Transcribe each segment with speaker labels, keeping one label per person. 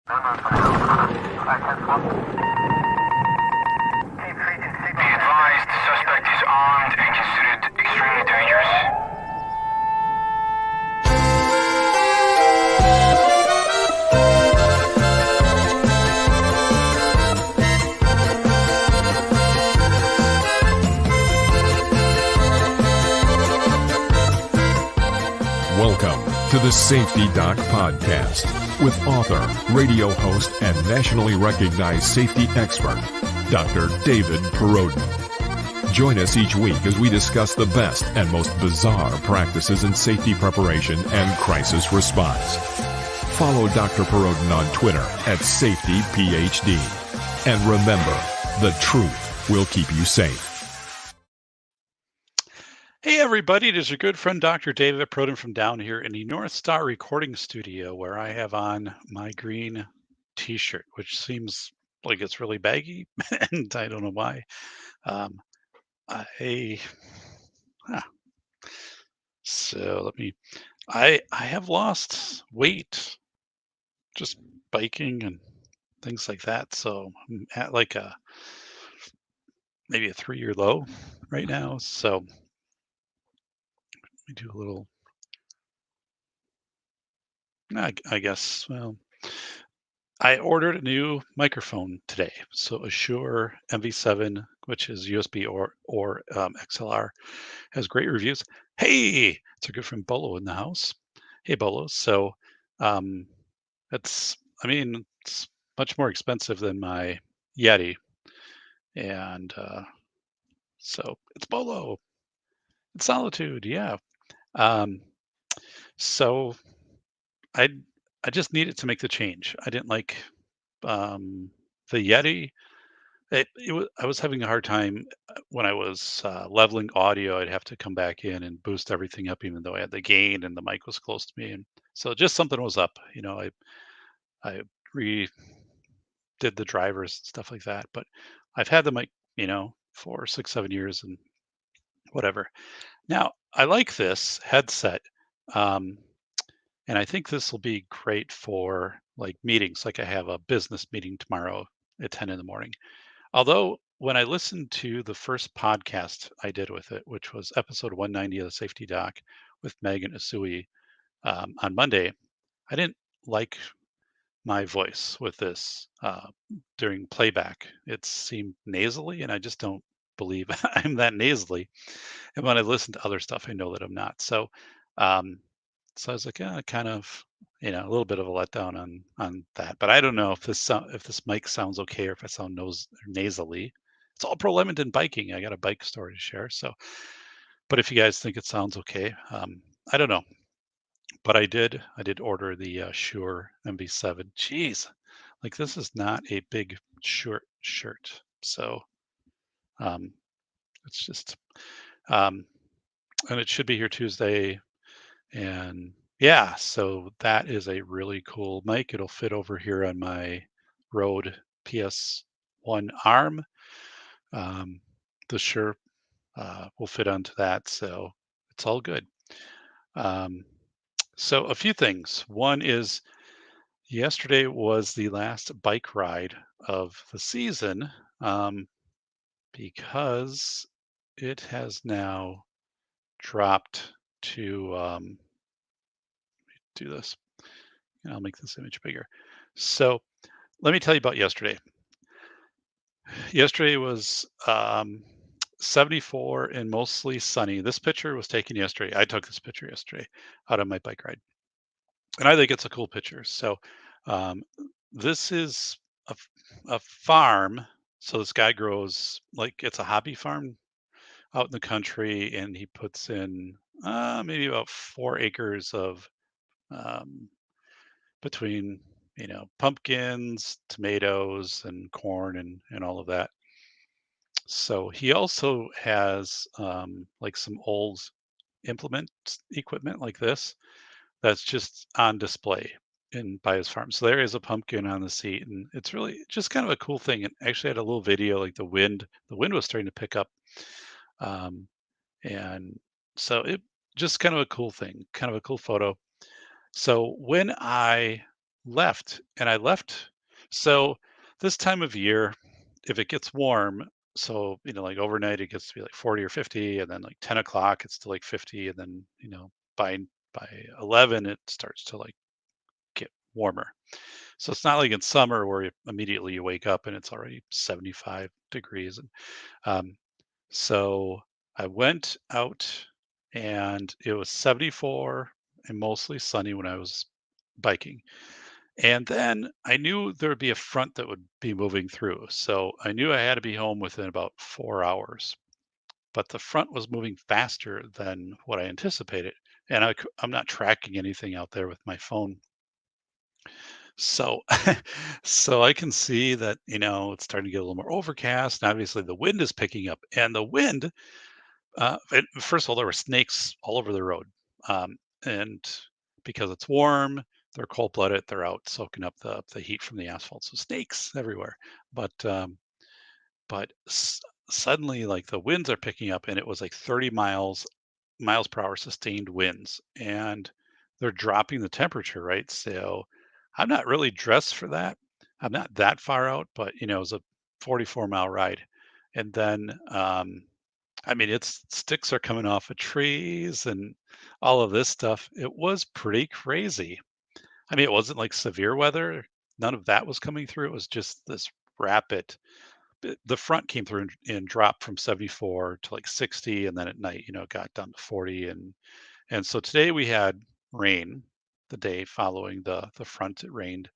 Speaker 1: Be advised, suspect is armed and considered extremely dangerous.
Speaker 2: Welcome to the Safety Doc Podcast with author, radio host, and nationally recognized safety expert, Dr. David Perodin. Join us each week as we discuss the best and most bizarre practices in safety preparation and crisis response. Follow Dr. Perodin on Twitter at SafetyPhD. And remember, the truth will keep you safe.
Speaker 3: Hey everybody, it is your good friend Dr. David Perodin from down here in the North Star recording studio where I have on my green t-shirt, which seems like it's really baggy and I don't know why. Um, I, huh. So let me, I have lost weight just biking and things like that. So I'm at like maybe a 3-year low right now. So let me do a little, I guess, well, I ordered a new microphone today. So a Shure MV7, which is USB or XLR, has great reviews. Hey, it's a good friend Bolo in the house. Hey, Bolo. So um, it's much more expensive than my Yeti, and so it's Bolo. It's Solitude, yeah. Um, so I I just needed to make the change. I didn't like the Yeti. I was having a hard time when I was leveling audio. I'd have to come back in and boost everything up, even though I had the gain and the mic was close to me, and so just something was up. I redid the drivers and stuff like that, but I've had the mic, for 6, 7 years and whatever. Now I like this headset, um, and I think this will be great for like meetings. Like I have a business meeting tomorrow at 10 in the morning. Although when I listened to the first podcast I did with it, which was episode 190 of the Safety Doc with Meg and Usui on Monday, I didn't like my voice with this during playback. It seemed nasally, and I just don't believe I'm that nasally. And when I listen to other stuff, I know that I'm not. Um, so I was like, yeah, kind of, a little bit of a letdown on that. But I don't know if this mic sounds okay or if I sound nasally. It's all pro lemon and biking. I got a bike story to share. So, but if you guys think it sounds okay, I don't know. But I did order the Shure MV7. Jeez, like this is not a big short shirt. So um, it's just um, and it should be here Tuesday. And yeah, so that is a really cool mic. It'll fit over here on my Rode PS1 arm. The Shure will fit onto that, so it's all good. Um, so a few things. One is yesterday was the last bike ride of the season because it has now dropped to do this. And I'll make this image bigger. So let me tell you about yesterday. Yesterday was 74 and mostly sunny. This picture was taken yesterday. I took this picture yesterday out on my bike ride, and I think it's a cool picture. So um, this is a farm. So this guy grows, like, it's a hobby farm out in the country, and he puts in maybe about 4 acres of um, between pumpkins, tomatoes, and corn, and all of that. So he also has like some old implement equipment like this that's just on display in by his farm. So there is a pumpkin on the seat, and it's really just kind of a cool thing. And actually had a little video, like the wind was starting to pick up, um, and so it just kind of a cool thing, kind of a cool photo. So when I left, and I left. So this time of year, if it gets warm, so like overnight it gets to be like 40 or 50, and then like 10 o'clock it's to like 50, and then by 11 it starts to like get warmer. So it's not like in summer where immediately you wake up and it's already 75 degrees. And um, so I went out and it was 74 and mostly sunny when I was biking. And then I knew there would be a front that would be moving through. So I knew I had to be home within about 4 hours. But the front was moving faster than what I anticipated. And I'm not tracking anything out there with my phone. So, so I can see that, it's starting to get a little more overcast. And obviously, the wind is picking up. And the wind, first of all, there were snakes all over the road. And because it's warm, they're cold blooded, they're out soaking up the heat from the asphalt. So snakes everywhere. But but suddenly, like the winds are picking up, and it was like 30 miles per hour sustained winds, and they're dropping the temperature, right? So I'm not really dressed for that. I'm not that far out, but it was a 44-mile ride. And then I mean it's sticks are coming off of trees and all of this stuff. It was pretty crazy. I mean, it wasn't like severe weather. None of that was coming through. It was just this rapid the front came through and dropped from 74 to like 60, and then at night, it got down to 40. And so today we had rain. The day following the front, it rained.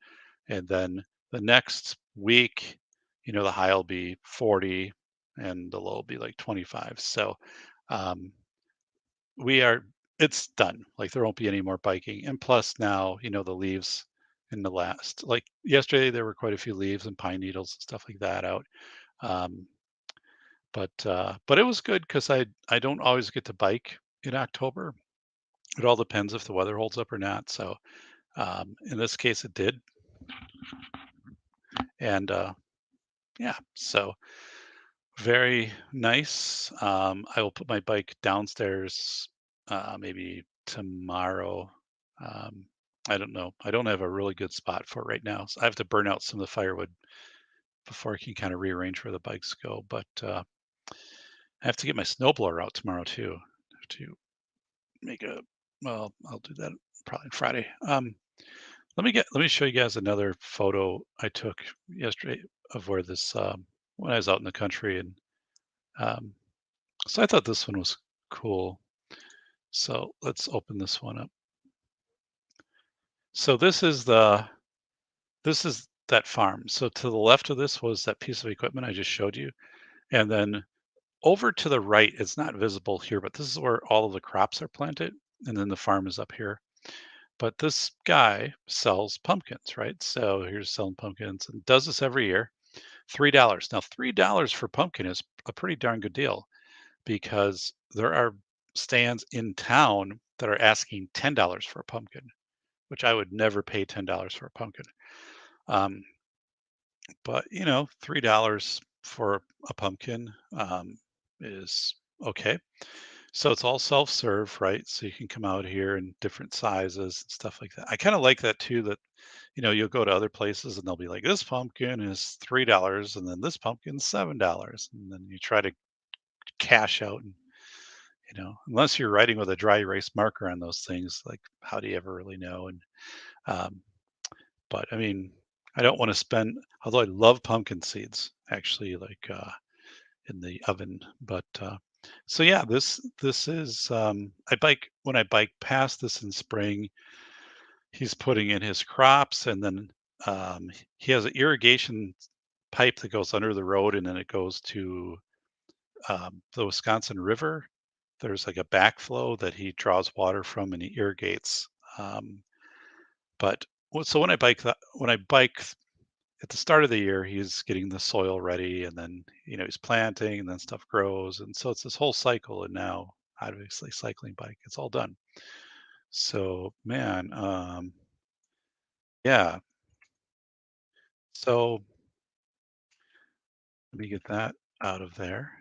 Speaker 3: And then the next week, the high will be 40 and the low will be like 25. So um, we are, it's done. Like there won't be any more biking. And plus now, the leaves in the last, like yesterday, there were quite a few leaves and pine needles and stuff like that out. Um, but it was good because I don't always get to bike in October. It all depends if the weather holds up or not. So in this case, it did. And yeah, so very nice. I will put my bike downstairs maybe tomorrow. Um, I don't know. I don't have a really good spot for it right now. So I have to burn out some of the firewood before I can kind of rearrange where the bikes go. But I have to get my snowblower out tomorrow too. I have to make a well, I'll do that probably Friday. Let me show you guys another photo I took yesterday of where this when I was out in the country. And um, so I thought this one was cool. So let's open this one up. So this is that farm. So to the left of this was that piece of equipment I just showed you. And then over to the right, it's not visible here, but this is where all of the crops are planted. And then the farm is up here. But this guy sells pumpkins, right? So here's selling pumpkins and does this every year. $3. Now, $3 for pumpkin is a pretty darn good deal because there are stands in town that are asking $10 for a pumpkin, which I would never pay $10 for a pumpkin. Um, but $3 for a pumpkin is okay. So it's all self-serve, right? So you can come out here in different sizes and stuff like that. I kind of like that too, that you'll go to other places and they'll be like, this pumpkin is $3 and then this pumpkin's $7. And then you try to cash out and unless you're writing with a dry erase marker on those things, like how do you ever really know? And um, but I mean, I don't want to spend, although I love pumpkin seeds actually, like in the oven. But so yeah, this is I bike when I bike past this in spring. He's putting in his crops, and then he has an irrigation pipe that goes under the road, and then it goes to the Wisconsin River. There's like a backflow that he draws water from, and he irrigates. Um, but so when I bike at the start of the year, he's getting the soil ready, and then he's planting, and then stuff grows, and so it's this whole cycle. And now, obviously, cycling bike, it's all done. So, man, yeah. So let me get that out of there.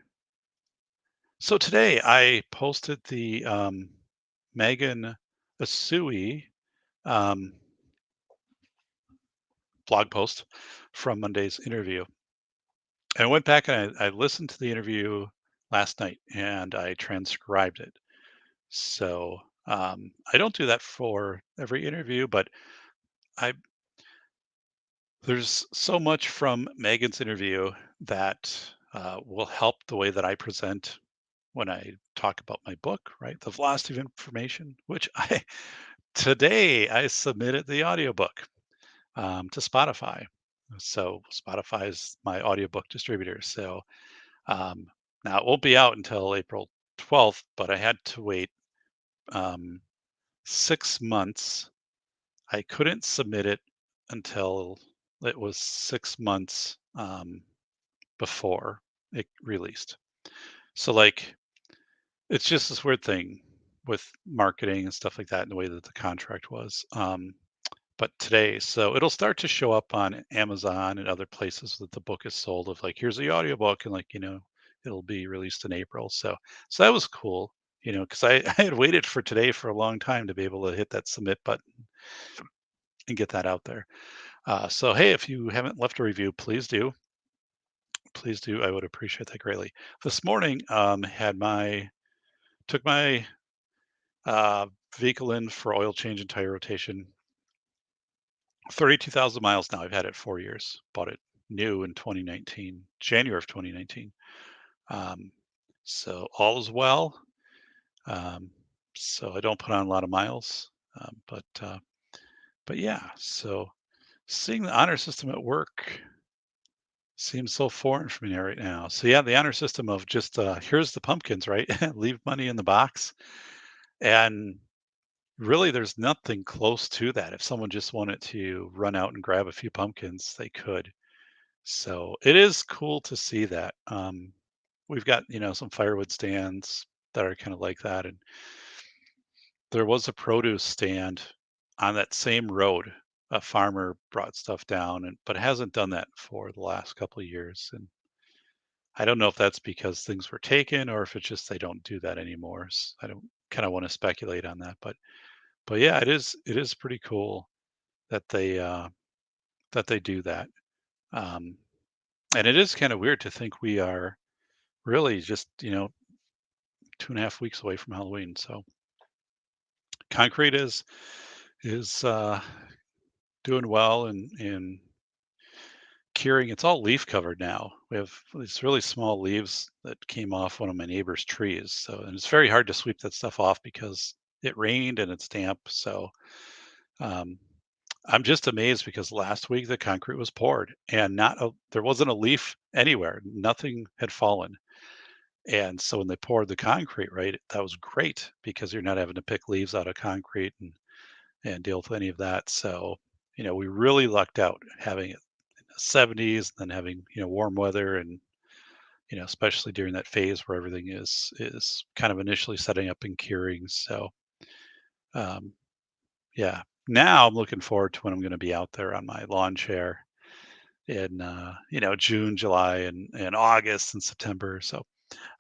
Speaker 3: So today I posted the Megan Usui. Um, blog post from Monday's interview. And I went back and I listened to the interview last night and I transcribed it. So I don't do that for every interview, but I there's so much from Megan's interview that will help the way that I present when I talk about my book, right? The Velocity of Information, which I today I submitted the audiobook to Spotify. So Spotify is my audiobook distributor. So um, now it won't be out until April 12th, but I had to wait um, 6 months. I couldn't submit it until it was 6 months before it released. So like it's just this weird thing with marketing and stuff like that and the way that the contract was. But today, so it'll start to show up on Amazon and other places that the book is sold of like, here's the audiobook and like, it'll be released in April. So that was cool, because I had waited for today for a long time to be able to hit that submit button and get that out there. So hey, if you haven't left a review, please do. Please do. I would appreciate that greatly. This morning, took my uh, vehicle in for oil change and tire rotation. 32,000 miles now. I've had it 4 years. Bought it new in 2019, January of 2019. Um, so all is well. Um, so I don't put on a lot of miles, but yeah. So seeing the honor system at work seems so foreign for me right now. So yeah, the honor system of just here's the pumpkins, right? Leave money in the box, and really, there's nothing close to that. If someone just wanted to run out and grab a few pumpkins, they could. So it is cool to see that. We've got, some firewood stands that are kind of like that. And there was a produce stand on that same road. A farmer brought stuff down, but hasn't done that for the last couple of years. And I don't know if that's because things were taken or if it's just they don't do that anymore. I don't kind of want to speculate on that, but yeah, it is pretty cool that they do that. Um, and it is kind of weird to think we are really just 2.5 weeks away from Halloween. So concrete is doing well in curing. It's all leaf covered now. We have these really small leaves that came off one of my neighbor's trees. So and it's very hard to sweep that stuff off because it rained and it's damp. So um, I'm just amazed because last week the concrete was poured and there wasn't a leaf anywhere. Nothing had fallen. And so when they poured the concrete, right, that was great because you're not having to pick leaves out of concrete and deal with any of that. So, we really lucked out having it in the 70s, and then having, warm weather and, especially during that phase where everything is kind of initially setting up and curing. So, um, yeah. Now I'm looking forward to when I'm going to be out there on my lawn chair in June, July, and August and September.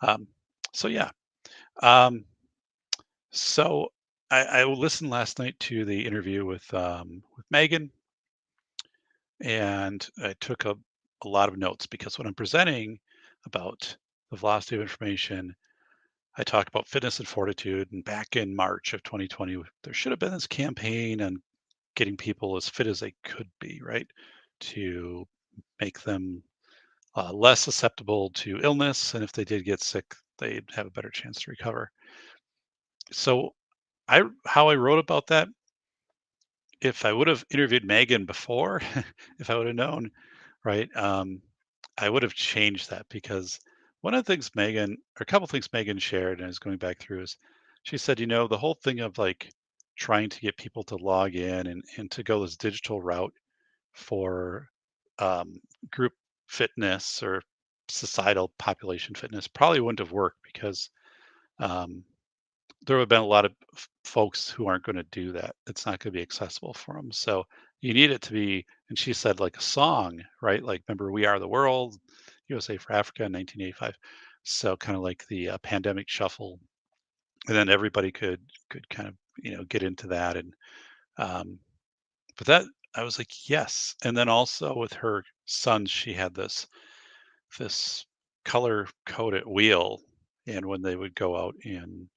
Speaker 3: Um, so yeah. Um, so I listened last night to the interview with Megan, and I took a lot of notes because when I'm presenting about the velocity of information, I talk about fitness and fortitude. And back in March of 2020, there should have been this campaign on getting people as fit as they could be, right? To make them less susceptible to illness. And if they did get sick, they'd have a better chance to recover. So how I wrote about that, if I would have interviewed Megan before, if I would have known, right, I would have changed that because one of the things or a couple things Megan shared, and I was going back through, is she said, the whole thing of like trying to get people to log in and to go this digital route for um, group fitness or societal population fitness probably wouldn't have worked because um, there would have been a lot of folks who aren't going to do that. It's not going to be accessible for them. So you need it to be, and she said like a song, right? Like remember, "We Are the World," USA for Africa in 1985. So kind of like the pandemic shuffle, and then everybody could kind of get into that. And um, but I was like, yes. And then also with her sons, she had this color coded wheel, and when they would go out and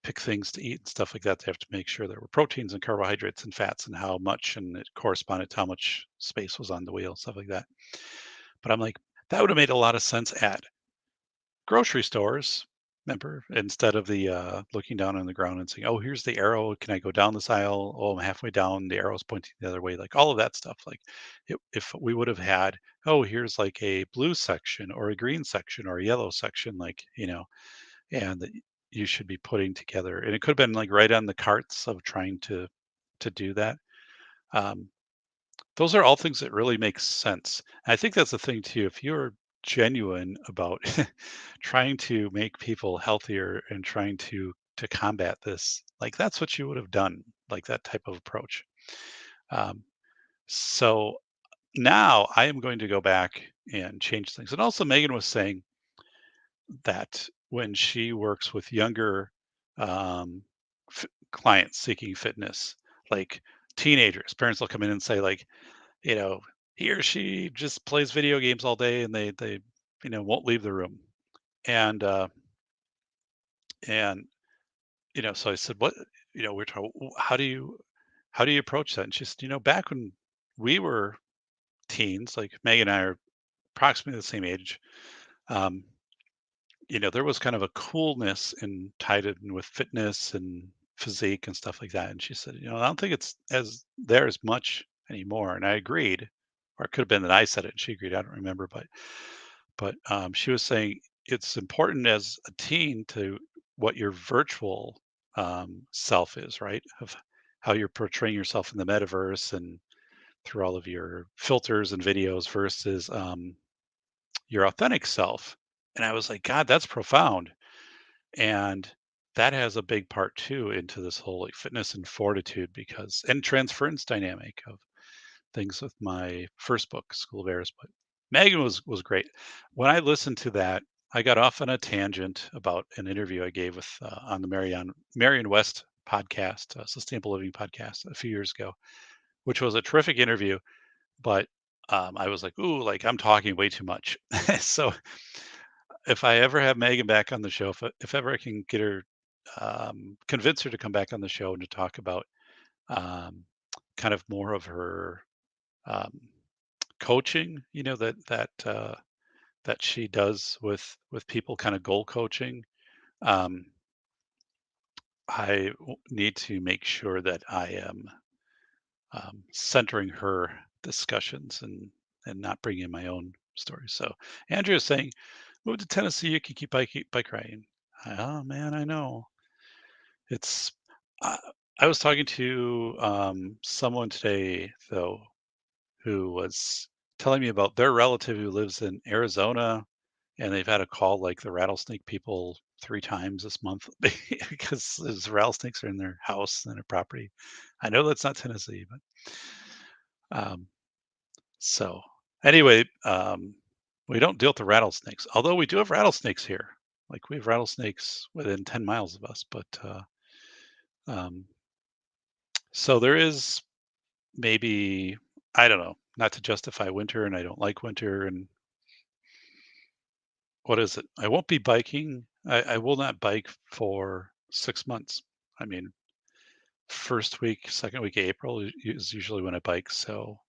Speaker 3: pick things to eat and stuff like that, they have to make sure there were proteins and carbohydrates and fats and how much, and it corresponded to how much space was on the wheel, stuff like that. But I'm like, that would have made a lot of sense at grocery stores, remember? Instead of the looking down on the ground and saying, "Oh, here's the arrow. Can I go down this aisle? Oh, I'm halfway down. The arrow's pointing the other way." Like all of that stuff. Like if we would have had, "Oh, here's like a blue section or a green section or a yellow section," like and that you should be putting together. And it could have been like right on the carts of trying to do that. Um, those are all things that really make sense. And I think that's the thing too. If you're genuine about trying to make people healthier and trying to combat this, like that's what you would have done, like that type of approach. Um, so now I am going to go back and change things. And also, Megan was saying that when she works with younger um, clients seeking fitness, like teenagers, parents will come in and say, like, you know, he or she just plays video games all day and they won't leave the room. And and so I said, what, we're talking, how do you approach that? And she said, back when we were teens, like Meg and I are approximately the same age, um, there was kind of a coolness in tied in with fitness and physique and stuff like that. And she said, I don't think it's as there as much anymore. And I agreed, or it could have been that I said it and she agreed. I don't remember, but she was saying it's important as a teen to what your virtual self is, right? Of how you're portraying yourself in the metaverse and through all of your filters and videos versus your authentic self. And I was like, God, that's profound. And that has a big part too into this whole like fitness and fortitude because and transference dynamic of things with my first book, School of Errors. But Megan was great. When I listened to that, I got off on a tangent about an interview I gave with on the Marion West podcast, Sustainable Living podcast, a few years ago, which was a terrific interview. But I was like, ooh, like I'm talking way too much. So if I ever have Megan back on the show, if ever I can get her, convince her to come back on the show and to talk about um, kind of more of her um, coaching, that she does with people, kind of goal coaching. Um, need to make sure that I am centering her discussions and not bringing in my own stories. So Andrea is saying, move to Tennessee, you can keep bike riding. Oh man, I know. It's uh, I was talking to someone today though who was telling me about their relative who lives in Arizona, and they've had to call like the rattlesnake people 3 times this month because there's rattlesnakes are in their house and their property. I know that's not Tennessee, but um, so anyway, we don't deal with the rattlesnakes, although we do have rattlesnakes here. Like we have rattlesnakes within 10 miles of us, but um, so there is maybe, I don't know, not to justify winter, and I don't like winter. And what is it? I won't be biking. I will not bike for 6 months. I mean, first week, second week of April is usually when I bike. So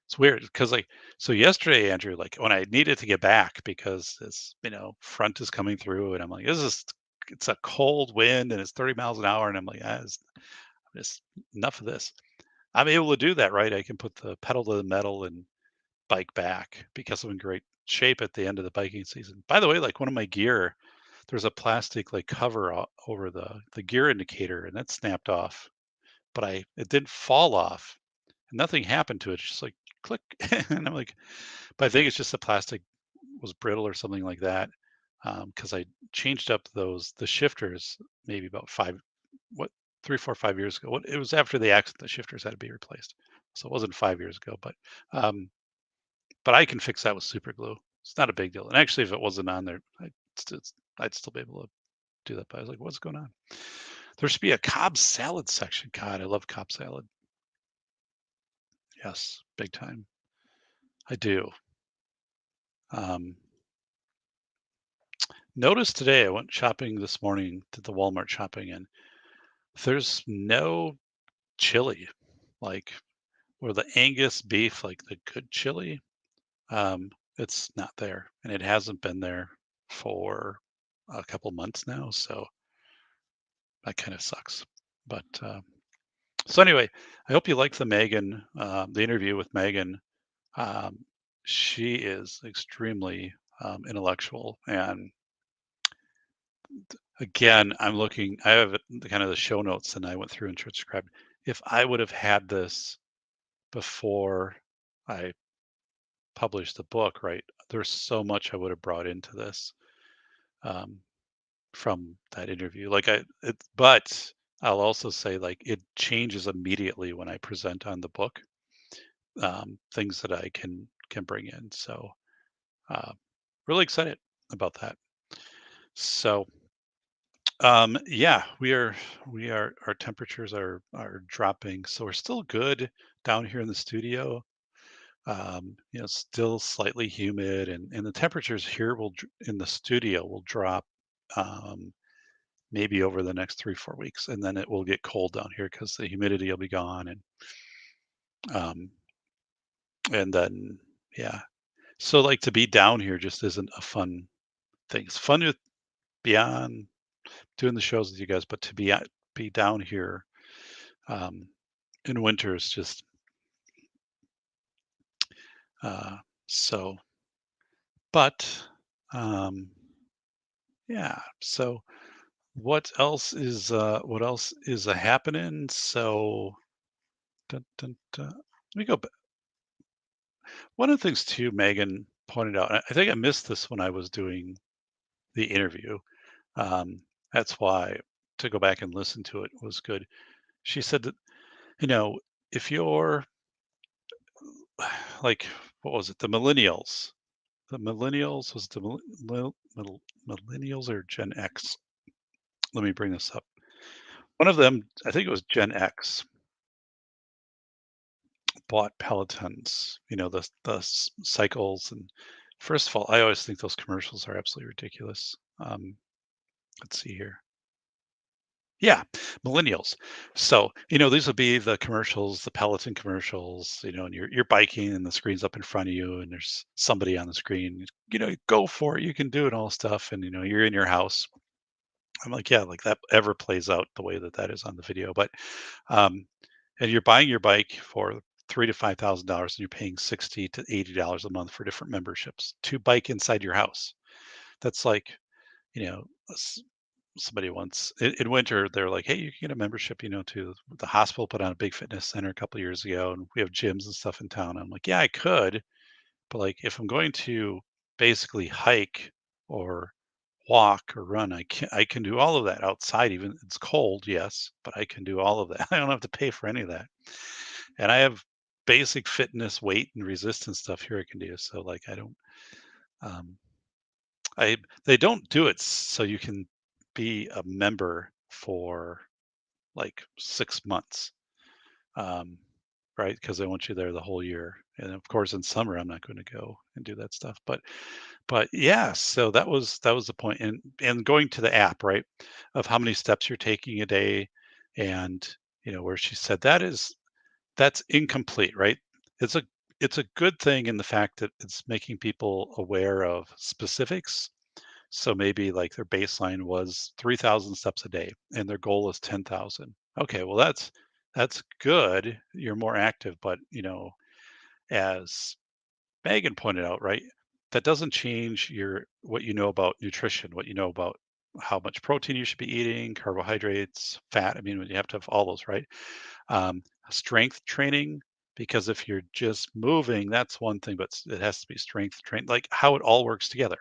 Speaker 3: it's weird because so yesterday, Andrew, like when I needed to get back because this, front is coming through and I'm like, it's a cold wind and it's 30 miles an hour. And I'm like, just enough of this. I'm able to do that, right? I can put the pedal to the metal and bike back because I'm in great shape at the end of the biking season. By the way, like one of my gear, there's a plastic like cover over the gear indicator and that snapped off, but it didn't fall off and nothing happened to it. It's just like click. And I'm like, but I think it's just the plastic was brittle or something like that. Because I changed up the shifters maybe about what 3, 4, 5 years ago. It was after the accident, the shifters had to be replaced. So it wasn't 5 years ago, um, but I can fix that with super glue. It's not a big deal. And actually, if it wasn't on there, I'd still be able to do that. But I was like, what's going on? There should be a Cobb salad section. God, I love Cobb salad. Yes, big time. I do. Um, Notice today I went shopping this morning, did the Walmart shopping, and there's no chili, like, or the Angus beef, like the good chili. It's not there, and it hasn't been there for a couple months now, so that kind of sucks. But so anyway, I hope you like the interview with Megan. Um, she is extremely intellectual, and again, I have the kind of the show notes, and I went through and transcribed. If I would have had this before I published the book, right, there's so much I would have brought into this. Um, from that interview. But I'll also say like it changes immediately when I present on the book, things that I can bring in. So uh, really excited about that. So yeah, we are our temperatures are dropping, so we're still good down here in the studio. Still slightly humid, and the temperatures here in the studio will drop. Um, Maybe over the next 3 4 weeks, and then it will get cold down here because the humidity will be gone, um and then yeah. So like to be down here just isn't a fun thing. It's fun to be on doing the shows with you guys, but to be down here um in winter is just uh so but um yeah. So what else is a happening? So dun, dun, dun. Let me go. One of the things too, Megan pointed out, and I think I missed this when I was doing the interview. Um, that's why to go back and listen to it was good. She said that, you know, if you're like, what was it? The millennials was the millennials or Gen X? Let me bring this up. One of them, I think it was Gen X, bought Pelotons, cycles. And first of all, I always think those commercials are absolutely ridiculous. Let's see here. Yeah, millennials. So, these would be the commercials, the Peloton commercials, and you're biking and the screen's up in front of you and there's somebody on the screen, go for it, you can do it, all stuff. And, you're in your house. I'm like, yeah, like that ever plays out the way that that is on the video. But, um, and you're buying your bike for $3,000 to $5,000 and you're paying $60 to $80 a month for different memberships to bike inside your house. That's like, you know, somebody once in winter they're like, hey, you can get a membership, to the hospital put on a big fitness center a couple years ago, and we have gyms and stuff in town. I'm like, yeah, I could, but like if I'm going to basically hike or walk or run, I can do all of that outside. Even it's cold, yes, but I can do all of that. I don't have to pay for any of that, and I have basic fitness, weight and resistance stuff here I can do. So like I don't um I they don't do it so you can be a member for like 6 months, um, right? Because they want you there the whole year. And of course, in summer, I'm not going to go and do that stuff. But yeah, so that was the point. And going to the app, right, of how many steps you're taking a day, and where she said that's incomplete, right? It's a it's a good thing in the fact that it's making people aware of specifics. So maybe like their baseline was 3,000 steps a day and their goal is 10,000. Okay, well that's good. You're more active, but as Megan pointed out, right? That doesn't change your what you know about nutrition, what you know about how much protein you should be eating, carbohydrates, fat. I mean, you have to have all those, right? Strength training, because if you're just moving, that's one thing, but it has to be strength train, like how it all works together.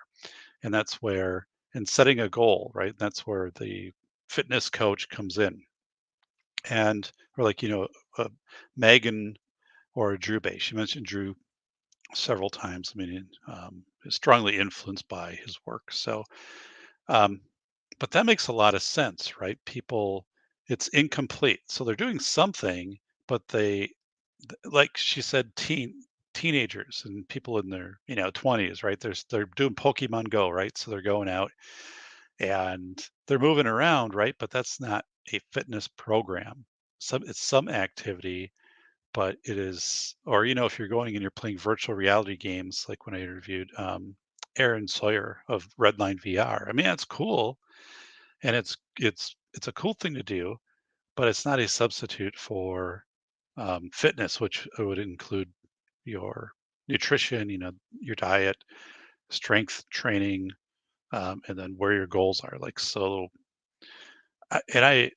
Speaker 3: And that's where, and setting a goal, right? That's where the fitness coach comes in. And or like, Megan or Drew Bay. She mentioned Drew several times. I mean, is strongly influenced by his work. So, um, but that makes a lot of sense, right? People, it's incomplete. So they're doing something, but like she said, teenagers and people in their 20s, right? They're doing Pokemon Go, right? So they're going out and they're moving around, right? But that's not a fitness program. It's some activity, but it is, or if you're going and you're playing virtual reality games, like when I interviewed Aaron Sawyer of Redline VR. I mean, that's cool, and it's a cool thing to do, but it's not a substitute for fitness, which would include your nutrition, your diet, strength training, and then where your goals are. Like so, and I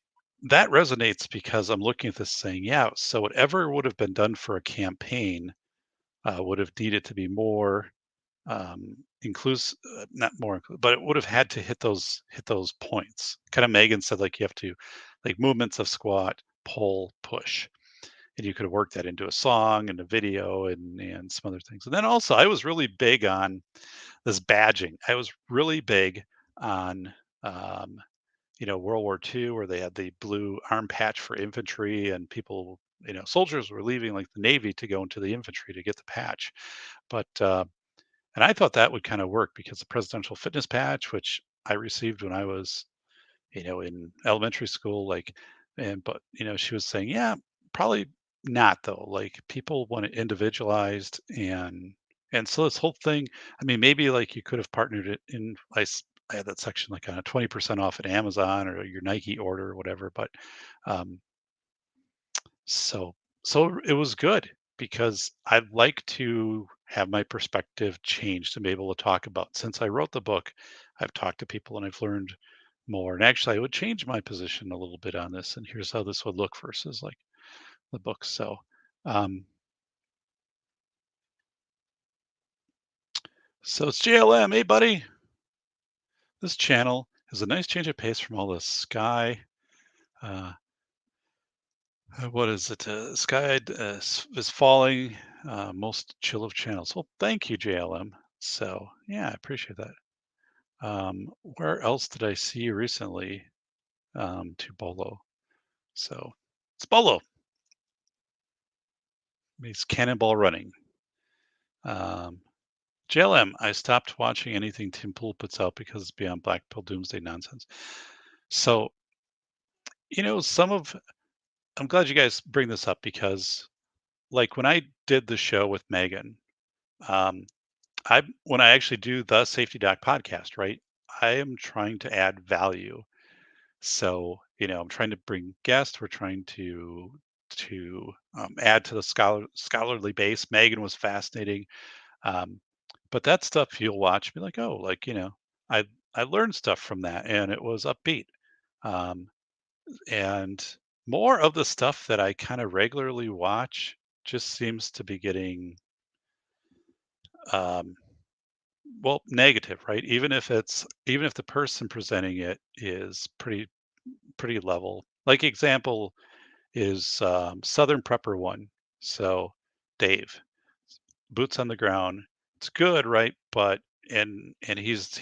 Speaker 3: that resonates because I'm looking at this saying, yeah, so whatever would have been done for a campaign would have needed to be more inclusive, not more, but it would have had to hit those points. Kind of Megan said, like you have to, like movements of squat, pull, push, and you could have worked that into a song and a video and some other things. And then also, I was really big on this badging. I was really big on um, World War II, where they had the blue arm patch for infantry, and people, soldiers were leaving like the Navy to go into the infantry to get the patch. But and I thought that would kind of work because the presidential fitness patch, which I received when I was, in elementary school, like, but she was saying, yeah, probably not though. Like people want it individualized, and so this whole thing, I mean, maybe like you could have partnered it in. I had that section like on a 20% off at Amazon or your Nike order or whatever, but um, so it was good because I'd like to have my perspective changed to be able to talk about. Since I wrote the book, I've talked to people and I've learned more. And actually, I would change my position a little bit on this. And here's how this would look versus like the book. Um, so it's JLM. Hey, buddy. This channel is a nice change of pace from all the sky. Uh, what is it? Sky is falling. Most chill of channels. Well, thank you, JLM. So yeah, I appreciate that. Where else did I see you recently? To Bolo. So it's Bolo. He's cannonball running. Um, JLM. I stopped watching anything Tim Pool puts out because it's beyond Black Pill Doomsday nonsense. So some of I'm glad you guys bring this up because like when I did the show with Megan, um, I when I actually do the Safety Doc podcast, right? I am trying to add value. So, I'm trying to bring guests. We're trying to add to the scholarly base. Megan was fascinating, um, but that stuff you'll watch, be like, oh, like I I learned stuff from that, and it was upbeat. Um, and more of the stuff that I kind of regularly watch just seems to be getting um, well, negative, right? Even if the person presenting it is pretty level. Like example is Southern Prepper one. So Dave, boots on the ground. It's good, right? But and he's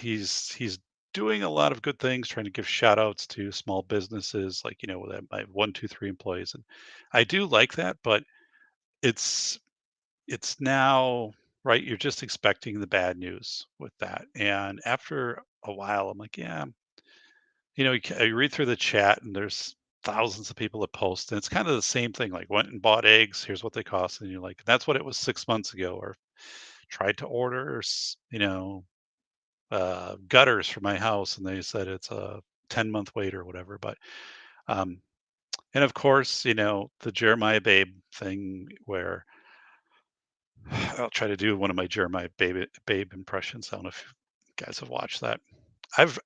Speaker 3: doing a lot of good things, trying to give shout outs to small businesses, like with my 1, 2, 3 employees, and I do like that. But it's it's now right. You're just expecting the bad news with that, and after a while, I'm like, yeah, you read through the chat and there's thousands of people that post, and it's kind of the same thing. Like went and bought eggs. Here's what they cost, and you're like, that's what it was 6 months ago. Or tried to order, gutters for my house, and they said it's a 10-month wait or whatever. But um, and of course, the Jeremiah Babe thing, where I'll try to do one of my Jeremiah Babe impressions. I don't know if you guys have watched that.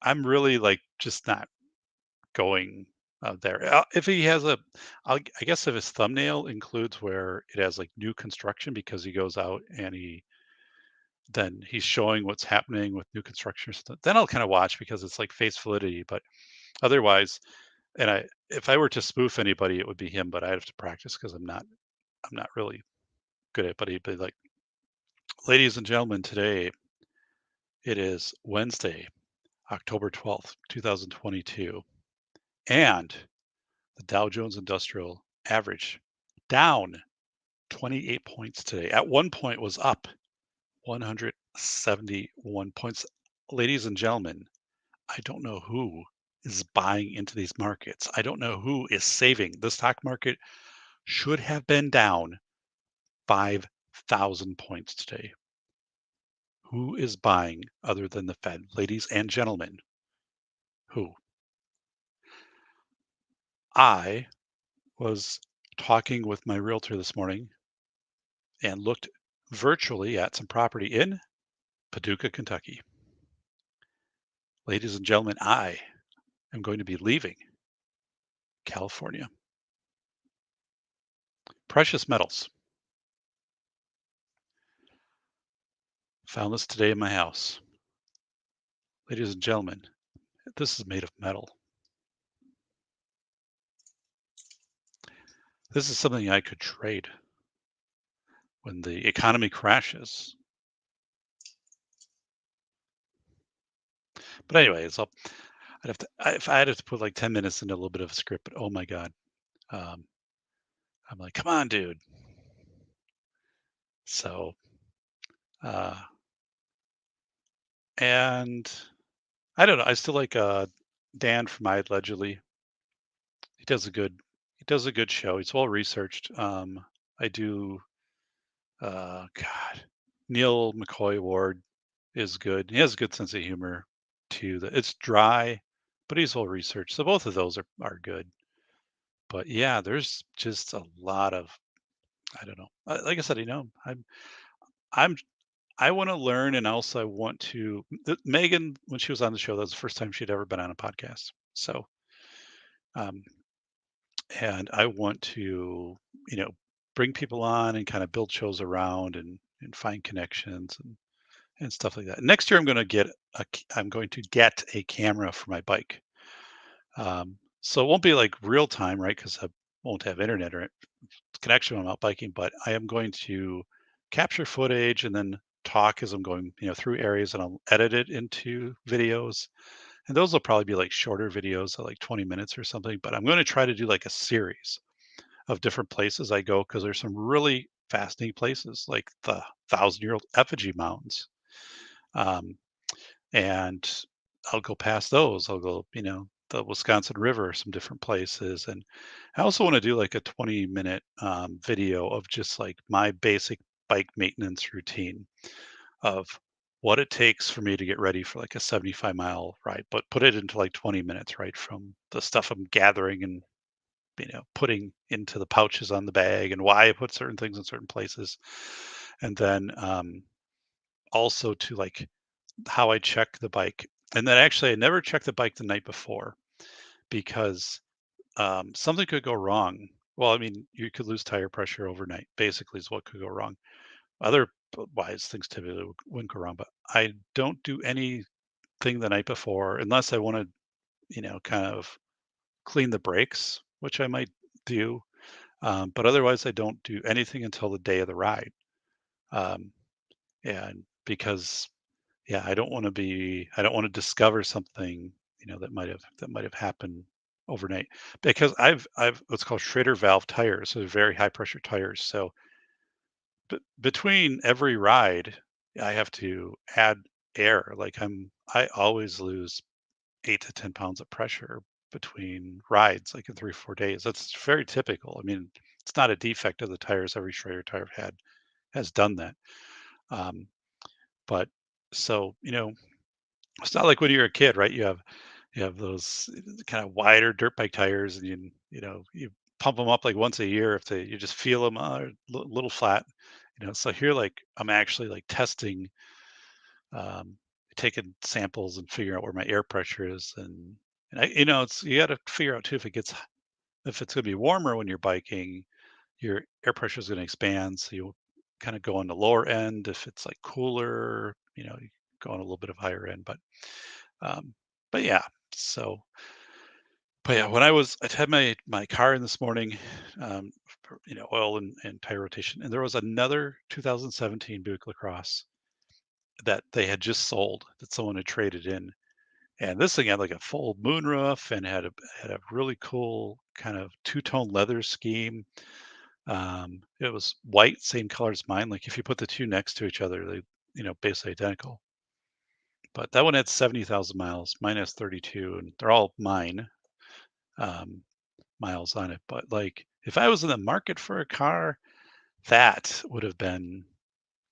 Speaker 3: I'm really like just not going there. If he has I guess if his thumbnail includes where it has like new construction because he goes out and then he's showing what's happening with new construction or something, then I'll kind of watch because it's like face validity. But otherwise, if I were to spoof anybody, it would be him. But I have to practice because I'm not really good at it. But he'd be like, ladies and gentlemen, today it is Wednesday, October 12th, 2022, and the Dow Jones Industrial Average down 28 points today. At one point was up 171 points. Ladies and gentlemen, I don't know who is buying into these markets. I don't know who is saving. The stock market should have been down 5,000 points today. Who is buying other than the Fed? Ladies and gentlemen, who? I was talking with my realtor this morning and looked virtually at some property in Paducah, Kentucky. Ladies and gentlemen, I am going to be leaving California. Precious metals. Found this today in my house. Ladies and gentlemen, this is made of metal. This is something I could trade when the economy crashes. But anyway, if I had to put like 10 minutes into a little bit of a script, but oh my God. Um, I'm like, come on, dude. So, uh, and I don't know. I still like Dan from I Allegedly. He does a good show. He's well researched. I do God, Neil McCoy Ward is good. He has a good sense of humor too. That it's dry, but he's well researched. So both of those are good. But yeah, there's just a lot of I don't know. Like I said, I'm I want to learn, and also I want to. Megan, when she was on the show, that was the first time she'd ever been on a podcast. So, um, and I want to, you know, bring people on and kind of build shows around and find connections and stuff like that. Next year, I'm going to get a camera for my bike. So it won't be like real time, right? Because I won't have internet or connection when I'm out biking, but I am going to capture footage and then talk as I'm going, through areas, and I'll edit it into videos. And those will probably be like shorter videos, like 20 minutes or something. But I'm going to try to do like a series of different places I go because there's some really fascinating places, like the thousand-year-old effigy mounds. Um, and I'll go past those. I'll go, the Wisconsin River, some different places, and I also want to do like a 20-minute video of just like my basic bike maintenance routine of what it takes for me to get ready for like a 75-mile ride, but put it into like 20 minutes, right? From the stuff I'm gathering and putting into the pouches on the bag, and why I put certain things in certain places, and then also to like how I check the bike. And then actually, I never checked the bike the night before because something could go wrong. Well, I mean, you could lose tire pressure overnight, basically, is what could go wrong. Otherwise, things typically wouldn't go wrong. But I don't do anything the night before unless I want to, kind of clean the brakes, which I might do. But otherwise, I don't do anything until the day of the ride. Um, and because yeah, I don't want to discover something, that might have happened overnight, because I've what's called Schrader valve tires, so they're very high pressure tires. So between every ride, I have to add air. Like I always lose 8 to 10 pounds of pressure between rides, like in 3 or 4 days. That's very typical. I mean, it's not a defect of the tires. Every Schrader tire I've had has done that. Um, but so, it's not like when you're a kid, right? You have those kind of wider dirt bike tires, and you pump them up like once a year if you just feel them are a little flat. So here, like, I'm actually like testing, um, taking samples and figuring out where my air pressure is, and it's you got to figure out too if it's going to be warmer when you're biking, your air pressure is going to expand, so you kind of go on the lower end. If it's like cooler, you go on a little bit of higher end, um, but yeah, so but yeah, when I had my car in this morning, oil and tire rotation, and there was another 2017 Buick LaCrosse that they had just sold, that someone had traded in, and this thing had like a full moonroof and had a really cool kind of two-tone leather scheme. It was white, same color as mine. Like if you put the two next to each other, they, basically identical. But that one had 70,000 miles. Mine has 32, and they're all mine, um, miles on it. But like if I was in the market for a car, that would have been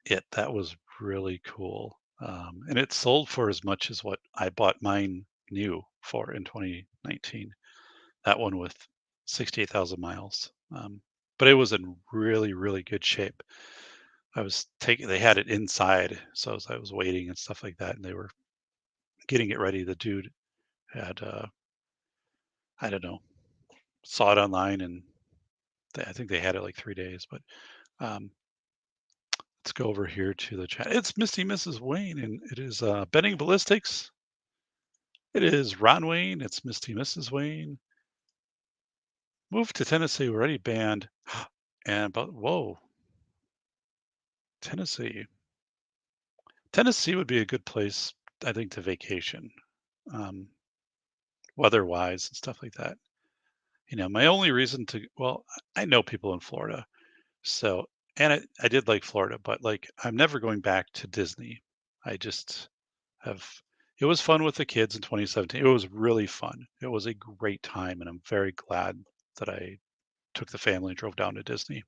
Speaker 3: it. That was really cool. And it sold for as much as what I bought mine new for in 2019. That one with 68,000 miles. But it was in really, really good shape. They had it inside. So as I was waiting and stuff like that, and they were getting it ready, the dude had, I don't know, saw it online and I think they had it like 3 days. But um, let's go over here to the chat. It's Misty Mrs. Wayne, and it is Benning Ballistics. It is Ron Wayne. It's Misty Mrs. Wayne. Moved to Tennessee, already banned. And but whoa, Tennessee. Tennessee would be a good place, I think, to vacation, um, weather-wise and stuff like that. My only reason to well, I know people in Florida, so and I did like Florida, but like I'm never going back to Disney. I just have it was fun with the kids in 2017. It was really fun. It was a great time, and I'm very glad that I took the family and drove down to Disney.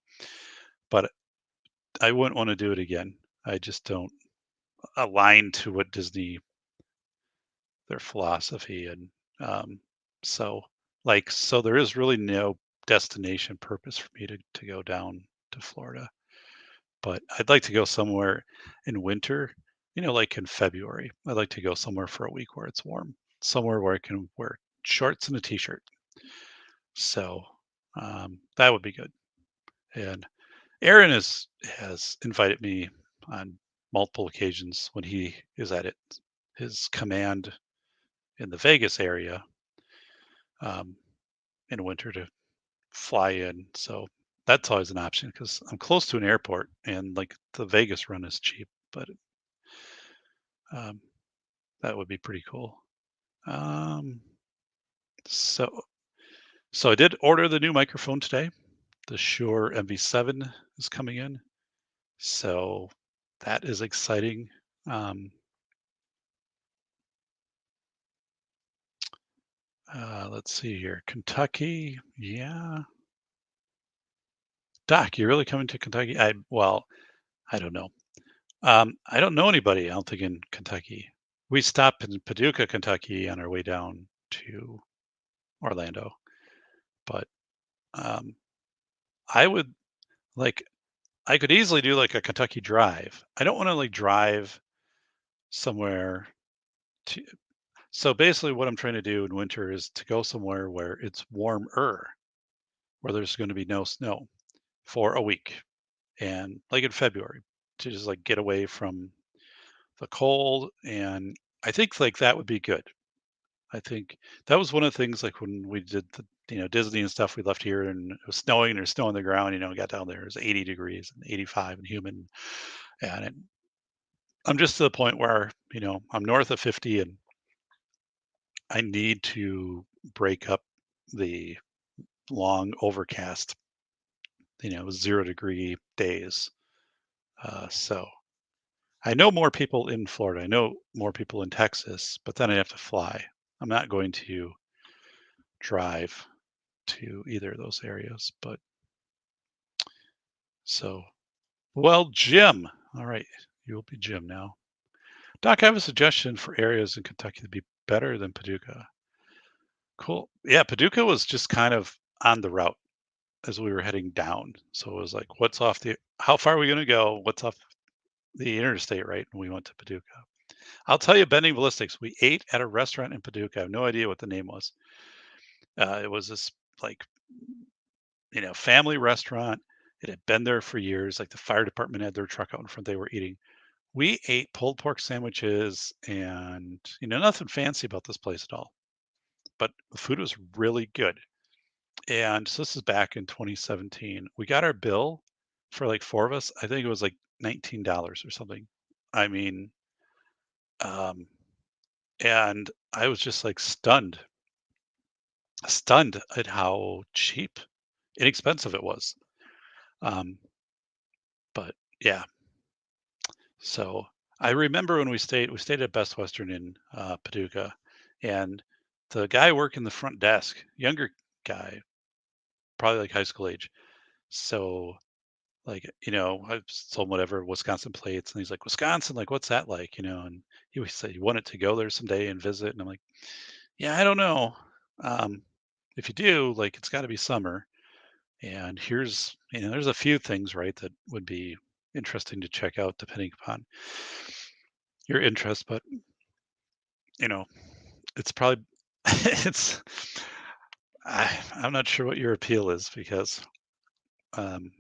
Speaker 3: But I wouldn't want to do it again. I just don't align to what Disney their philosophy and um so so there is really no destination purpose for me to go down to Florida. But I'd like to go somewhere in winter, like in February. I'd like to go somewhere for a week where it's warm, somewhere where I can wear shorts and a t-shirt. So that would be good. And Aaron has invited me on multiple occasions when he is at his command in the Vegas area um, in winter to fly in. So that's always an option because I'm close to an airport and like the Vegas run is cheap, but um, that would be pretty cool. Um, so so I did order the new microphone today. The Shure MV7 is coming in, so that is exciting. Um, let's see here, Kentucky, yeah. Doc, you're really coming to Kentucky? I don't know. I don't know anybody, I don't think, in Kentucky. We stopped in Paducah, Kentucky on our way down to Orlando, but um, I would like I could easily do like a Kentucky drive. I don't want to like drive somewhere to so basically what I'm trying to do in winter is to go somewhere where it's warmer, where there's going to be no snow for a week and like in February to just like get away from the cold and I think like that would be good. I think that was one of the things like when we did the Disney and stuff. We left here and it was snowing and there's snow on the ground. Got down there, it was 80 degrees and 85 and humid. And I'm just to the point where I'm north of 50 and I need to break up the long overcast 0-degree days. So I know more people in Florida. I know more people in Texas, but then I have to fly. I'm not going to drive to either of those areas. But so, well, Jim. All right, you'll be Jim now. Doc, I have a suggestion for areas in Kentucky to be better than Paducah. Cool. Yeah, Paducah was just kind of on the route as we were heading down. So it was like, how far are we going to go? What's off the interstate, right? And we went to Paducah. I'll tell you, Bending Ballistics, we ate at a restaurant in Paducah. I have no idea what the name was. It was this like family restaurant. It had been there for years. Like the fire department had their truck out in front. They were eating. We ate pulled pork sandwiches and, nothing fancy about this place at all. But the food was really good. And so this is back in 2017. We got our bill for like four of us. I think it was like $19 or something. I mean, um, and I was just like stunned at how cheap, inexpensive it was. Um, but yeah, so I remember when we stayed at Best Western in Paducah, and the guy working the front desk, younger guy, probably like high school age. So like, I told him whatever Wisconsin plates, and he's like, Wisconsin, like, what's that like? And he always said he wanted to go there someday and visit, and I'm like, yeah, I don't know. Um, if you do, like, it's got to be summer. And there's a few things, right, that would be interesting to check out depending upon your interest, but you know, it's probably it's I'm not sure what your appeal is because um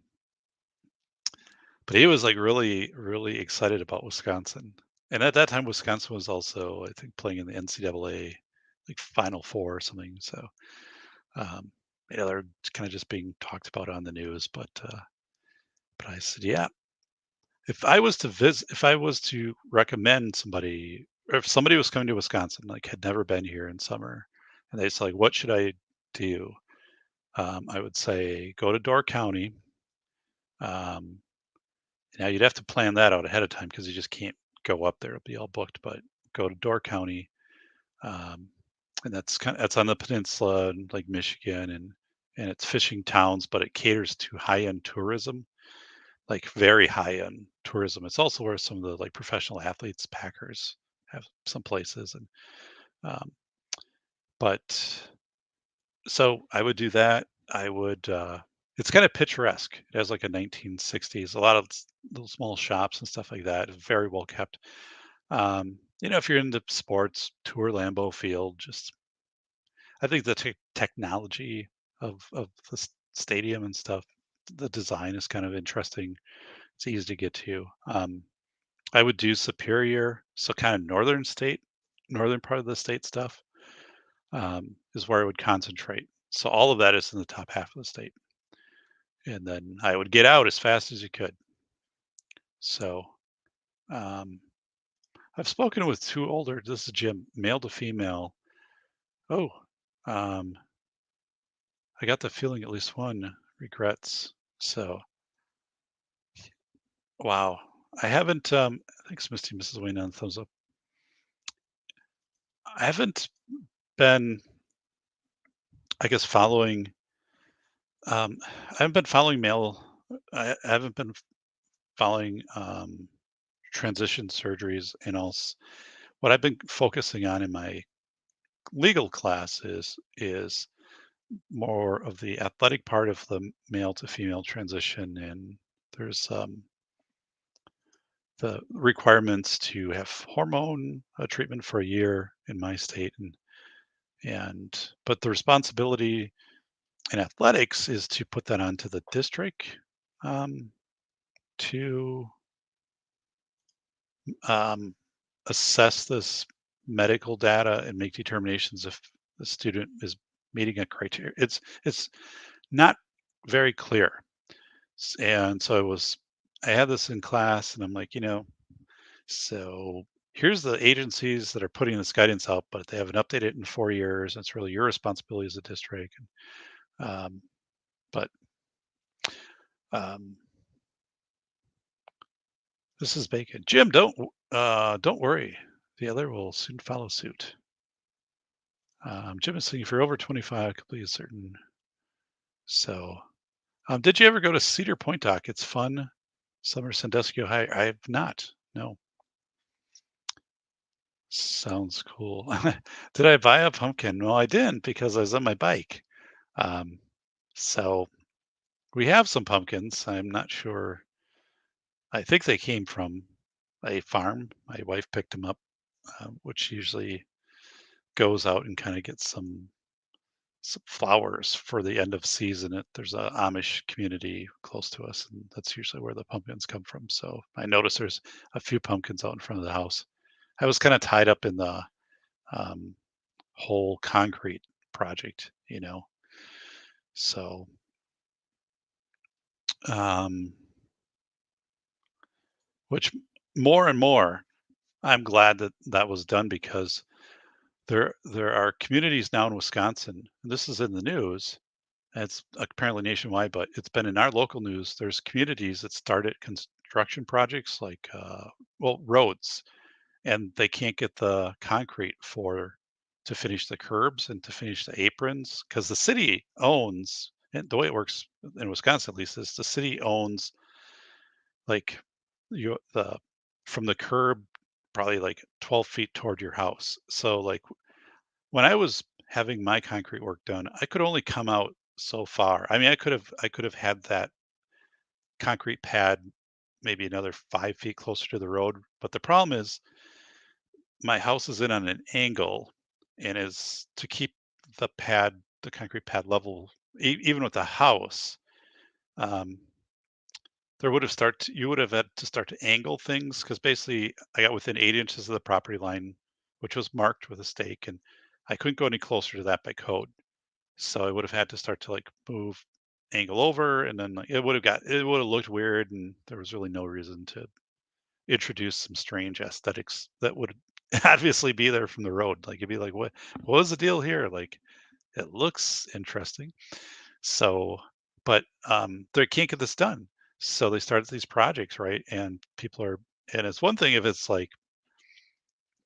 Speaker 3: but he was like really, really excited about Wisconsin. And at that time Wisconsin was also, I think, playing in the NCAA like Final Four or something. So um they're kind of just being talked about on the news. But I said, yeah, if I was to recommend somebody, or if somebody was coming to Wisconsin, like had never been here in summer, and they said, like, what should I do? I would say go to Door County. Um, now you'd have to plan that out ahead of time because you just can't go up there; it'll be all booked. But go to Door County, um, and that's on the peninsula, in Lake Michigan, and it's fishing towns, but it caters to high end tourism, like very high end tourism. It's also where some of the like professional athletes, Packers, have some places, and um, but so I would do that. I would. It's kind of picturesque. It has like a 1960s, a lot of little small shops and stuff like that. It's very well kept. If you're into sports, tour Lambeau Field. Just I think the technology of the stadium and stuff, the design is kind of interesting. It's easy to get to. I would do Superior, so kind of northern part of the state stuff is where I would concentrate. So all of that is in the top half of the state, and then I would get out as fast as you could. So um, I've spoken with two older. This is Jim, male to female. Oh, um, I got the feeling at least one regrets. So wow, I haven't. Thanks, Misty, Mrs. Wayne, on thumbs up. I haven't been, I guess, following. I haven't been following male. I haven't been following transition surgeries and else. What I've been focusing on in my legal class is more of the athletic part of the male to female transition, and there's the requirements to have hormone treatment for a year in my state, and but the responsibility in athletics is to put that onto the district um, to um, assess this medical data and make determinations if the student is meeting a criteria. It's not very clear, and so I had this in class, and I'm like, so here's the agencies that are putting this guidance out, but they haven't updated it in 4 years. And it's really your responsibility as a district. Um, but um, this is bacon. Jim, don't worry. The other will soon follow suit. Jim is saying if you're over 25, complete a certain. So, did you ever go to Cedar Point Dock? It's fun. Summer Sandusky, Ohio. I have not. No. Sounds cool. Did I buy a pumpkin? No, I didn't because I was on my bike. Um, so we have some pumpkins. I'm not sure. I think they came from a farm. My wife picked them up, which usually goes out and kind of gets some flowers for the end of season. There's a Amish community close to us, and that's usually where the pumpkins come from. So I noticed there's a few pumpkins out in front of the house. I was kind of tied up in the um, whole concrete project. So um, which more and more, I'm glad that that was done because there are communities now in Wisconsin, and this is in the news, It's apparently nationwide, but it's been in our local news. There's communities that started construction projects like, well, roads, and they can't get the concrete for to finish the curbs and to finish the aprons because the city owns, and the way it works in Wisconsin at least is the city owns like the from the curb probably like 12 feet toward your house. So like when I was having my concrete work done, I could only come out so far. I mean, I could have had that concrete pad maybe another 5 feet closer to the road. But the problem is my house is in on an angle and is to keep the concrete pad level, even with the house. Um, there would have start you would have had to start to angle things because basically I got within 8 inches of the property line, which was marked with a stake, and I couldn't go any closer to that by code. So I would have had to start to like move, angle over, and then like it would have looked weird, and there was really no reason to introduce some strange aesthetics that would obviously be there from the road. Like, it'd be like, what was the deal here? Like, it looks interesting. So, but they can't get this done. So they started these projects, right? And people are, and it's one thing if it's like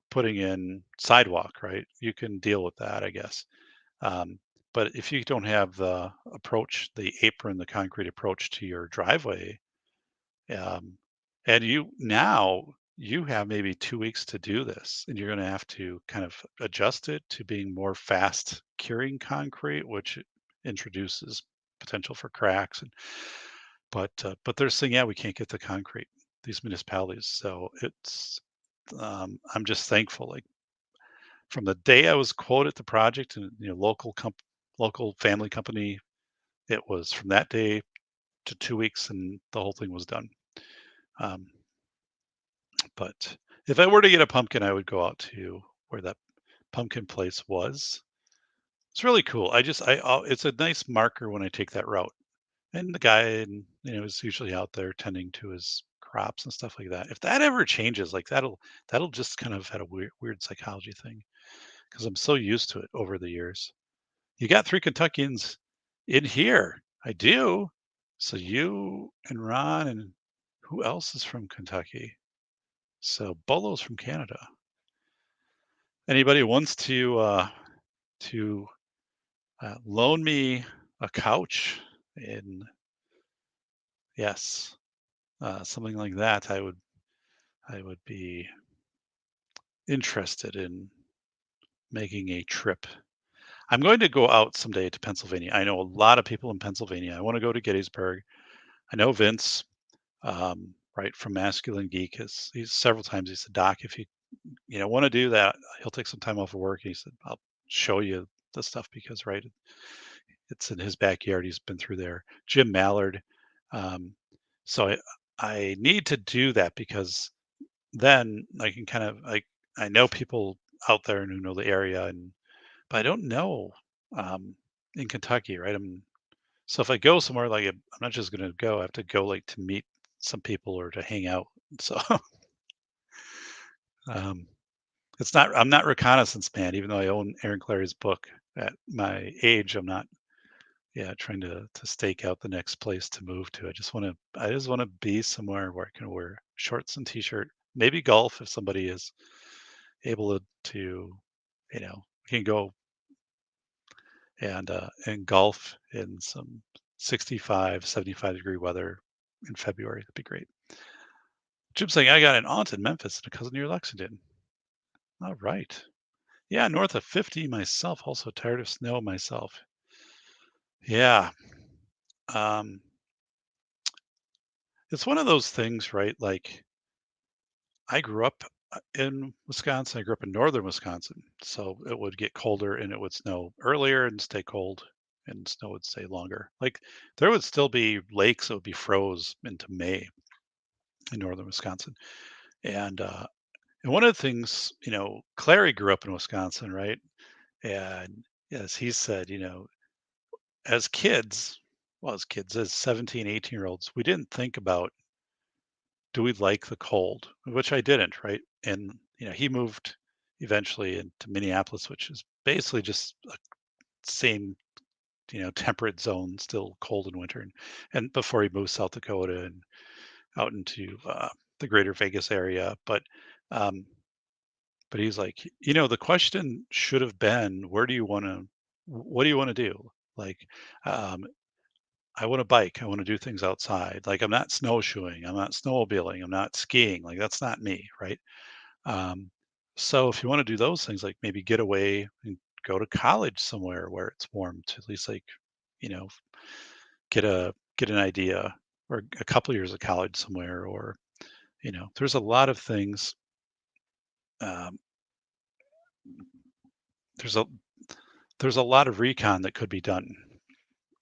Speaker 3: putting in sidewalk, right? You can deal with that, I guess. Um, but if you don't have the approach, the apron, the concrete approach to your driveway, um, and you have maybe 2 weeks to do this, and you're going to have to kind of adjust it to being more fast curing concrete, which introduces potential for cracks. And but they're saying, yeah, we can't get the concrete, these municipalities. So I'm just thankful. Like from the day I was quoted the project and local family company, it was from that day to 2 weeks, and the whole thing was done. Um, But if I were to get a pumpkin, I would go out to where that pumpkin place was. It's really cool. It's a nice marker when I take that route. And the guy, is usually out there tending to his crops and stuff like that. If that ever changes, like that'll just kind of had a weird psychology thing because I'm so used to it over the years. You got three Kentuckians in here. I do. So you and Ron and who else is from Kentucky? So Bolo's from Canada. Anybody wants to loan me a couch and yes, something like that, I would be interested in making a trip. I'm going to go out someday to Pennsylvania. I know a lot of people in Pennsylvania. I want to go to Gettysburg. I know Vince, right from Masculine Geek. He's several times he said, Doc, if you want to do that, he'll take some time off of work. He said, I'll show you the stuff because right, it's in his backyard. He's been through there. Jim Mallard. Um, so I need to do that because then I can kind of like I know people out there who know the area, and but I don't know um, in Kentucky, right? So if I go somewhere like I'm not just going to go. I have to go like to meet some people or to hang out. So um, it's not. I'm not reconnaissance man, even though I own Aaron Clary's book. At my age, I'm not. Yeah, trying to stake out the next place to move to. I just want to be somewhere where I can wear shorts and t-shirt, maybe golf if somebody is able to can go and golf in some 65, 75-degree weather in February. That'd be great. Jim's saying I got an aunt in Memphis and a cousin near Lexington. All right. Yeah, north of 50 myself, also tired of snow myself. Yeah. Um, it's one of those things, right? Like I grew up in Wisconsin. I grew up in northern Wisconsin, so it would get colder and it would snow earlier and stay cold, and snow would stay longer. Like there would still be lakes that would be froze into May in northern Wisconsin. And one of the things, Clary grew up in Wisconsin, right? And as he said, as kids, well, as 17, 18-year-olds, we didn't think about do we like the cold, which I didn't, right? And he moved eventually into Minneapolis, which is basically just a same temperate zone, still cold in winter, and before he moved South Dakota and out into the greater Vegas area. Um, but he's like, the question should have been, what do you want to do? Like, um, I want to bike. I want to do things outside. Like, I'm not snowshoeing. I'm not snowmobiling. I'm not skiing. Like, that's not me, right? Um, so if you want to do those things, like maybe get away and go to college somewhere where it's warm to at least, like, you know, get an idea, or a couple years of college somewhere, or there's a lot of things. Um, there's a there's a lot of recon that could be done,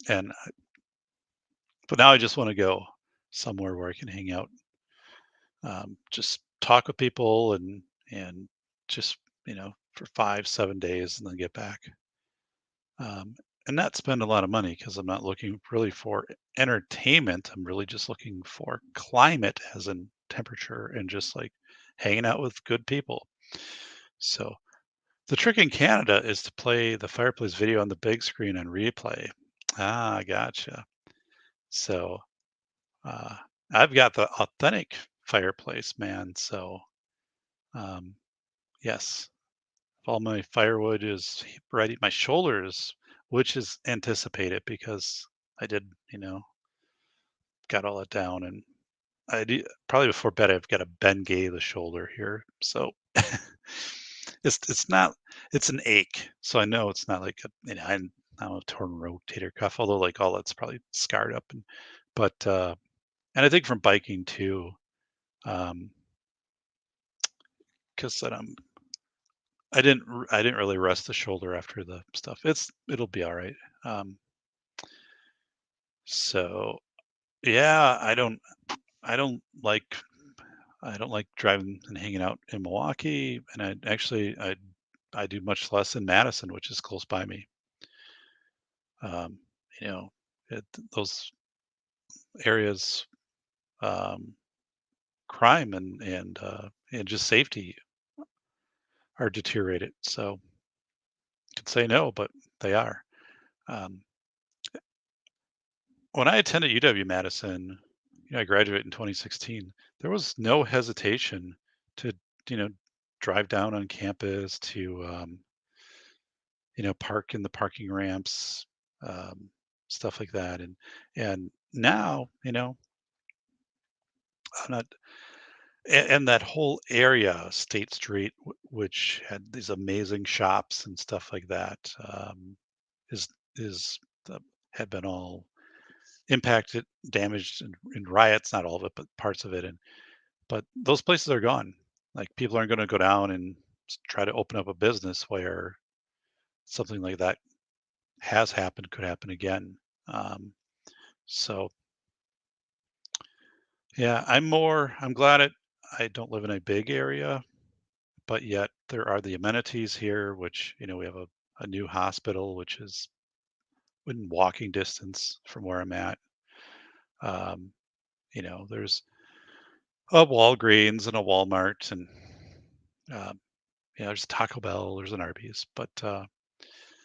Speaker 3: and but now I just want to go somewhere where I can hang out, just talk with people, and just for 5 7 days and then get back, um, and not spend a lot of money because I'm not looking really for entertainment. I'm really just looking for climate, as in temperature, and just like hanging out with good people. So the trick in Canada is to play the fireplace video on the big screen and replay. Ah, gotcha. So uh, I've got the authentic fireplace, man. So um, yes, all my firewood is ready. My shoulders, which is anticipated because I did, got all that down, and I do, probably before bed I've got a Bengay the shoulder here. So it's not, it's an ache. So I know it's not like I'm a torn rotator cuff, although like all that's probably scarred up, but and I think from biking too, um, because I didn't really rest the shoulder after the stuff. It'll be all right. Um, so yeah, I don't like I don't like driving and hanging out in Milwaukee, and I do much less in Madison, which is close by me. Um, you know, those areas, um, crime and just safety are deteriorated. So could say no, but they are. Um, when I attended UW-Madison, I graduated in 2016. There was no hesitation to, you know, drive down on campus to, park in the parking ramps, um, stuff like that. And now, I'm not, and that whole area, State Street, which had these amazing shops and stuff like that, is is had been all impacted, damaged in riots, not all of it, but parts of it. But those places are gone. Like, people aren't going to go down and try to open up a business where something like that has happened, could happen again. Um, so yeah, I'm glad I don't live in a big area, but yet there are the amenities here, which, we have a new hospital, which is within walking distance from where I'm at. Um, there's a Walgreens and a Walmart, and um, there's a Taco Bell, there's an Arby's, but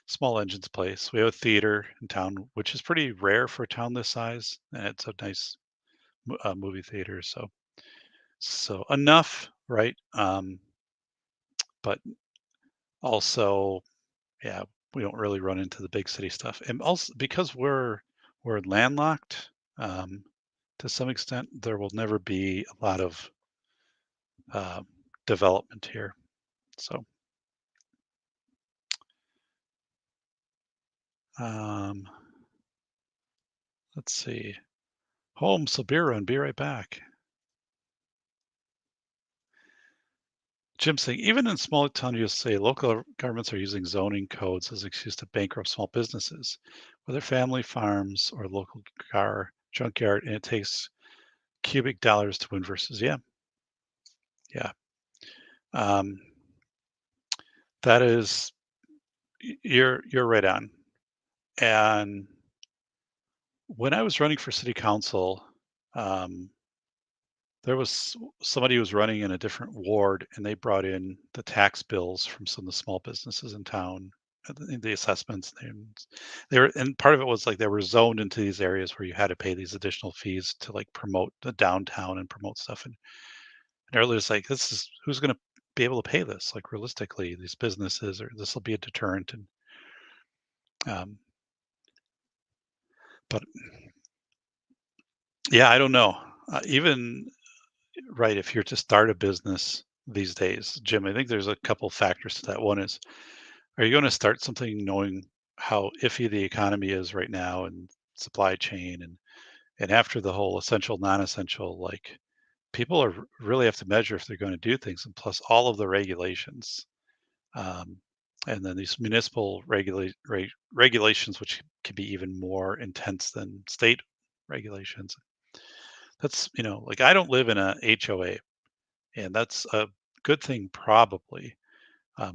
Speaker 3: small engines place. We have a theater in town, which is pretty rare for a town this size, and it's a nice movie theater. So enough, right? But also, yeah, we don't really run into the big city stuff, and also because we're landlocked, to some extent, there will never be a lot of uh, development here. So um, let's see. Home, so beer run. Be right back. Jim saying, even in small town USA, local governments are using zoning codes as an excuse to bankrupt small businesses, whether family farms or local car junkyard, and it takes cubic dollars to win versus yeah. Um, that is, you're right on. And when I was running for city council, um, there was somebody who was running in a different ward, and they brought in the tax bills from some of the small businesses in town. the assessments. And part of it was like they were zoned into these areas where you had to pay these additional fees to like promote the downtown and promote stuff. And they're just like, this is who's going to be able to pay this? Like realistically, these businesses, or this will be a deterrent. And um, but yeah, I don't know. Even right, if you're to start a business these days, Jim, I think there's a couple factors to that. One is, are you going to start something knowing how iffy the economy is right now and supply chain and after the whole essential non-essential, like people are really have to measure if they're going to do things, and plus all of the regulations, um, and then these municipal regulations, which can be even more intense than state regulations. That's, like I don't live in a HOA, and that's a good thing probably.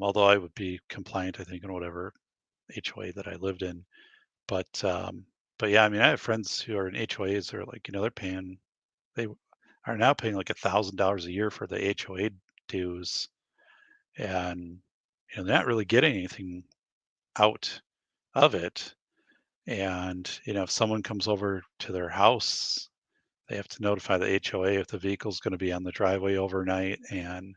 Speaker 3: Although I would be compliant, I think, in whatever HOA that I lived in. But but yeah, I mean, I have friends who are in HOAs. They're like, they are now paying like $1,000 a year for the HOA dues, and they're not really getting anything out of it. And if someone comes over to their house, they have to notify the HOA if the vehicle's going to be on the driveway overnight, and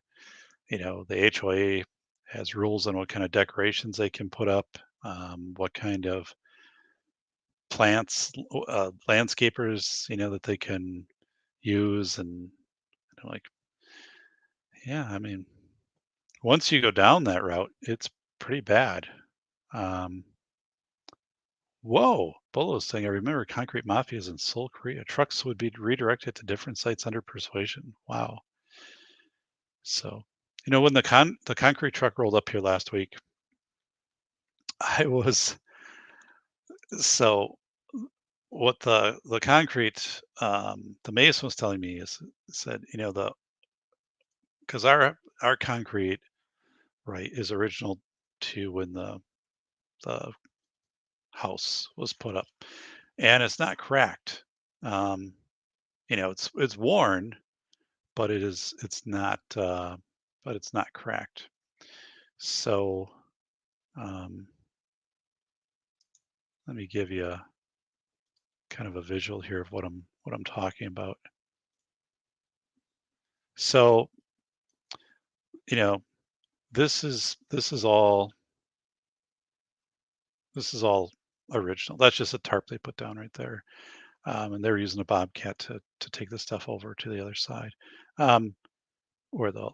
Speaker 3: the HOA has rules on what kind of decorations they can put up, what kind of plants, landscapers, that they can use. And like, yeah, I mean, once you go down that route, it's pretty bad. Um, whoa, Bolo's saying, I remember concrete mafias in Seoul, Korea. Trucks would be redirected to different sites under persuasion. Wow. So, when the concrete truck rolled up here last week, I was so what the concrete the mason was telling me is said, the because our concrete, right, is original to when the house was put up, and it's not cracked. um it's worn, but it's not cracked. So um let me give you a kind of a visual here of what I'm talking about. So you know this is all original. That's just a tarp they put down right there. And they're using a bobcat to take the stuff over to the other side. Um, or the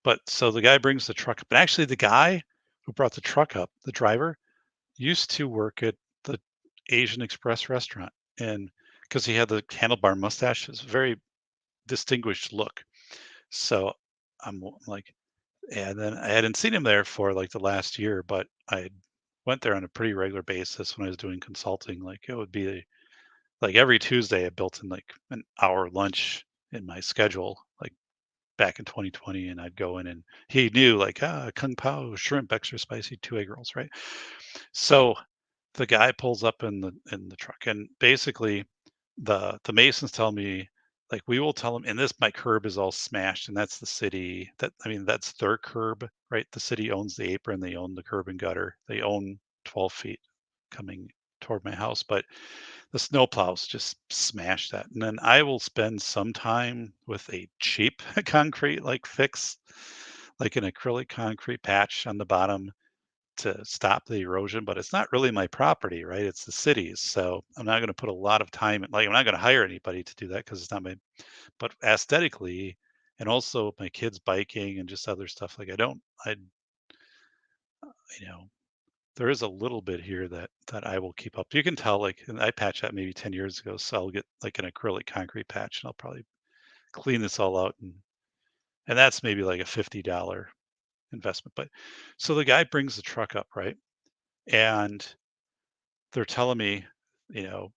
Speaker 3: but so the guy brings the truck up, and actually the guy who brought the truck up, the driver, used to work at the Asian Express restaurant, and because he had the handlebar mustache, it's a very distinguished look. So I'm like, and then I hadn't seen him there for like the last year, but I went there on a pretty regular basis when I was doing consulting. Like it would be like every Tuesday, I built in like an hour lunch in my schedule, like back in 2020, and I'd go in and he knew like kung pao shrimp extra spicy 2 egg rolls, right? So the guy pulls up in the truck, and basically the masons tell me, like, we will tell them, and this, my curb is all smashed, and that's the city, that I mean that's their curb, right? The city owns the apron, they own the curb and gutter, they own 12 feet coming toward my house, but the snowplows just smash that. And then I will spend some time with a cheap concrete like fix, like an acrylic concrete patch on the bottom to stop the erosion, but it's not really my property, right? It's the city's. So I'm not going to put a lot of time, like I'm not going to hire anybody to do that because it's not my, but aesthetically, and also my kids biking and just other stuff, like you know, there is a little bit here that I will keep up. You can tell, like, and I patched that maybe 10 years ago, so I'll get like an acrylic concrete patch, and I'll probably clean this all out, and that's maybe like a $50 investment. But so the guy brings the truck up, right? And they're telling me,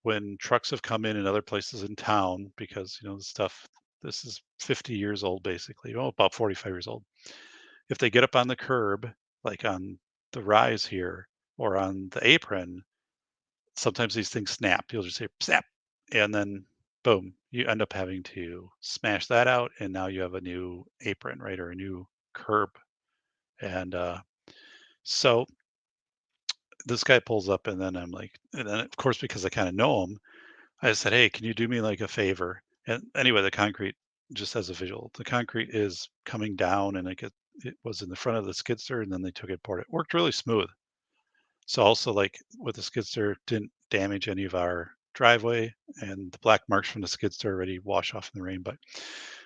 Speaker 3: when trucks have come in other places in town, because the stuff, this is 50 years old basically, about 45 years old. If they get up on the curb, like on the rise here or on the apron, sometimes these things snap. You'll just say snap, and then boom, you end up having to smash that out, and now you have a new apron, right, or a new curb. And so this guy pulls up, and then I'm like, and then of course because I kind of know him, I said, "Hey, can you do me like a favor?" And anyway, the concrete, just as a visual, the concrete is coming down, and it was in the front of the skidster, and then they took it apart. It worked really smooth. So also like with the skidster, didn't damage any of our driveway, and the black marks from the skidster already wash off in the rain. But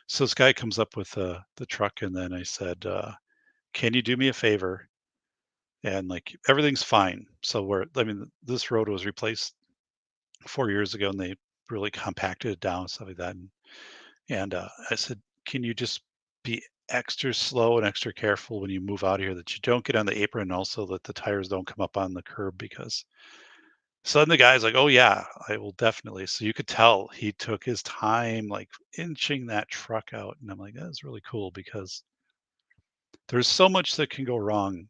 Speaker 3: so this guy comes up with the truck, and then I said, "Can you do me a favor?" And like everything's fine. So I mean, this road was replaced 4 years ago, and they really compacted it down, stuff like that. And I said, "Can you just be extra slow and extra careful when you move out here, that you don't get on the apron, and also that the tires don't come up on the curb?" Because so then the guy's like, "Oh yeah, I will definitely." So you could tell he took his time, like inching that truck out, and I'm like, "That's really cool," because there's so much that can go wrong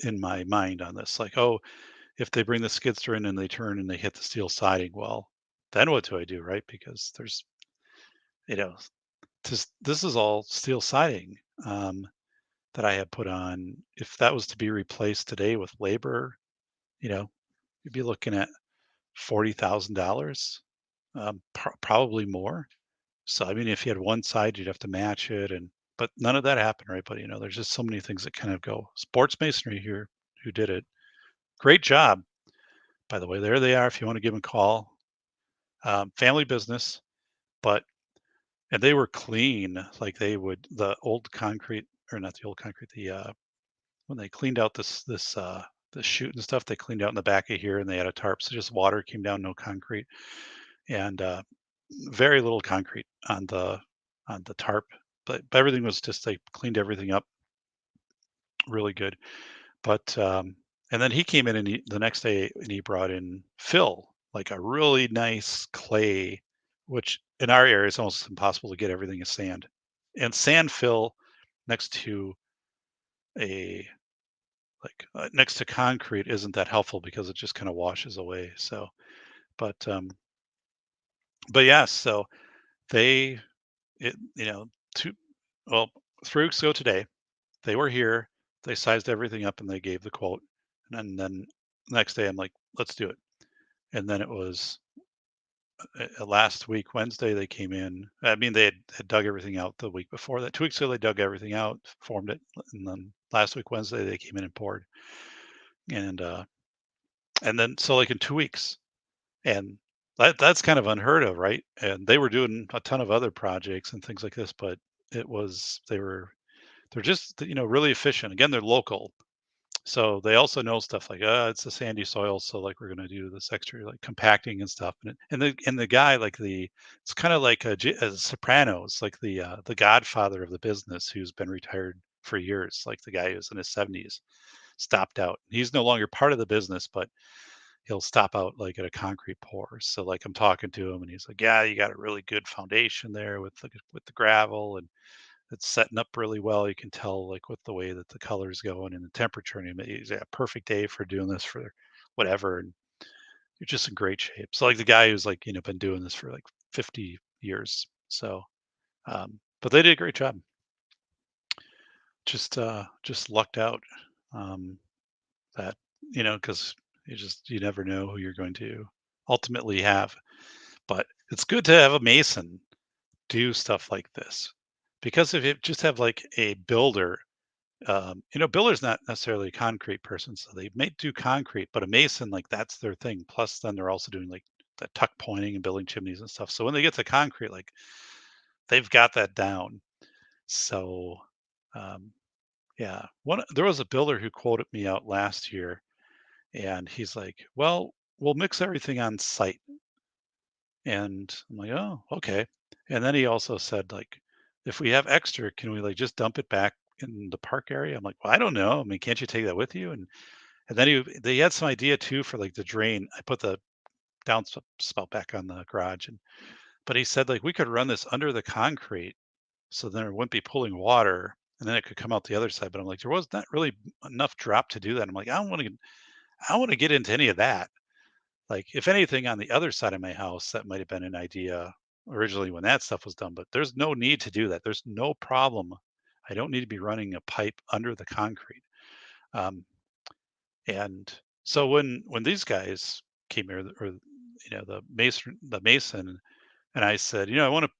Speaker 3: in my mind on this. Like, oh, if they bring the skidster in and they turn and they hit the steel siding, well, then what do I do, right? Because there's, you know, this is all steel siding that I had put on. If that was to be replaced today with labor, you know, you'd be looking at $40,000, probably more. So I mean, if you had one side, you'd have to match it, and but none of that happened, right? But there's just so many things that kind of go. Sports Masonry here, who did it, great job, by the way. There they are. If you want to give them a call, family business, but and they were clean, like they would the old concrete, or not the old concrete, the when they cleaned out the chute and stuff, they cleaned out in the back of here, and they had a tarp, so just water came down, no concrete, and very little concrete on the tarp, but everything was just, they cleaned everything up really good. But and then he came in, and the next day, and he brought in fill, like a really nice clay, which in our area is almost impossible to get. Everything is sand, and sand fill next to a next to concrete isn't that helpful because it just kind of washes away. So, but yeah, so they it two well 3 weeks ago today, they were here, they sized everything up, and they gave the quote, and then the next day I'm like, let's do it. And then it was last week Wednesday they came in. I mean, they had dug everything out the week before that. 2 weeks ago they dug everything out, formed it, and then last week Wednesday they came in and poured. And then so like in 2 weeks, and that's kind of unheard of, right? And they were doing a ton of other projects and things like this, but they're just really efficient. Again, they're local. So they also know stuff like, it's a sandy soil, so like we're gonna do this extra like compacting and stuff. And the guy, like it's kind of like a Sopranos, like the godfather of the business, who's been retired for years, like the guy who's in his 70s, stopped out. He's no longer part of the business, but he'll stop out like at a concrete pour. So like I'm talking to him, and he's like, "Yeah, you got a really good foundation there with the gravel, and it's setting up really well. You can tell like with the way that the color's going and the temperature, and he's a perfect day for doing this for whatever, and you're just in great shape." So like the guy who's like been doing this for like 50 years. So but they did a great job. Just lucked out, um, that because you never know who you're going to ultimately have. But it's good to have a mason do stuff like this, because if you just have like a builder, builder's not necessarily a concrete person, so they may do concrete, but a mason, like that's their thing. Plus, then they're also doing like the tuck pointing and building chimneys and stuff. So when they get to concrete, like they've got that down. So, um, yeah, there was a builder who quoted me out last year, and he's like, "Well, we'll mix everything on site." And I'm like, "Oh, okay." And then he also said, like, "If we have extra, can we like just dump it back in the park area?" I'm like, "Well, I don't know. I mean, can't you take that with you?" And then they had some idea too for like the drain. I put the downspout back on the garage, but he said like we could run this under the concrete, so then it wouldn't be pulling water, and then it could come out the other side. But I'm like, there was not really enough drop to do that. I'm like, I don't want to get into any of that. Like, if anything, on the other side of my house, that might have been an idea originally when that stuff was done, but there's no need to do that. There's no problem. I don't need to be running a pipe under the concrete. Um, And so when these guys came here, or the mason, and I said, I want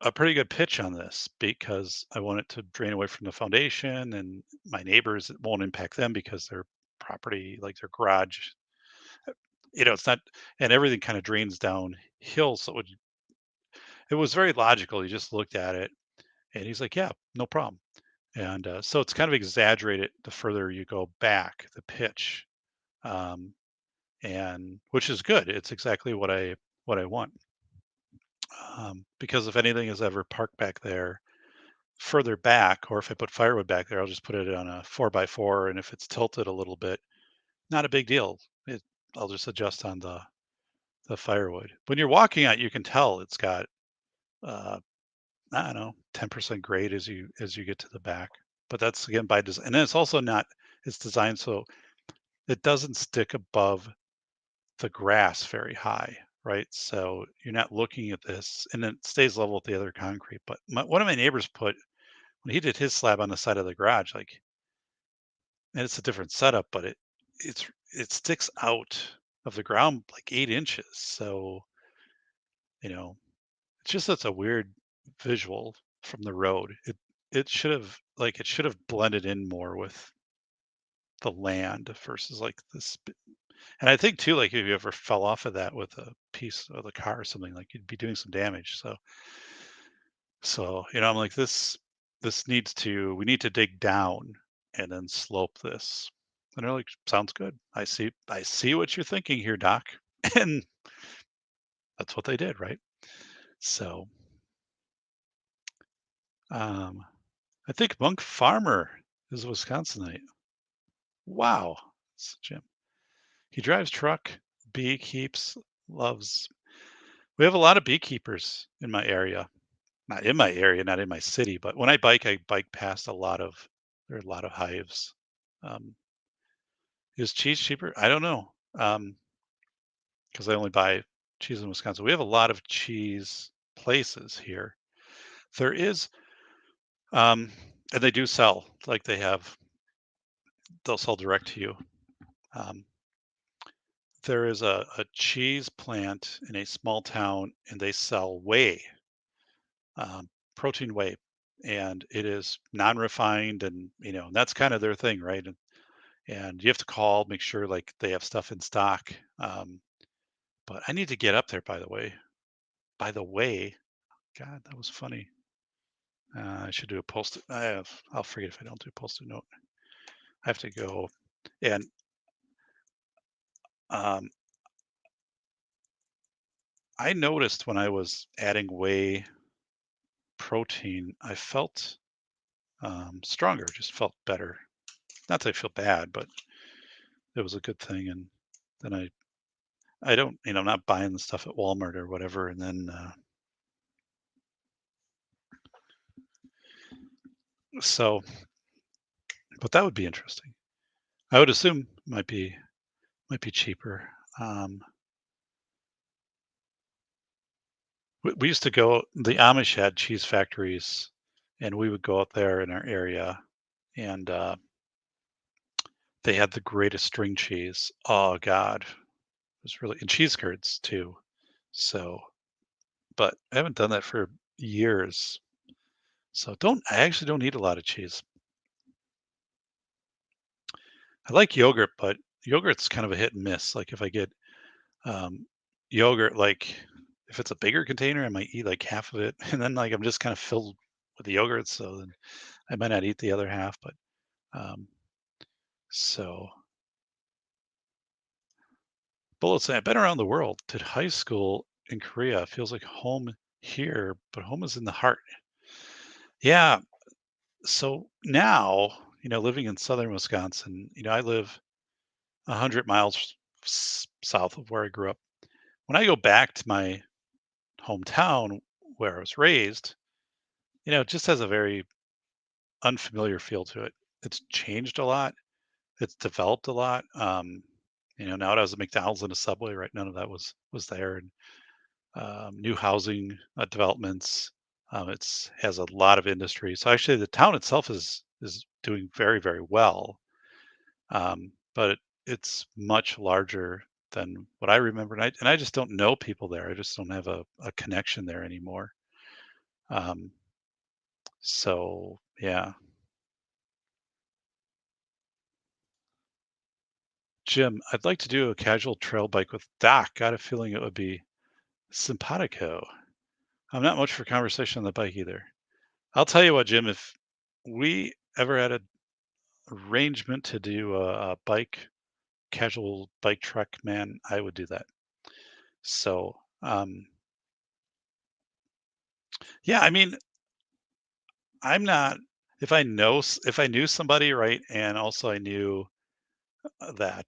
Speaker 3: a pretty good pitch on this because I want it to drain away from the foundation, and my neighbors, it won't impact them because their property, like their garage, uh, it's not, and everything kind of drains downhill. So it was very logical. He just looked at it and he's like, yeah, no problem. And so it's kind of exaggerated the further you go back, the pitch, um, and which is good. It's exactly what I want. Because if anything is ever parked back there further back, or if I put firewood back there, I'll just put it on a 4x4, and if it's tilted a little bit, not a big deal. I'll just adjust on the firewood. When you're walking out, you can tell it's got uh, I don't know, 10% grade as you get to the back. But that's again by design, and then it's also not. It's designed so it doesn't stick above the grass very high, right? So you're not looking at this, and it stays level with the other concrete. But one of my neighbors put when he did his slab on the side of the garage, like, and it's a different setup, but it sticks out of the ground like 8 inches. So you know, it's just that's a weird visual from the road. It should have blended in more with the land versus like this. And I think too, like if you ever fell off of that with a piece of the car or something, like you'd be doing some damage. So I'm like this needs to we need to dig down and then slope this. And they're like, sounds good. I see what you're thinking here, Doc. And that's what they did, right? So um I think Monk Farmer is a Wisconsinite. Wow. It's Jim. He drives truck, beekeeps, loves. We have a lot of beekeepers in my area. Not in my area, not in my city, but when I bike past there are a lot of hives. Um, is cheese cheaper? I don't know. Because I only buy cheese in Wisconsin. We have a lot of cheese places here. There is, um, and they do sell, like they'll sell direct to you. Um, there is a cheese plant in a small town, and they sell whey, protein whey, and it is non-refined, and that's kind of their thing, right? And you have to call, make sure like they have stuff in stock. But I need to get up there, by the way. By the way, God, that was funny. I should do a post. I'll forget if I don't do a post-it note. I have to go, and um, I noticed when I was adding whey protein, I felt stronger, just felt better. Not that I feel bad, but it was a good thing. And then I don't, I'm not buying the stuff at Walmart or whatever. And then, so, but that would be interesting. I would assume might be cheaper. Um, we used to go. The Amish had cheese factories, and we would go out there in our area, and they had the greatest string cheese. Oh God, it was really, and cheese curds too. So, but I haven't done that for years. So I actually don't eat a lot of cheese. I like yogurt, but yogurt's kind of a hit and miss. Like if I get um, yogurt, like if it's a bigger container, I might eat like half of it, and then like I'm just kind of filled with the yogurt. So then I might not eat the other half. But um, so bullets saying I've been around the world. Did high school in Korea. Feels like home here, but home is in the heart. Yeah. So now, living in southern Wisconsin, I live 100 miles south of where I grew up. When I go back to my hometown where I was raised, it just has a very unfamiliar feel to it. It's changed a lot. It's developed a lot. Now it has a McDonald's and a Subway, right? None of that was there. And new housing developments. It's has a lot of industry. So actually, the town itself is doing very very well. But it's much larger than what I remember, and I just don't know people there. I just don't have a connection there anymore. Um, so yeah, Jim, I'd like to do a casual trail bike with Doc. Got a feeling it would be simpatico. I'm not much for conversation on the bike either. I'll tell you what, Jim, if we ever had an arrangement to do a bike casual bike trek, man, I would do that. So, yeah, I mean, I'm not if I knew somebody, right, and also I knew that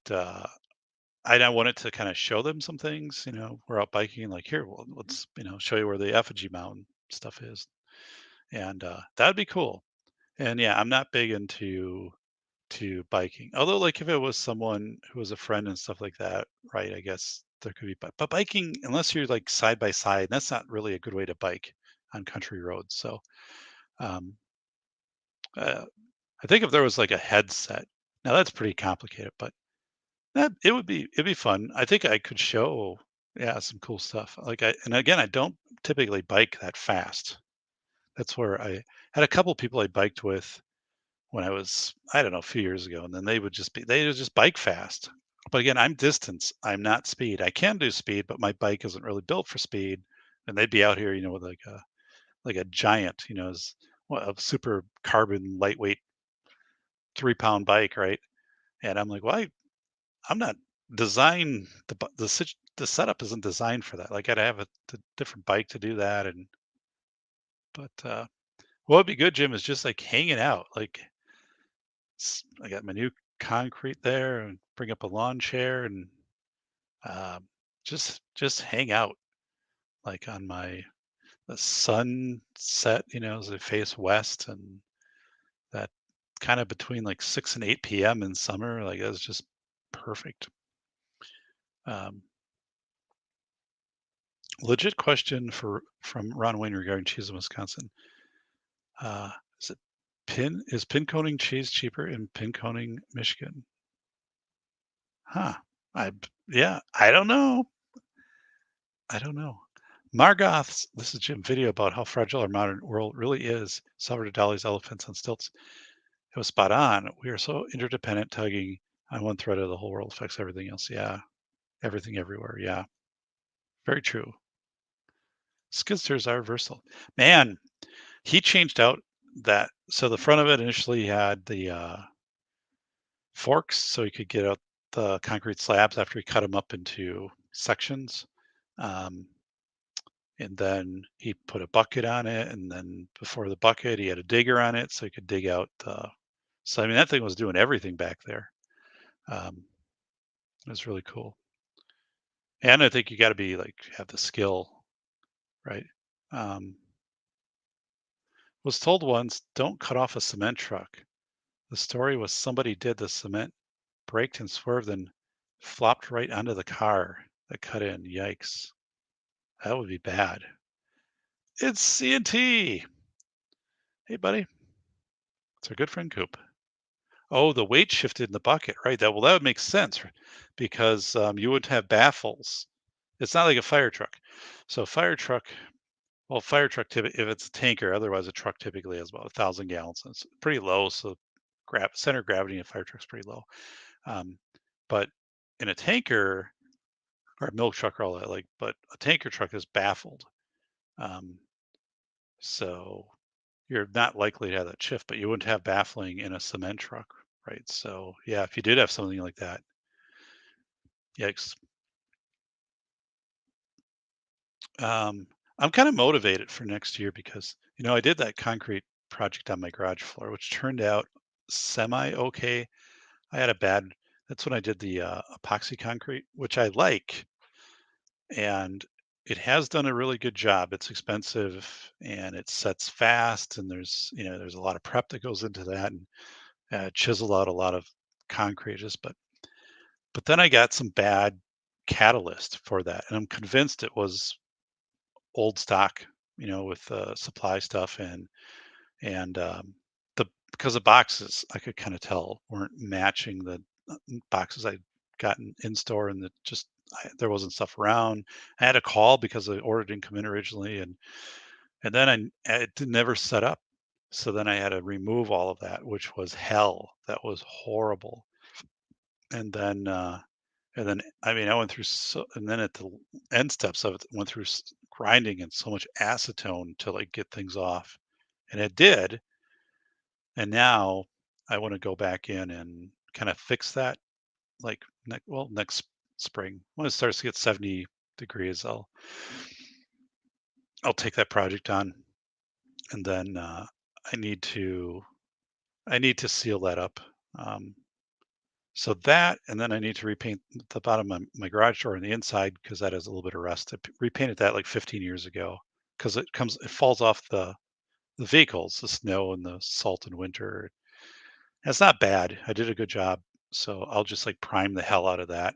Speaker 3: I wanted to kind of show them some things, we're out biking, like here, well, let's show you where the effigy mountain stuff is, and that'd be cool. And yeah, I'm not big into to biking. Although, like, if it was someone who was a friend and stuff like that, right? I guess there could be, but biking, unless you're like side by side, that's not really a good way to bike on country roads. So, um, uh, I think if there was like a headset, now that's pretty complicated, but that it'd be fun. I think I could show, yeah, some cool stuff. And again, I don't typically bike that fast. That's where I had a couple people I biked with when I was, I don't know, a few years ago, and then they would just bike fast. But again, I'm distance. I'm not speed. I can do speed, but my bike isn't really built for speed. And they'd be out here, with like a giant, a super carbon lightweight 3 pound bike, right? And I'm like, well, I'm not designed the setup isn't designed for that. Like I'd have a different bike to do that. But what would be good, Jim, is just like hanging out. Like I got my new concrete there, and bring up a lawn chair and um, just hang out like on the sunset, as I face west, and that kind of between like 6 and 8 p.m. in summer, like that's just perfect. Um, Legit question from Ron Wayne regarding cheese in Wisconsin. Uh, is it pin coning cheese cheaper in pin coning Michigan? Huh. I yeah, I don't know. I don't know. Margoth's, this is Jim, video about how fragile our modern world really is. Salvador Dali's Elephants on Stilts. It was spot on. We are so interdependent, tugging on one thread of the whole world affects everything else. Yeah. Everything everywhere. Yeah. Very true. Skidsters are versatile. Man, he changed out that. So the front of it initially had the forks so he could get out the concrete slabs after he cut them up into sections. Um, and then he put a bucket on it, and then before the bucket he had a digger on it so he could dig out the, so I mean that thing was doing everything back there. um, it was really cool, and I think you got to be like have the skill, right? um, was told once, don't cut off a cement truck. The story was somebody did the cement, braked and swerved, and flopped right onto the car that cut in. Yikes, that would be bad. It's C&T. Hey buddy, it's our good friend Coop. Oh, the weight shifted in the bucket, right? That would make sense because you would have baffles. It's not like a fire truck. So fire truck, well, fire truck if it's a tanker, otherwise a truck typically has about 1,000 gallons. And it's pretty low, so center of gravity in a fire truck's pretty low. Um, but in a tanker or a milk truck or all that, but a tanker truck is baffled. Um, so you're not likely to have that shift, but you wouldn't have baffling in a cement truck, right? So yeah, if you did have something like that, yikes. Um, I'm kind of motivated for next year because I did that concrete project on my garage floor, which turned out semi okay. I had a bad. That's when I did the epoxy concrete, which I like, and it has done a really good job. It's expensive and it sets fast, and there's a lot of prep that goes into that, and chisel out a lot of concrete. But then I got some bad catalyst for that, and I'm convinced it was old stock, with supply stuff, and the because the boxes I could kind of tell weren't matching the boxes I gotten in store, and there wasn't stuff around. I had to call because the order didn't come in originally, and then it never set up. So then I had to remove all of that, which was hell. That was horrible. And then I mean, I went through and then at the end steps of it, went through grinding and so much acetone to like get things off, and it did. And now I want to go back in and kind of fix that, like next spring when it starts to get 70 degrees. I'll take that project on, and then I need to I need to seal that up. Um, So that, and then I need to repaint the bottom of my garage door on the inside because that has a little bit of rust. Repainted that like 15 years ago because it falls off the vehicles, the snow and the salt in winter. It's not bad. I did a good job. So I'll just like prime the hell out of that,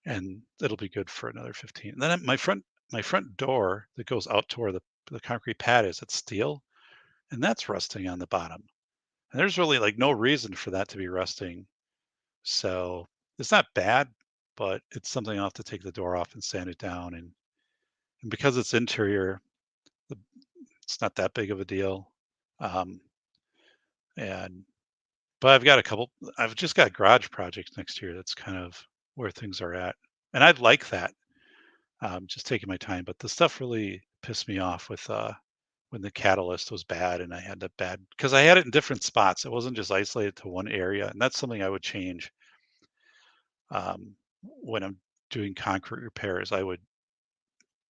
Speaker 3: and it'll be good for another 15. And then my front door that goes out to where the concrete pad is, it's steel, and that's rusting on the bottom. And there's really like no reason for that to be rusting. So it's not bad, but it's something I'll have to take the door off and sand it down. And because it's interior, the- it's not that big of a deal. Um, and but I've just got garage projects next year. That's kind of where things are at. And I'd like that, just taking my time. But the stuff really pissed me off with when the catalyst was bad and I had that bad because I had it in different spots. It wasn't just isolated to one area. And that's something I would change. When I'm doing concrete repairs, I would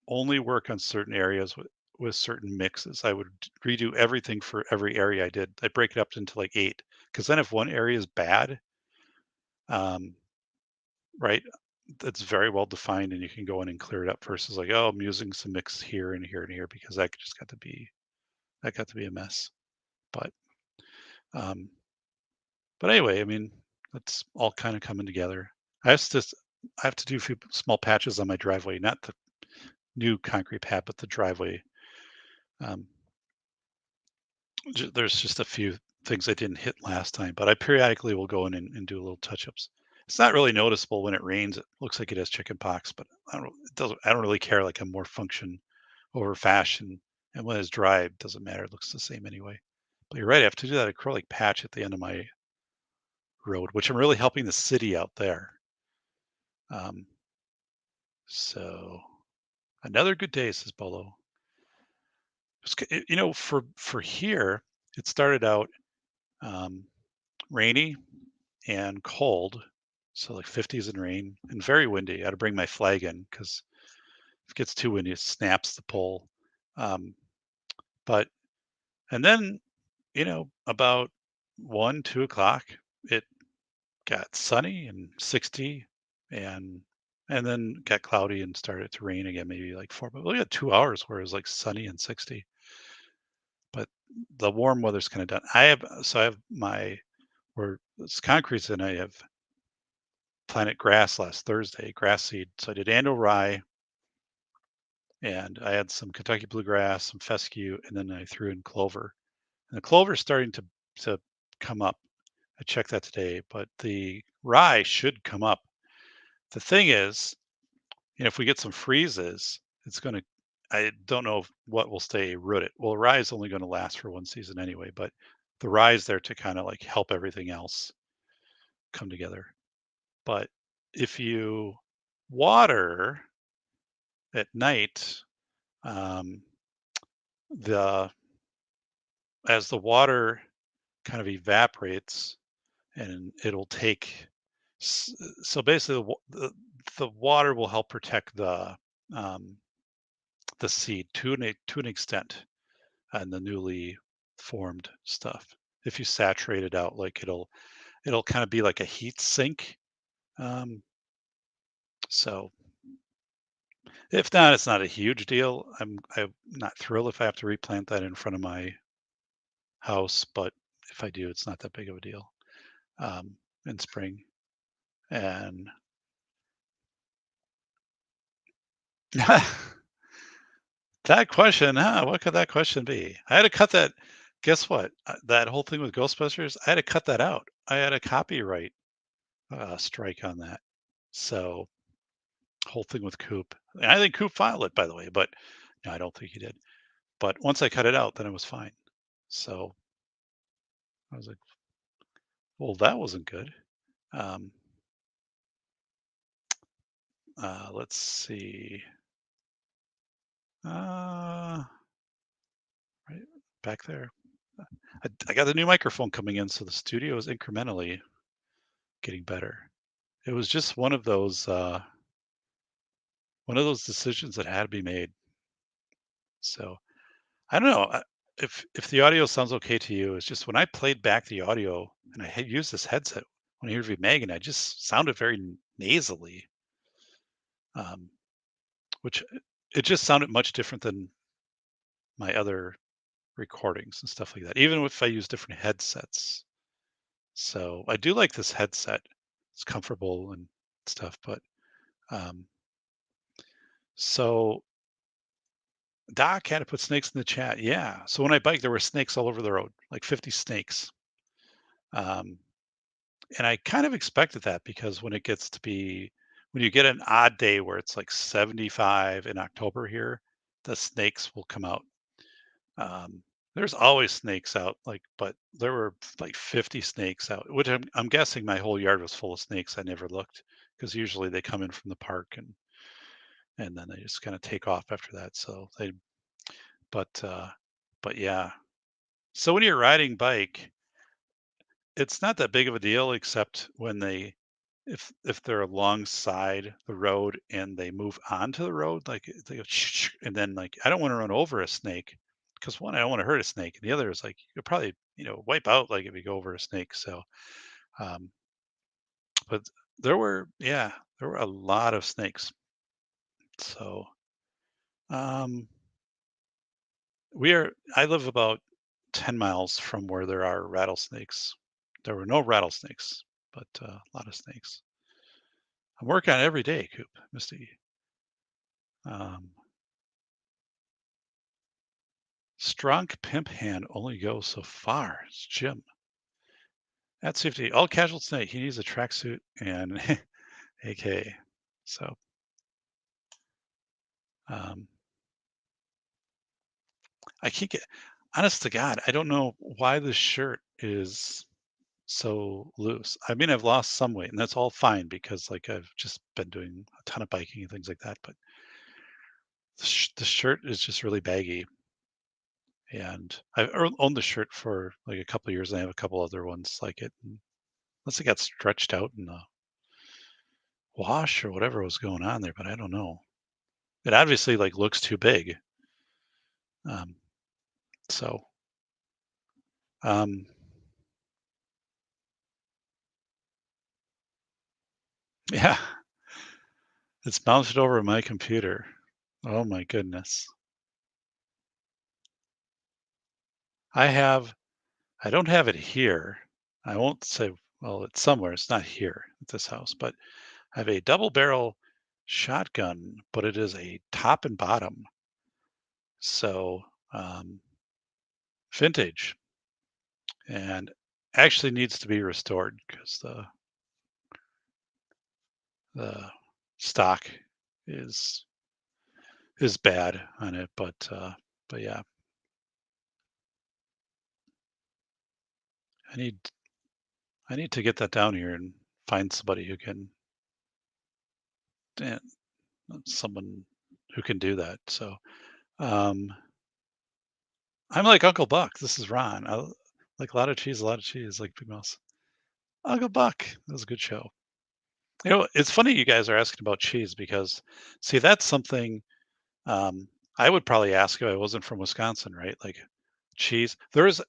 Speaker 3: only work on certain areas with certain mixes. I would redo everything for every area I did. I break it up into like 8, because then if one area is bad, um, right, that's very well defined, and you can go in and clear it up versus like, oh, I'm using some mix here and here and here because that got to be a mess. But um, but anyway, I mean, that's all kind of coming together. I have to I have to do a few small patches on my driveway, not the new concrete pad, but the driveway. Um, there's just a few things I didn't hit last time, but I periodically will go in and do little touch-ups. It's not really noticeable when it rains. It looks like it has chicken pox, but I don't really care. Like I'm more function over fashion, and when it's dry, it doesn't matter. It looks the same anyway. But you're right. I have to do that acrylic patch at the end of my road, which I'm really helping the city out there. Um, so another good day, says Bolo. For here, it started out um, rainy and cold, so like 50s and rain and very windy. I had to bring my flag in because if it gets too windy, it snaps the pole. Um, but and then about 1, 2 o'clock, it got sunny and 60, and then got cloudy and started to rain again. Maybe like 4, but we had 2 hours where it was like sunny and 60. But the warm weather's kind of done. I have my where it's concrete, and I have planted grass last Thursday, grass seed. So I did annual rye, and I had some Kentucky bluegrass, some fescue, and then I threw in clover. And the clover is starting to come up. I checked that today, but the rye should come up. The thing is, if we get some freezes, it's going to. I don't know what will stay rooted. Well, rye is only going to last for one season anyway, but the rye is there to kind of like help everything else come together. But if you water at night, um, the as the water kind of evaporates, and it'll take so basically the water will help protect um, the seed to an extent and the newly formed stuff. If you saturate it out, like it'll kind of be like a heat sink. Um, so if not, it's not a huge deal. I'm not thrilled if I have to replant that in front of my house, but if I do, it's not that big of a deal in spring. And that question, huh? What could that question be? I had to cut that. Guess what? That whole thing with Ghostbusters, I had to cut that out. I had a copyright strike on that. So whole thing with Coop. And I think Coop filed it, by the way, but no, I don't think he did. But once I cut it out, then it was fine. So I was like, well, that wasn't good. Um, let's see. Right back there. I got the new microphone coming in, so the studio is incrementally getting better. It was just one of those decisions that had to be made. So I don't know if the audio sounds okay to you. It's just when I played back the audio and I had used this headset when I interviewed Megan, I just sounded very nasally, um, which it just sounded much different than my other recordings and stuff like that. Even if I use different headsets. So I do like this headset. It's comfortable and stuff, but um, so Doc had to put snakes in the chat. Yeah. So when I biked, there were snakes all over the road, like 50 snakes. Um, and I kind of expected that because when you get an odd day where it's like 75 in October here, the snakes will come out. Um, there's always snakes out, but there were like 50 snakes out, which I'm guessing my whole yard was full of snakes. I never looked because usually they come in from the park and then they just kind of take off after that. But uh, but yeah. So when you're riding bike, it's not that big of a deal except when if they're alongside the road and they move onto the road, like they go and then like I don't want to run over a snake because one, I don't want to hurt a snake, and the other is like you'll probably wipe out like if you go over a snake. So, um, but there were a lot of snakes. So, um, I live about 10 miles from where there are rattlesnakes. There were no rattlesnakes, but a lot of snakes. I'm working on it every day, Coop, Misty. Um, Strong pimp hand only goes so far. It's Jim. At safety, all casual snake. He needs a tracksuit and AK. So, um, I can't get, honest to God, I don't know why this shirt is so loose. I mean, I've lost some weight and that's all fine because like I've just been doing a ton of biking and things like that. But the shirt is just really baggy. And I've owned the shirt for like a couple of years and I have a couple other ones like it. And unless it got stretched out in the wash or whatever was going on there, but I don't know. It obviously like looks too big. Um, so um, yeah, it's mounted over my computer. Oh my goodness. I have I don't have it here. I won't say well, it's somewhere. It's not here at this house, but I have a double barrel shotgun, but it is a top and bottom. So vintage and actually needs to be restored because the stock is is bad on it, but yeah, I need I need to get that down here and find somebody who can eh, someone who can do that. So um, I'm like Uncle Buck. This is Ron. I like a lot of cheese, like Big Mouse. Uncle Buck. That was a good show. It's funny you guys are asking about cheese because see that's something um, I would probably ask if I wasn't from Wisconsin, right? Like cheese. There's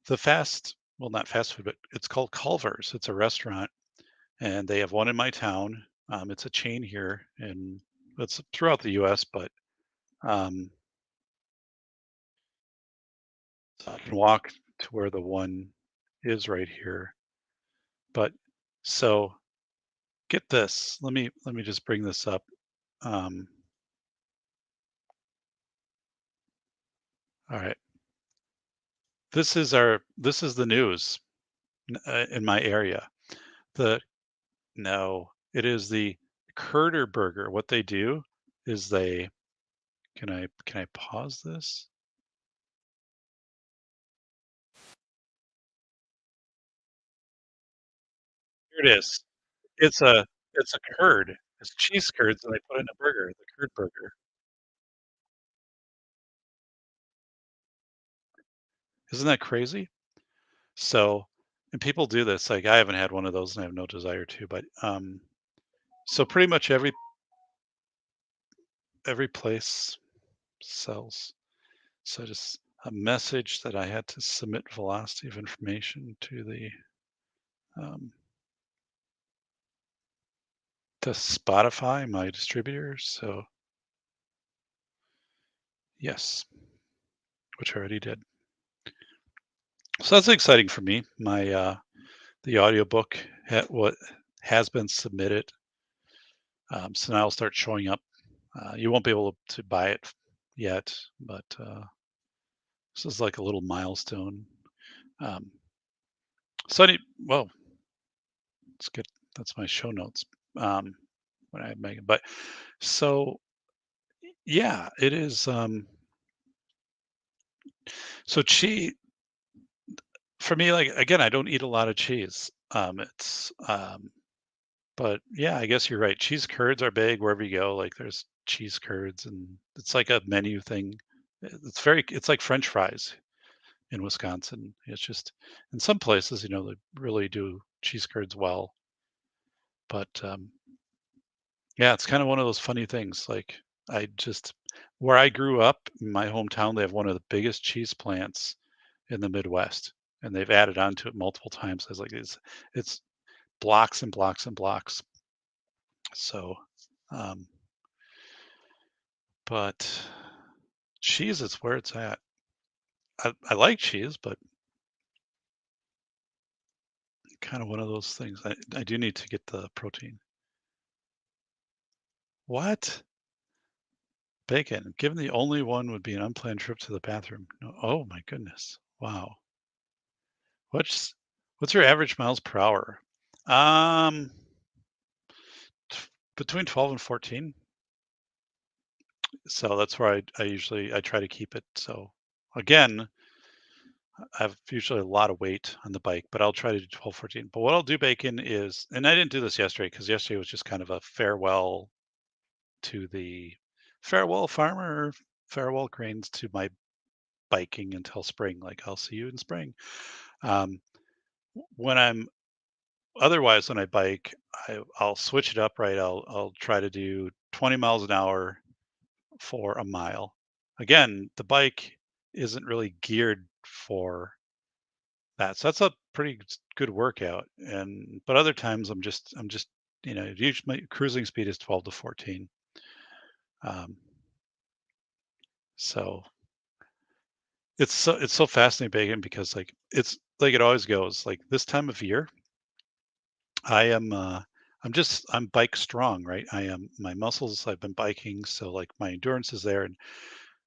Speaker 3: the well, not fast food, but it's called Culver's. It's a restaurant, and they have one in my town. It's a chain here, and it's throughout the U.S. But um, I can walk to where the one is right here. But so get this. Let me just bring this up. Um, all right, this is the news in my area. The No, it is the Curder Burger, what they do is they can I pause this? Here it is. It's a curd. It's cheese curds, and they put it in a burger, the curd burger. Isn't that crazy? So and people do this, like, I haven't had one of those, and I have no desire to, but, so pretty much every place sells. So just a message that I had to submit velocity of information um, to Spotify, my distributor. So yes, which I already did. So that's exciting for me. The audiobook what has been submitted. So now it'll start showing up. You won't be able to buy it yet, but this is like a little milestone. Um, well, it's good. That's my show notes. Um, when I make it, but so yeah, it is. So for me, like again, I don't eat a lot of cheese. But yeah, I guess you're right. Cheese curds are big wherever you go. Like there's cheese curds, and it's like a menu thing. It's like French fries in Wisconsin. It's just in some places, they really do cheese curds well. But yeah, it's kind of one of those funny things. Like I just where I grew up, in my hometown, they have one of the biggest cheese plants in the Midwest, and they've added on to it multiple times. It's like it's blocks and blocks and blocks. So, um, but cheese is where it's at. I like cheese, but kind of one of those things. I do need to get the protein. What? Bacon. Given the only one would be an unplanned trip to the bathroom. No, oh my goodness. Wow. What's what's your average miles per hour? Um, between 12 and 14. So that's where I usually I try to keep it. So again, I have usually a lot of weight on the bike, but I'll try to do 12, 14. But what I'll do, Bacon, is, and I didn't do this yesterday because yesterday was just kind of a farewell to the farewell farmer, farewell cranes to my biking until spring. Like I'll see you in spring. Um, when I'm otherwise when I bike, I'll switch it up. Right, I'll try to do 20 miles an hour for a mile. Again, the bike isn't really geared for that. So that's a pretty good workout. But other times I'm just usually my cruising speed is 12 to 14. Um, so it's so fascinating, Bacon, because like it's like it always goes. Like this time of year, I am I'm bike strong, right? I am my muscles. I've been biking, so like my endurance is there, and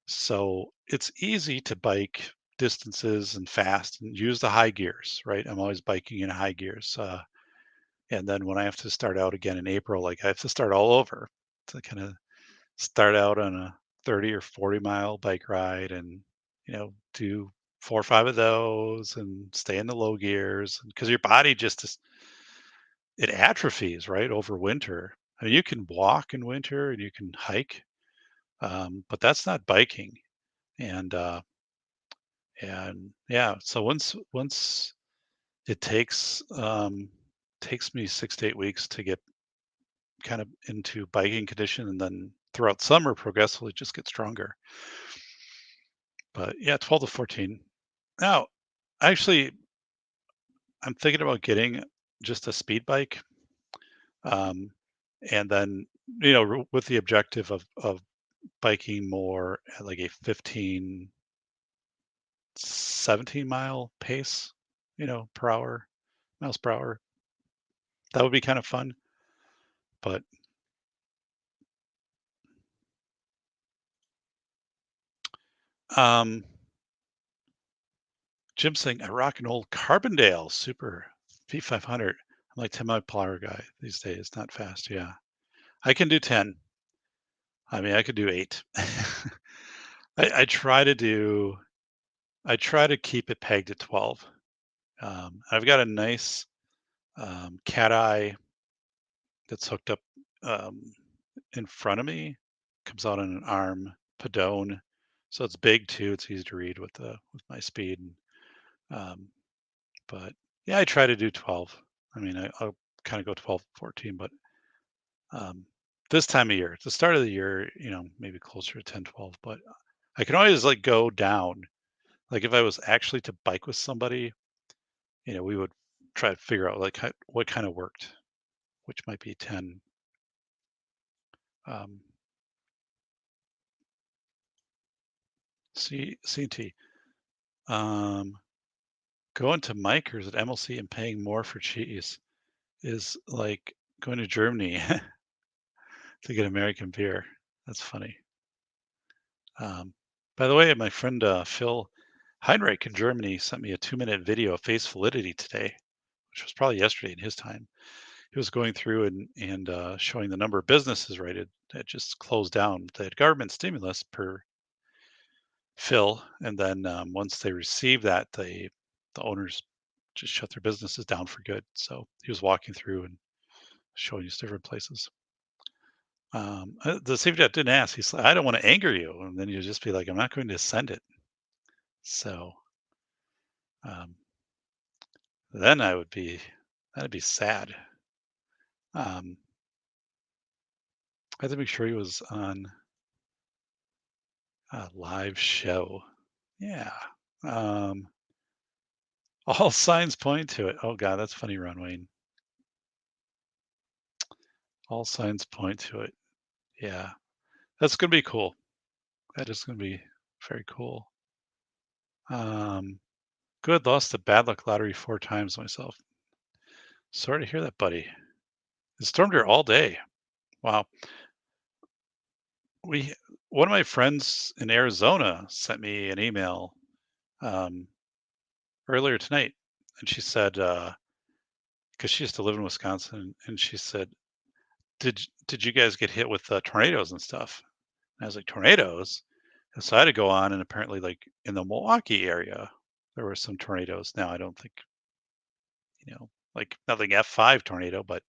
Speaker 3: so it's easy to bike distances and fast and use the high gears, right? I'm always biking in high gears. And then when I have to start out again in April, like I have to start all over to kind of start out on a 30 or 40-mile bike ride and, do 4 or 5 of those and stay in the low gears because your body it atrophies, right, over winter. I mean, you can walk in winter and you can hike, but that's not biking. And, and yeah, so once it takes me 6 to 8 weeks to get kind of into biking condition, and then throughout summer progressively just get stronger. But yeah, 12 to 14. Now, actually, I'm thinking about getting just a speed bike, um, and then with the objective of biking more at like a 15, 17-mile pace, per hour, miles per hour. That would be kind of fun. But um, Jim's saying I rock an old Carbondale Super P500. I'm like 10-mile per hour guy these days, not fast. Yeah. I can do 10. I mean, I could do 8. I try to do I try to keep it pegged at 12. I've got a nice, cat eye that's hooked up, um, in front of me, comes out on an arm, Padone, so it's big too, it's easy to read with my speed, and, um, but, yeah, I try to do 12. I mean, I'll kinda go 12, 14, but, um, this time of year, at the start of the year, maybe closer to 10, 12. But I can always, like, go down. Like, if I was actually to bike with somebody, we would try to figure out, like, what kinda worked, which might be 10. Um, C&T. Um, Going to Mikers's at MLC and paying more for cheese is like going to Germany to get American beer. That's funny. Um, by the way, my friend, Phil Heinrich in Germany sent me a 2-minute video of face validity today, which was probably yesterday in his time. He was going through and showing the number of businesses rated that just closed down. They had government stimulus per Phil, and then once they received that, the owners just shut their businesses down for good. So he was walking through and showing us different places. The safety net didn't ask. He's like, "I don't want to anger you," and then you just be like, "I'm not going to send it." So um, then that'd be sad. Um, I had to make sure he was on a live show. Yeah. Um, all signs point to it. Oh God, that's funny, Ron Wayne. All signs point to it. Yeah, that's gonna be cool. That is gonna be very cool. Um, Good. Lost the bad luck lottery 4 times myself. Sorry to hear that, buddy. It stormed here all day. Wow. We One of my friends in Arizona sent me an email um, earlier tonight, and she said because she used to live in Wisconsin, and she said, "Did you guys get hit with tornadoes and stuff?" And I was like, "Tornadoes?" And so I had to go on, and apparently, like in the Milwaukee area, there were some tornadoes. Now I don't think like nothing F5 tornado, but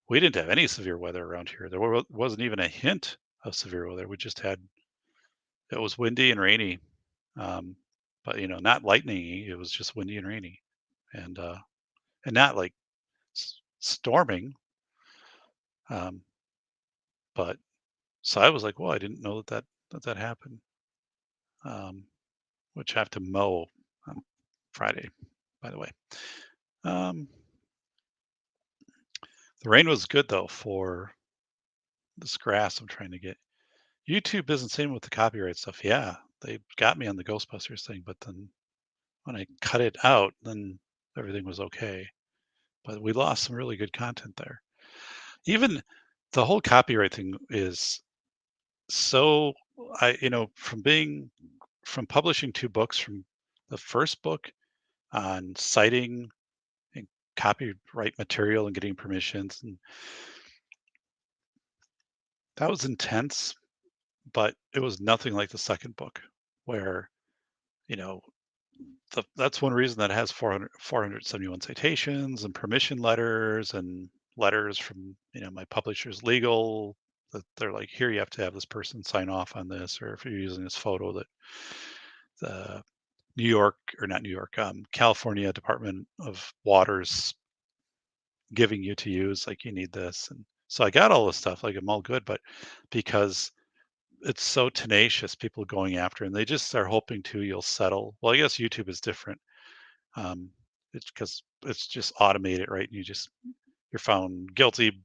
Speaker 3: we didn't have any severe weather around here. Wasn't even a hint of severe weather. We just had it was windy and rainy, um, but not lightning. It was just windy and rainy, and not like storming. Um, but so I was like, "Well, I didn't know that happened." Um, which I have to mow on Friday, by the way. Um, the rain was good though for this grass I'm trying to get. YouTube isn't same with the copyright stuff. Yeah, they got me on the Ghostbusters thing, but then when I cut it out, then everything was okay. But we lost some really good content there. Even the whole copyright thing is so from publishing 2 books, from the first book on citing and copyright material and getting permissions, and that was intense, but it was nothing like the second book where, you know, that's one reason that has 471 citations and permission letters and letters from my publisher's legal, that they're like, here, you have to have this person sign off on this, or if you're using this photo, that the New York, or not New York, California Department of Waters giving you to use, like, you need this. And so I got all this stuff, like, I'm all good, but because it's so tenacious, people going after, and they just are hoping to you'll settle. Well, I guess YouTube is different. It's because it's just automated, right? You're found guilty,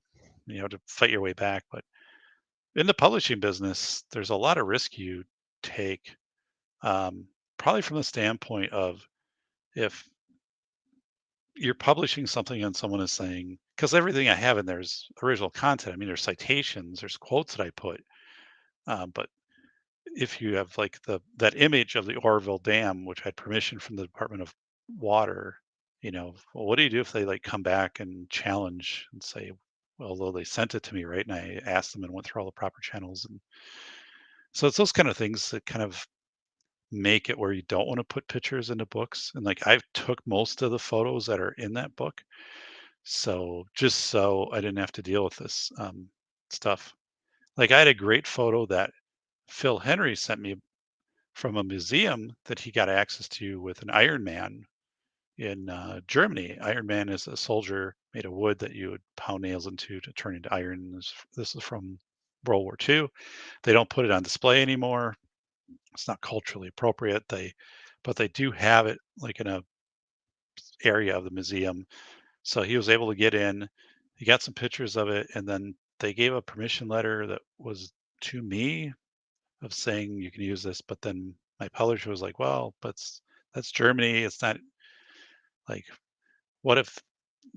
Speaker 3: to fight your way back. But in the publishing business, there's a lot of risk you take, um, probably from the standpoint of, if you're publishing something and someone is saying, because everything I have in there is original content. I mean, there's citations, there's quotes that I put, but if you have like that image of the Oroville Dam, which had permission from the Department of Water, well, what do you do if they like come back and challenge and say, although they sent it to me, right? And I asked them and went through all the proper channels. And so it's those kind of things that kind of make it where you don't want to put pictures into books. And like I've took most of the photos that are in that book. So just so I didn't have to deal with this stuff. Like I had a great photo that Phil Henry sent me from a museum that he got access to with an Iron Man in Germany. Iron Man is a soldier made of wood that you would pound nails into to turn into iron. This is from World War II. They don't put it on display anymore. It's not culturally appropriate. But they do have it like in a area of the museum. So he was able to get in. He got some pictures of it, and then they gave a permission letter that was to me of saying you can use this. But then my publisher was like, "Well, but that's Germany. It's not like what if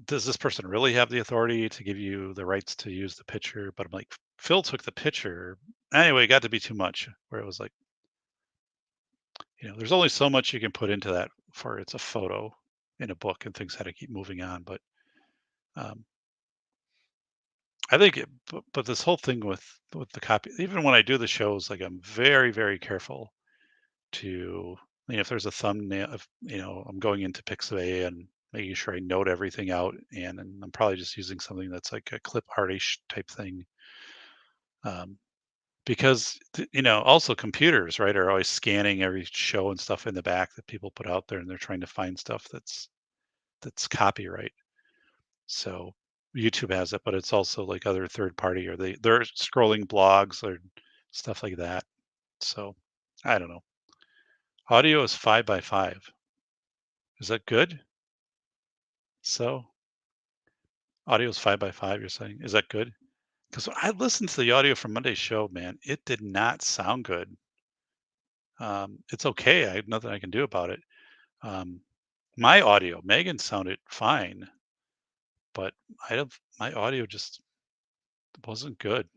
Speaker 3: does this person really have the authority to give you the rights to use the picture?" But I'm like, Phil took the picture. Anyway, it got to be too much where it was like, there's only so much you can put into that for it's a photo in a book and things had to keep moving on. But um, I think, but this whole thing with the copy, even when I do the shows, like I'm very, very careful to, if there's a thumbnail, if, I'm going into Pixabay and making sure I note everything out, and I'm probably just using something that's like a clip artish type thing, um, because also computers, right, are always scanning every show and stuff in the back that people put out there, and they're trying to find stuff that's copyright. So YouTube has it, but it's also like other third party, or they're scrolling blogs or stuff like that. So I don't know. Audio is 5 by 5. Is that good? So audio is 5 by 5. You're saying, is that good? Because I listened to the audio from Monday's show, man, it did not sound good. It's okay. I have nothing I can do about it. Um, my audio, Megan sounded fine, but my audio just wasn't good.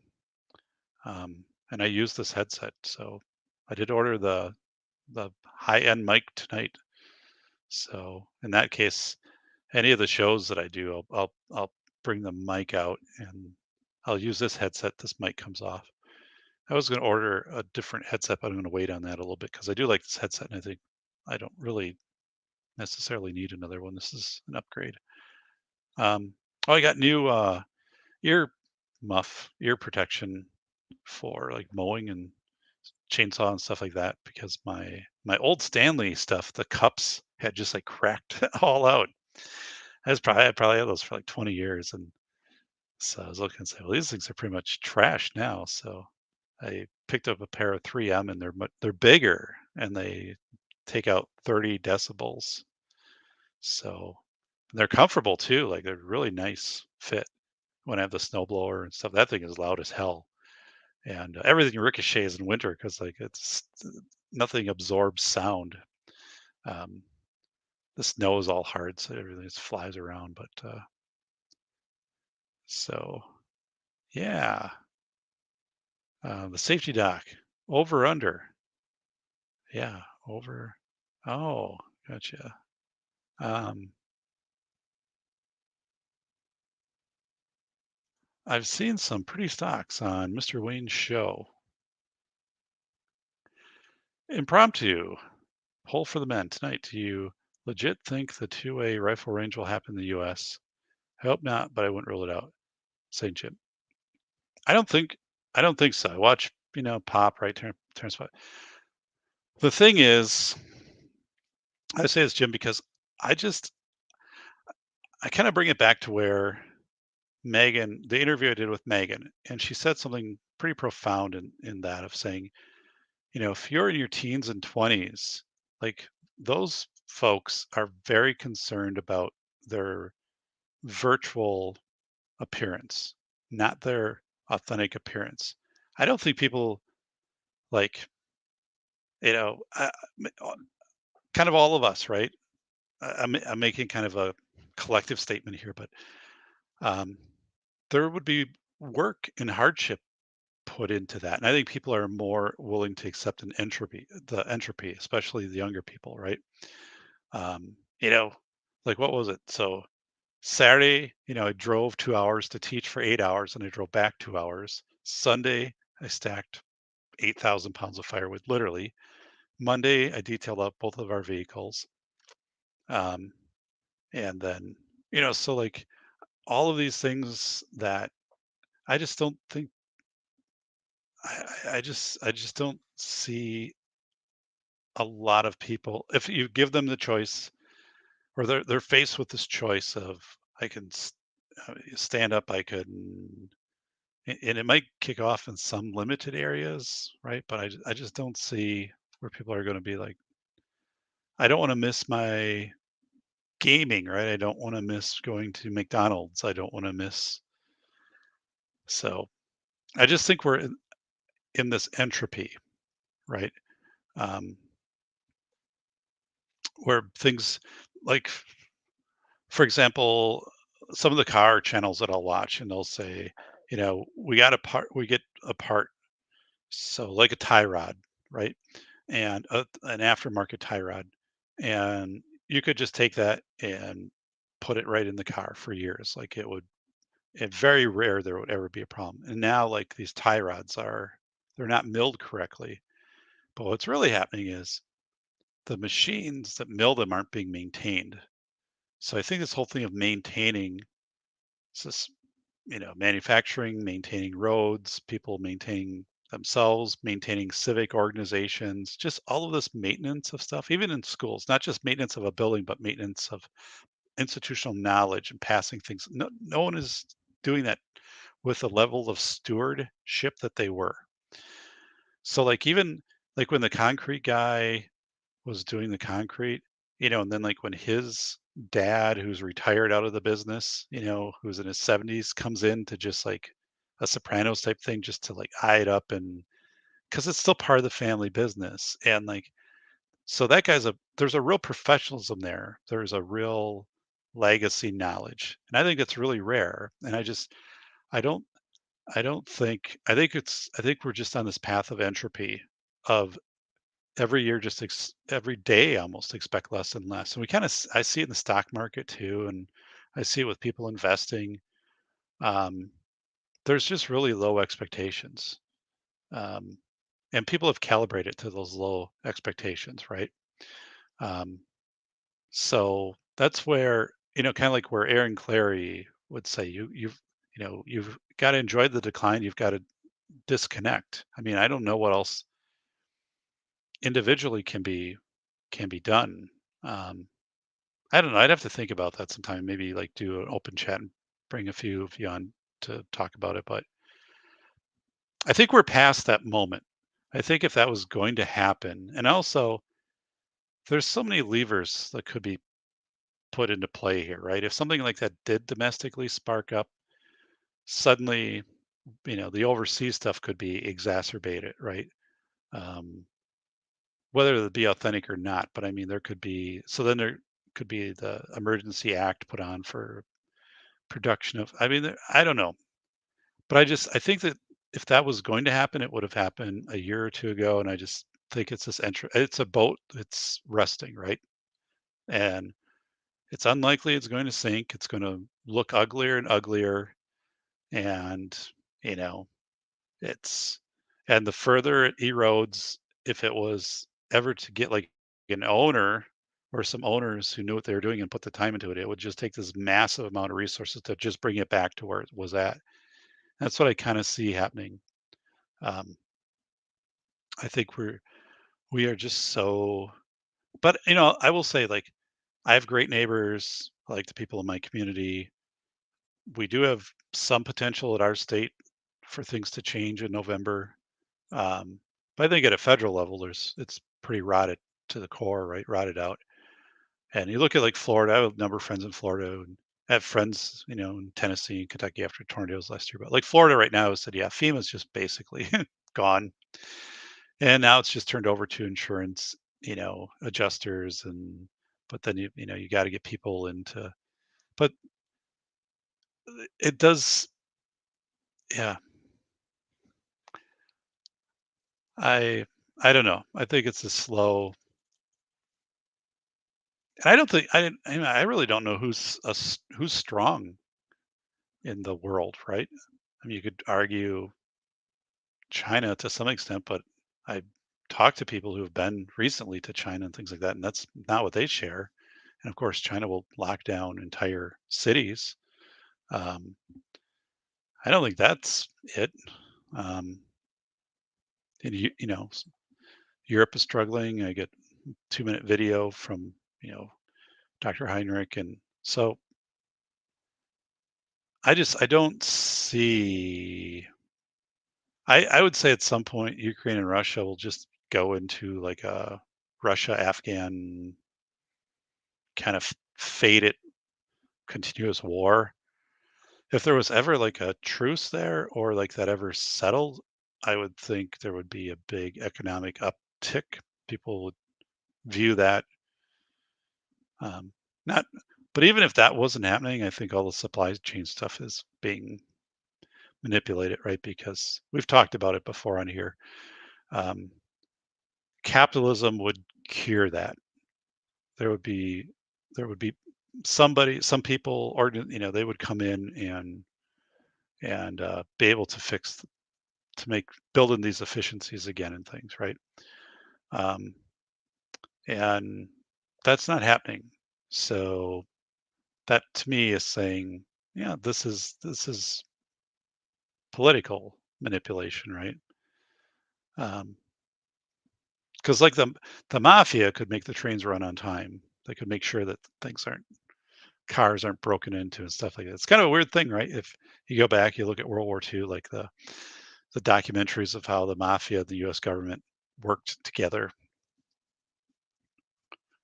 Speaker 3: And I used this headset, so I did order the high end mic tonight. So in that case, any of the shows that I do, I'll bring the mic out and I'll use this headset. This mic comes off. I was going to order a different headset, but I'm going to wait on that a little bit because I do like this headset, and I think I don't really necessarily need another one. This is an upgrade. Oh, I got new ear ear protection for like mowing and chainsaw and stuff like that because my old Stanley stuff, the cups had just like cracked all out. I probably had those for like 20 years, and so I was looking and say, well, these things are pretty much trash now. So I picked up a pair of 3M, and they're bigger and they take out 30 decibels. So they're comfortable too. Like they're really nice fit when I have the snowblower and stuff. That thing is loud as hell, and everything ricochets in winter because like it's nothing absorbs sound. Um, the snow is all hard, so everything just flies around. But so yeah, the safety dock over under. Yeah, over. Oh, gotcha. Um, I've seen some pretty stocks on Mr. Wayne's show. Impromptu poll for the men tonight. Do you legit think the two-way rifle range will happen in the U.S.? I hope not, but I wouldn't rule it out. St. Jim. I don't think. I don't think so. I watch, Pop right turn spot. The thing is, I say this, Jim, because I just I kind of bring it back to where Megan, the interview I did with Megan, and she said something pretty profound in that of saying, if you're in your teens and 20s, like those folks are very concerned about their virtual appearance, not their authentic appearance. I don't think people like, kind of all of us, right? I'm making kind of a collective statement here, but um, there would be work and hardship put into that. And I think people are more willing to accept the entropy, especially the younger people, right? Um, you know, like what was it? So Saturday, I drove 2 hours to teach for 8 hours, and I drove back 2 hours. Sunday, I stacked 8,000 pounds of firewood, literally. Monday, I detailed out both of our vehicles. Um, and then, so like all of these things that I just don't think I just don't see a lot of people. If you give them the choice, or they're faced with this choice of I can stand up, I can, and it might kick off in some limited areas, right? But I just don't see where people are going to be like, I don't want to miss my gaming, right? I don't want to miss going to McDonald's. I don't want to miss. So I just think we're in this entropy, right? Um, where things like, for example, some of the car channels that I'll watch, and they'll say, we get a part, so like a tie rod, right? And an aftermarket tie rod, and you could just take that and put it right in the car for years. Like it's very rare there would ever be a problem. And now, like these tie rods they're not milled correctly. But what's really happening is the machines that mill them aren't being maintained. So I think this whole thing of maintaining this, manufacturing, maintaining roads, people maintaining themselves, maintaining civic organizations, just all of this maintenance of stuff, even in schools, not just maintenance of a building, but maintenance of institutional knowledge and passing things. No one is doing that with the level of stewardship that they were. So like even like when the concrete guy was doing the concrete, and then like when his dad, who's retired out of the business, who's in his 70s, comes in to just like a Sopranos type thing, just to like eye it up, and because it's still part of the family business. And like, so that there's a real professionalism there. There's a real legacy knowledge. And I think it's really rare. And I don't, I think we're just on this path of entropy of every year, just every day almost expect less and less. And I see it in the stock market too, and I see it with people investing. Um, there's just really low expectations, um, and people have calibrated to those low expectations, right? Um, so that's where, kind of like where Aaron Clarey would say, you've got to enjoy the decline. You've got to disconnect. I mean, I don't know what else individually can be done. Um, I don't know. I'd have to think about that sometime. Maybe like do an open chat and bring a few of you on to talk about it. But I think we're past that moment. I think if that was going to happen, and also there's so many levers that could be put into play here, right? If something like that did domestically spark up, suddenly, the overseas stuff could be exacerbated, right? Um, whether it be authentic or not, but I mean, there could be the emergency act put on for production of, I mean, I don't know, but I think that if that was going to happen, it would have happened a year or two ago. And I just think it's a boat that's resting, right? And it's unlikely it's going to sink. It's going to look uglier and uglier. And, you know, it's, and the further it erodes, if it was ever to get like an owner or some owners who knew what they were doing and put the time into it, it would just take this massive amount of resources to just bring it back to where it was at. That's what I kind of see happening. Um, I think we are just so, but I will say, like, I have great neighbors, like the people in my community. We do have some potential at our state for things to change in November. But I think at a federal level, it's pretty rotted to the core, right? Rotted out. And you look at like Florida, I have a number of friends in Florida, and I have friends, in Tennessee and Kentucky after tornadoes last year. But like Florida right now said, yeah, FEMA's just basically gone. And now it's just turned over to insurance, adjusters, and but then you got to get people into, but it does, yeah. I I don't know. I think it's a slow, I don't think I really don't know who's strong in the world, right? I mean, you could argue China to some extent, but I talk to people who have been recently to China and things like that, and that's not what they share. And of course, China will lock down entire cities. Um, I don't think that's it. Um, and Europe is struggling. I get 2-minute video from Dr. Heinrich, and so I don't see. I would say at some point Ukraine and Russia will just go into like a Russia Afghan kind of faded continuous war. If there was ever like a truce there or like that ever settled, I would think there would be a big economic uptick. People would view that not, but even if that wasn't happening, I think all the supply chain stuff is being manipulated, right? Because we've talked about it before on here. Um, Capitalism would cure that. There would be there would be some people, or they would come in and be able to to make build in these efficiencies again and things, right? Um, and that's not happening. So that to me is saying, yeah, this is political manipulation, right? Because like the mafia could make the trains run on time. They could make sure that cars aren't broken into and stuff like that. It's kind of a weird thing, right? If you go back, you look at World War II, like the documentaries of how the mafia, the U.S. government worked together.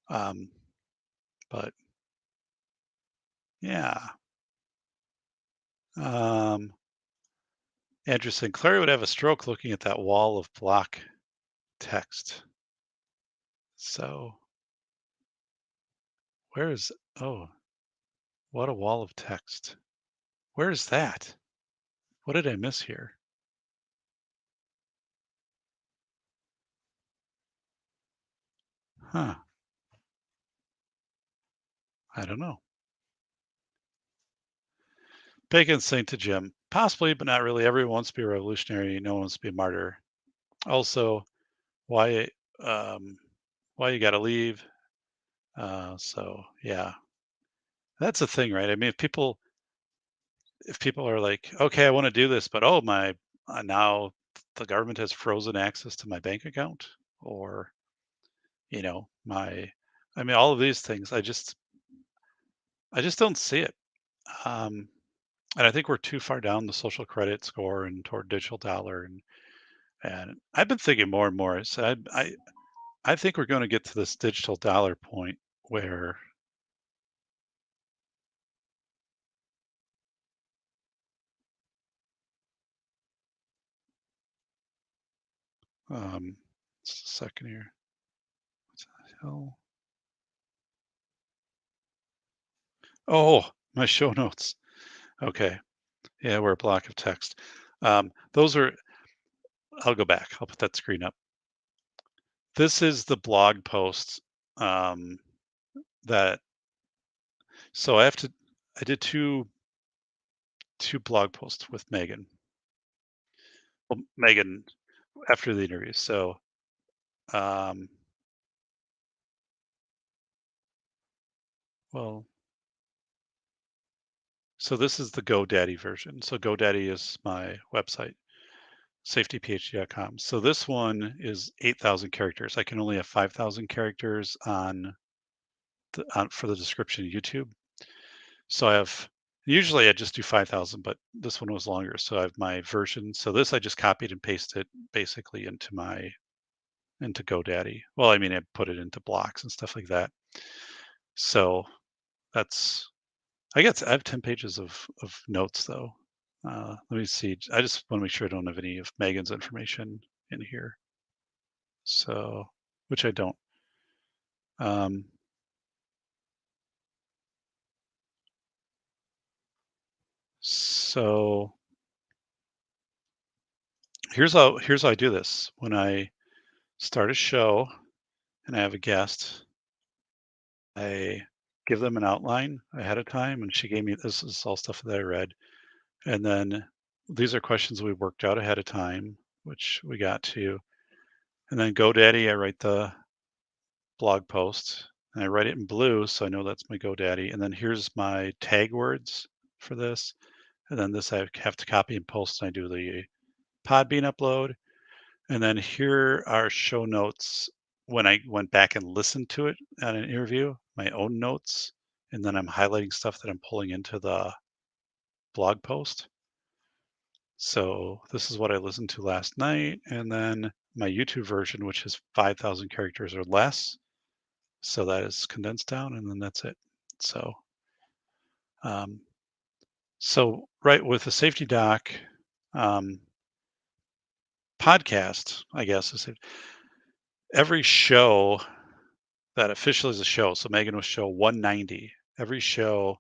Speaker 3: Um, but yeah, um, Andrew Sinclair would have a stroke looking at that wall of block text. So where is? Oh, what a wall of text. Where is that? What did I miss here? Huh? I don't know. Bacon Saint to Jim. Possibly, but not really. Everyone wants to be a revolutionary. No one wants to be a martyr. Also, why um, why you got to leave? So yeah, that's the thing, right? I mean, if people are like, okay, I want to do this, but oh my, now the government has frozen access to my bank account, or my, I mean, all of these things. I just don't see it. Um, and I think we're too far down the social credit score and toward digital dollar, and I've been thinking more and more. So I think we're going to get to this digital dollar point where just a second here. What the hell? Oh, my show notes. Okay. Yeah, we're a block of text. Those are, I'll go back. I'll put that screen up. This is the blog post um, that, so I did two blog posts with Megan. Well, Megan after the interview. So, um, well, so this is the GoDaddy version. So GoDaddy is my website, safetyphd.com. So this one is 8,000 characters. I can only have 5,000 characters for the description of YouTube. So usually I just do 5,000, but this one was longer. So I have my version. So this I just copied and pasted basically into GoDaddy. Well, I mean, I put it into blocks and stuff like that. So that's, I have 10 pages of notes though. Let me see. I just want to make sure I don't have any of Megan's information in here. So, which I don't. Um, so here's how I do this. When I start a show and I have a guest, I give them an outline ahead of time, and she gave me this is all stuff that I read. And then these are questions we worked out ahead of time, which we got to. And then GoDaddy, I write the blog post and I write it in blue, so I know that's my GoDaddy. And then here's my tag words for this. And then this I have to copy and post, and I do the Podbean upload. And then here are show notes when I went back and listened to it at an interview, my own notes. And then I'm highlighting stuff that I'm pulling into the blog post. So this is what I listened to last night. And then my YouTube version, which is 5,000 characters or less. So that is condensed down, and then that's it. So, um, so right with the safety doc um, podcast, I guess is every show that officially is a show. So Megan was show 190. Every show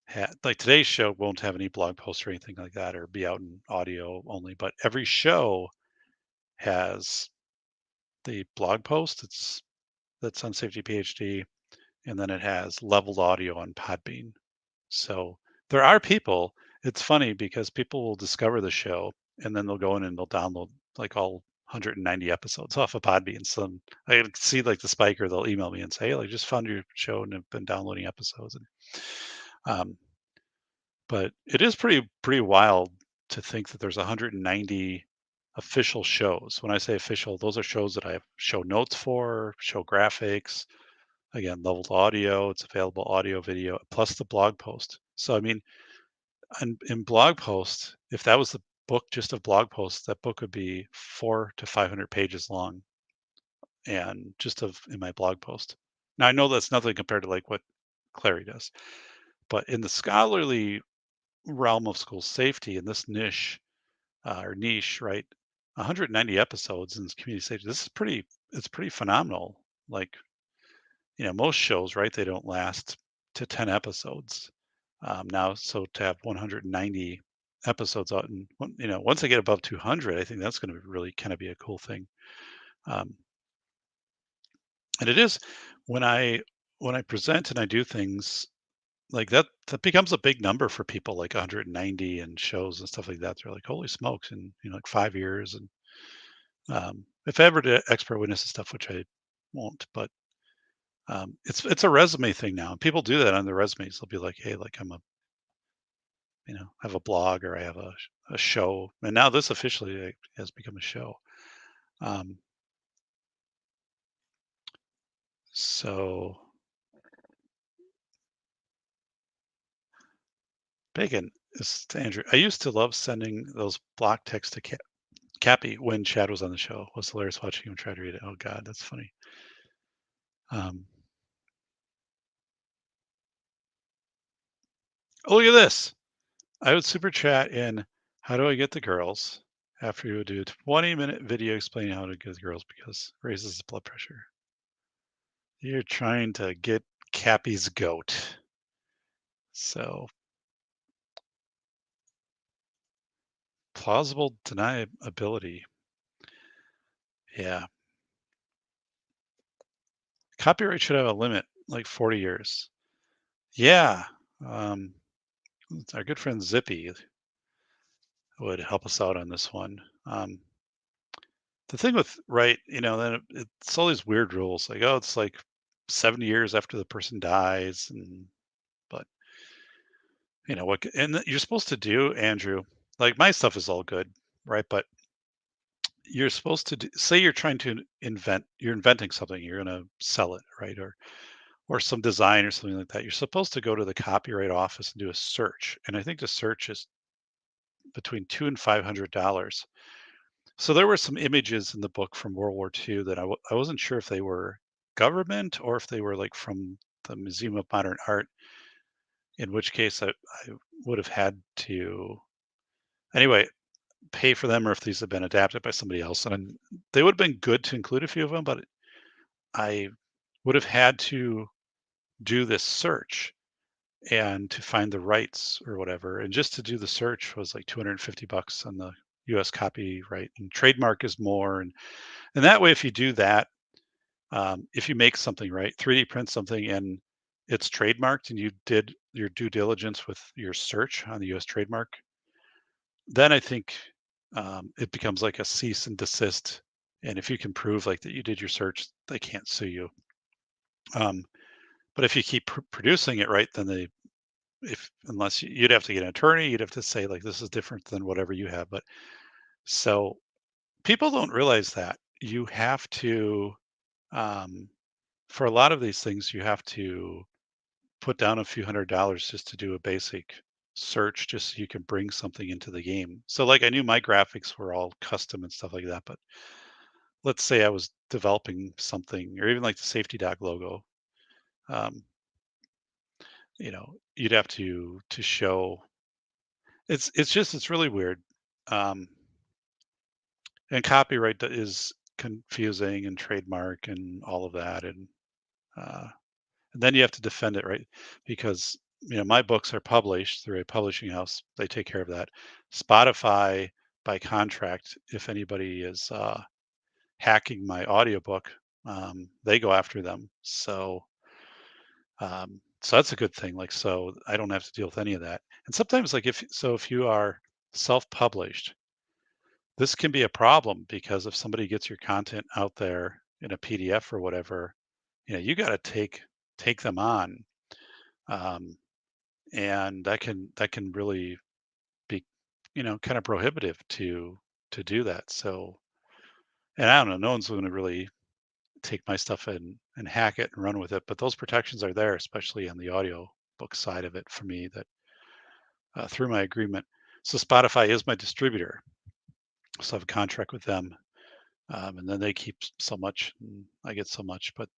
Speaker 3: had like today's show won't have any blog posts or anything like that, or be out in audio only. But every show has the blog post. That's on Safety PhD, and then it has leveled audio on Podbean. So there are people. It's funny because people will discover the show and then they'll go in and they'll download like all 190 episodes off of Podbean. So I can see like the spiker, they'll email me and say, "Hey, I just found your show and have been downloading episodes." And, um, but it is pretty wild to think that there's 190 official shows. When I say official, those are shows that I have show notes for, show graphics, again, leveled audio. It's available audio, video, plus the blog post. So I mean, in blog posts, if that was the book just of blog posts, that book would be 400 to 500 pages long, and just of in my blog post. Now I know that's nothing compared to like what Clary does, but in the scholarly realm of school safety in this niche or niche, right? 190 episodes in community safety. This is pretty. It's pretty phenomenal. Like most shows, right? They don't last to 10 episodes now. So to have 190 episodes out, and once I get above 200, I think that's going to really kind of be a cool thing. Um, and it is when I present and I do things like that, that becomes a big number for people, like 190 and shows and stuff like that. They're like, holy smokes, in like 5 years. And if I ever do expert witness and stuff, which I won't, but it's a resume thing now. People do that on their resumes. They'll be like, "Hey, like I have a blog or I have a show," and now this officially has become a show. Um, so Bacon is to Andrew. I used to love sending those block texts to Cappy when Chad was on the show. It was hilarious watching him try to read it. Oh God, that's funny. Um, oh, look at this. I would super chat in, how do I get the girls? After you would do a 20-minute video explaining how to get the girls because it raises the blood pressure. You're trying to get Cappy's goat. So plausible deniability. Yeah. Copyright should have a limit, like 40 years. Yeah. Our good friend Zippy would help us out on this one. The thing with right, then it's all these weird rules. Like, oh, it's like 70 years after the person dies, and but what? And you're supposed to do, Andrew. Like my stuff is all good, right? But you're supposed to say you're trying to you're inventing something, you're going to sell it, right? Or some design or something like that. You're supposed to go to the copyright office and do a search. And I think the search is between $200 and $500. So there were some images in the book from World War II that I wasn't sure if they were government or if they were like from the Museum of Modern Art, in which case I would have had to anyway pay for them, or if these had been adapted by somebody else. And they would have been good to include a few of them, but I would have had to do this search and to find the rights or whatever. And just to do the search was like $250 on the US copyright, and trademark is more. And that way, if you do that, If you make something, right, 3D print something and it's trademarked and you did your due diligence with your search on the US trademark, then I think it becomes like a cease and desist. And if you can prove like that you did your search, they can't sue you. Um, but if you keep producing it, right, then they, if unless you'd have to get an attorney, you'd have to say like this is different than whatever you have. But so people don't realize that you have to, um, for a lot of these things, you have to put down a few $100s just to do a basic search, just so you can bring something into the game. So like I knew my graphics were all custom and stuff like that, but let's say I was developing something or even like the safety doc logo, um, you'd have to show it's really weird. Um, and copyright is confusing and trademark and all of that. Uh, and then you have to defend it, right? Because my books are published through a publishing house. They take care of that. Spotify, by contract, if anybody is hacking my audiobook, they go after them. So that's a good thing. Like, so I don't have to deal with any of that. And sometimes, like, if you are self-published, this can be a problem because if somebody gets your content out there in a PDF or whatever, you got to take them on. Um, and that can really be kind of prohibitive to do that. So, and I don't know, no one's going to really take my stuff and hack it and run with it, but those protections are there, especially on the audio book side of it for me, that through my agreement. So Spotify is my distributor, so I have a contract with them, and then they keep so much and I get so much, but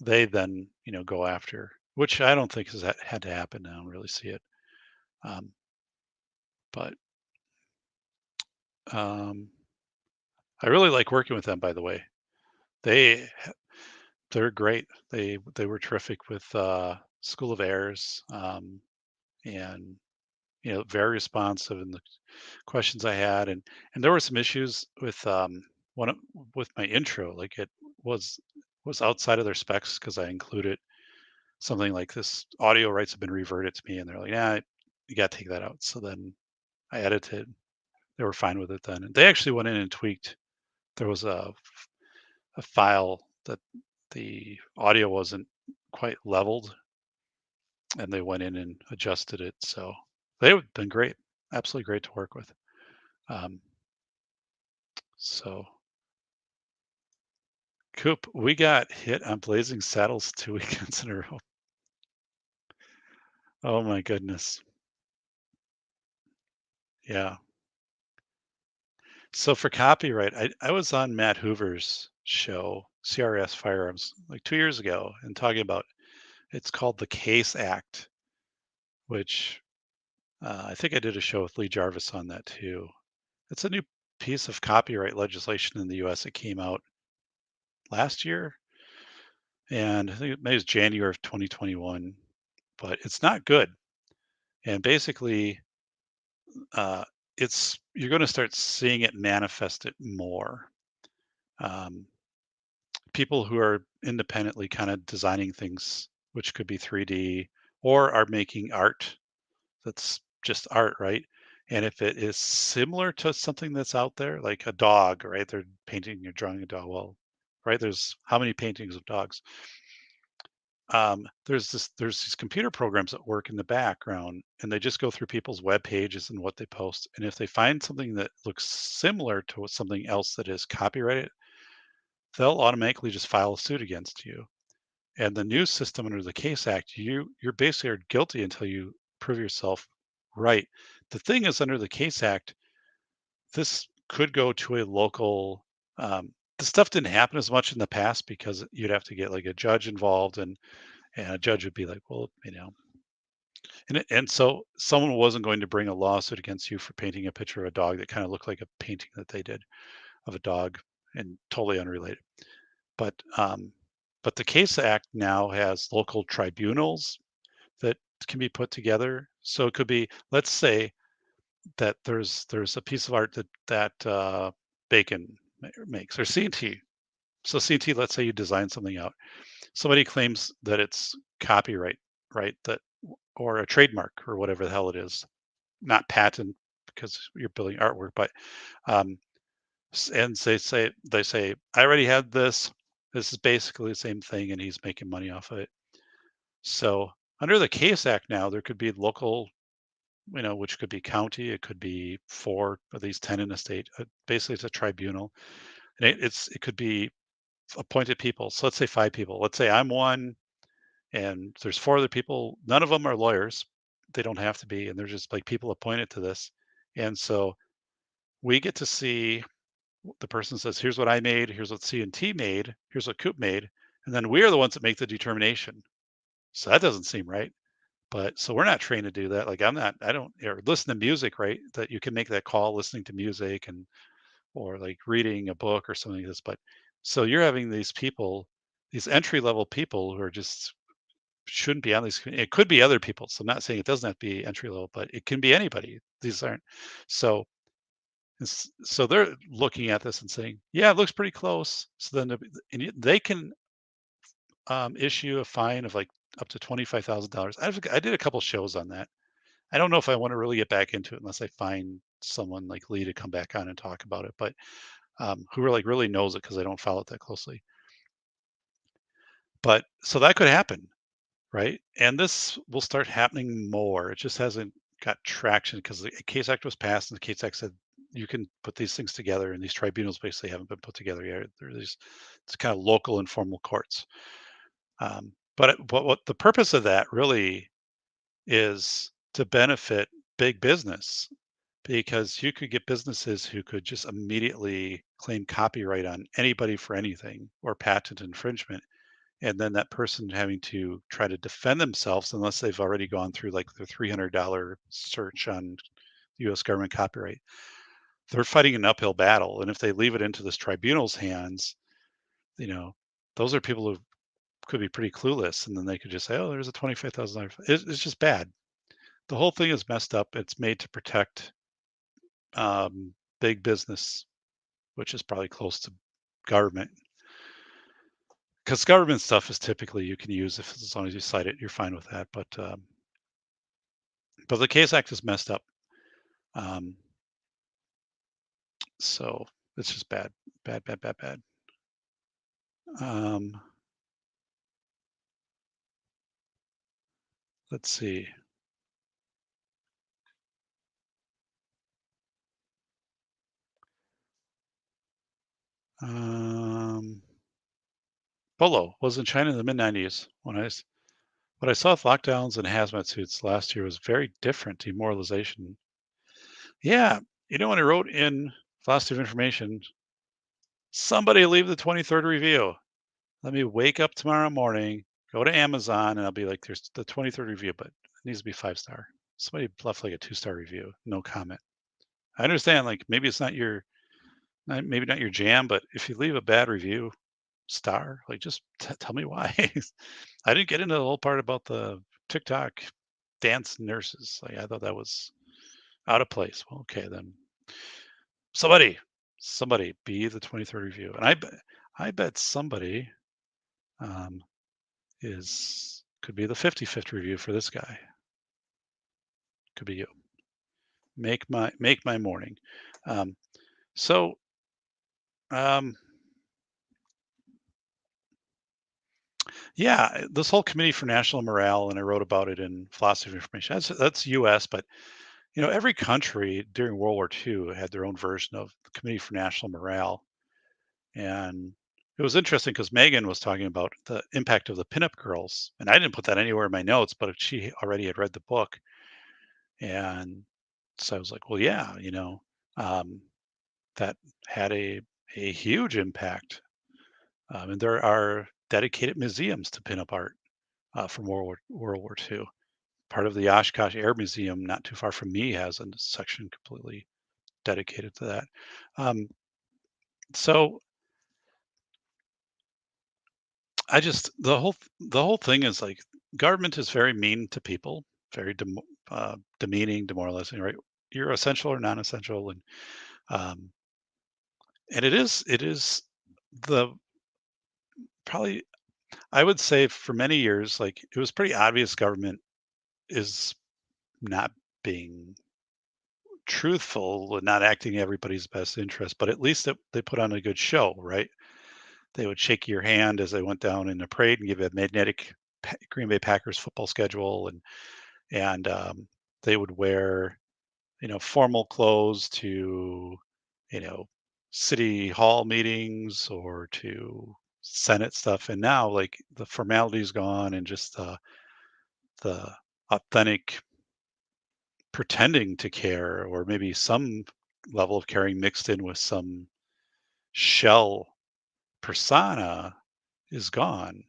Speaker 3: they then go after, which I don't think has had to happen. I don't really see it. um, but um, I really like working with them, by the way. They they're great. They were terrific with School of Airs, and very responsive in the questions I had, and there were some issues with one with my intro. Like it was was outside of their specs because I included something like this audio rights have been reverted to me, and they're like, yeah, you got to take that out. So then I edited. They were fine with it then. And they actually went in and tweaked. There was a file that the audio wasn't quite leveled, and they went in and adjusted it. So they've been great, absolutely great to work with. Um, so, Coop, we got hit on Blazing Saddles 2 weekends in a row. Oh my goodness. Yeah. So for copyright, I was on Matt Hoover's show, CRS Firearms, like 2 years ago, and talking about, it's called the Case Act, which I think I did a show with Lee Jarvis on that too. It's a new piece of copyright legislation in the US. It came out last year, and I think maybe it was January of 2021, but it's not good. And basically, uh, it's you're going to start seeing it manifest it more. Um, People who are independently kind of designing things, which could be 3D, or are making art that's just art, right? And if it is similar to something that's out there, like a dog, right? They're painting or drawing a dog. Well, right? There's how many paintings of dogs? There's these computer programs that work in the background, and they just go through people's web pages and what they post. And if they find something that looks similar to something else that is copyrighted, they'll automatically just file a suit against you. And the new system under the Case Act, you're basically are guilty until you prove yourself right. The thing is, under the Case Act, this could go to a local. The stuff didn't happen as much in the past because you'd have to get like a judge involved, and a judge would be like, well, and so someone wasn't going to bring a lawsuit against you for painting a picture of a dog that kind of looked like a painting that they did of a dog, and totally unrelated. But but the Case Act now has local tribunals that can be put together. So it could be, let's say that there's a piece of art that Bacon makes, or C&T. So CNT, let's say you design something out. Somebody claims that it's copyright, right? That or a trademark or whatever the hell it is, not patent because you're building artwork, but um, and they say I already had this. This is basically the same thing, and he's making money off of it. So under the Case Act now, there could be local, which could be county, it could be 4 of these 10 in a state. Basically, it's a tribunal, and it could be appointed people. So let's say 5 people. Let's say I'm one, and there's 4 other people. None of them are lawyers. They don't have to be, and they're just like people appointed to this. And so we get to see the person says, "Here's what I made. Here's what C&T made. Here's what Coop made," and then we are the ones that make the determination. So that doesn't seem right. But so we're not trained to do that. Like I'm not, I don't, or listen to music, right? That you can make that call listening to music and, or like reading a book or something like this. But so you're having these people, these entry level people who are just shouldn't be on these. It could be other people. So I'm not saying it doesn't have to be entry level, but it can be anybody. These aren't. So, so they're looking at this and saying, yeah, it looks pretty close. So then they can issue a fine of like up to $25,000. I did a couple shows on that. I don't know if I want to really get back into it unless I find someone like Lee to come back on and talk about it, but who are like really knows it because I don't follow it that closely. But so that could happen, right? And this will start happening more. It just hasn't got traction because the Case Act was passed and the Case Act said you can put these things together, and these tribunals basically haven't been put together yet. They're these it's kind of local informal courts. But what the purpose of that really is to benefit big business because you could get businesses who could just immediately claim copyright on anybody for anything or patent infringement, and then that person having to try to defend themselves unless they've already gone through like the $300 search on US government copyright. They're fighting an uphill battle, and if they leave it into this tribunal's hands, you know those are people who could be pretty clueless, and then they could just say, oh, there's a $25,000. It's just bad. The whole thing is messed up. It's made to protect big business, which is probably close to government. Because government stuff is typically you can use if as long as you cite it, you're fine with that. But the Case Act is messed up. Um, so it's just bad, bad, bad, bad, bad. Um, let's see. Polo was in China in the mid 90s what I saw with lockdowns and hazmat suits last year was very different demoralization. Yeah, when I wrote in Philosophy of Information, somebody leave the 23rd review. Let me wake up tomorrow morning, go to Amazon, and I'll be like, there's the 23rd review, but it needs to be 5-star. Somebody left like a 2-star review, no comment. I understand, like maybe it's maybe not your jam, but if you leave a bad review, star, like just tell me why. I didn't get into the whole part about the TikTok dance nurses. Like I thought that was out of place. Well, okay then. Somebody be the 23rd review. And I bet somebody um, could be the 55th review for this guy. Could be you. Make my morning. Um, so um, yeah, this whole Committee for National Morale, and I wrote about it in Philosophy of Information. That's U.S., but every country during World War II had their own version of the Committee for National Morale, and it was interesting because Megan was talking about the impact of the pinup girls, and I didn't put that anywhere in my notes, but she already had read the book, and so I was like, well, yeah, um, that had a huge impact, and there are dedicated museums to pinup art from World War II. Part of the Oshkosh Air Museum, not too far from me, has a section completely dedicated to that. Um, so the whole thing is like government is very mean to people, very demeaning, demoralizing. Right? You're essential or non-essential, um, and it is the probably I would say for many years, like it was pretty obvious government is not being truthful and not acting in everybody's best interest, but at least they put on a good show, right? They would shake your hand as they went down in the parade and give a magnetic Green Bay Packers football schedule, and they would wear formal clothes to you know city hall meetings or to Senate stuff. And now like the formality's gone and just the authentic pretending to care or maybe some level of caring mixed in with some shell persona is gone.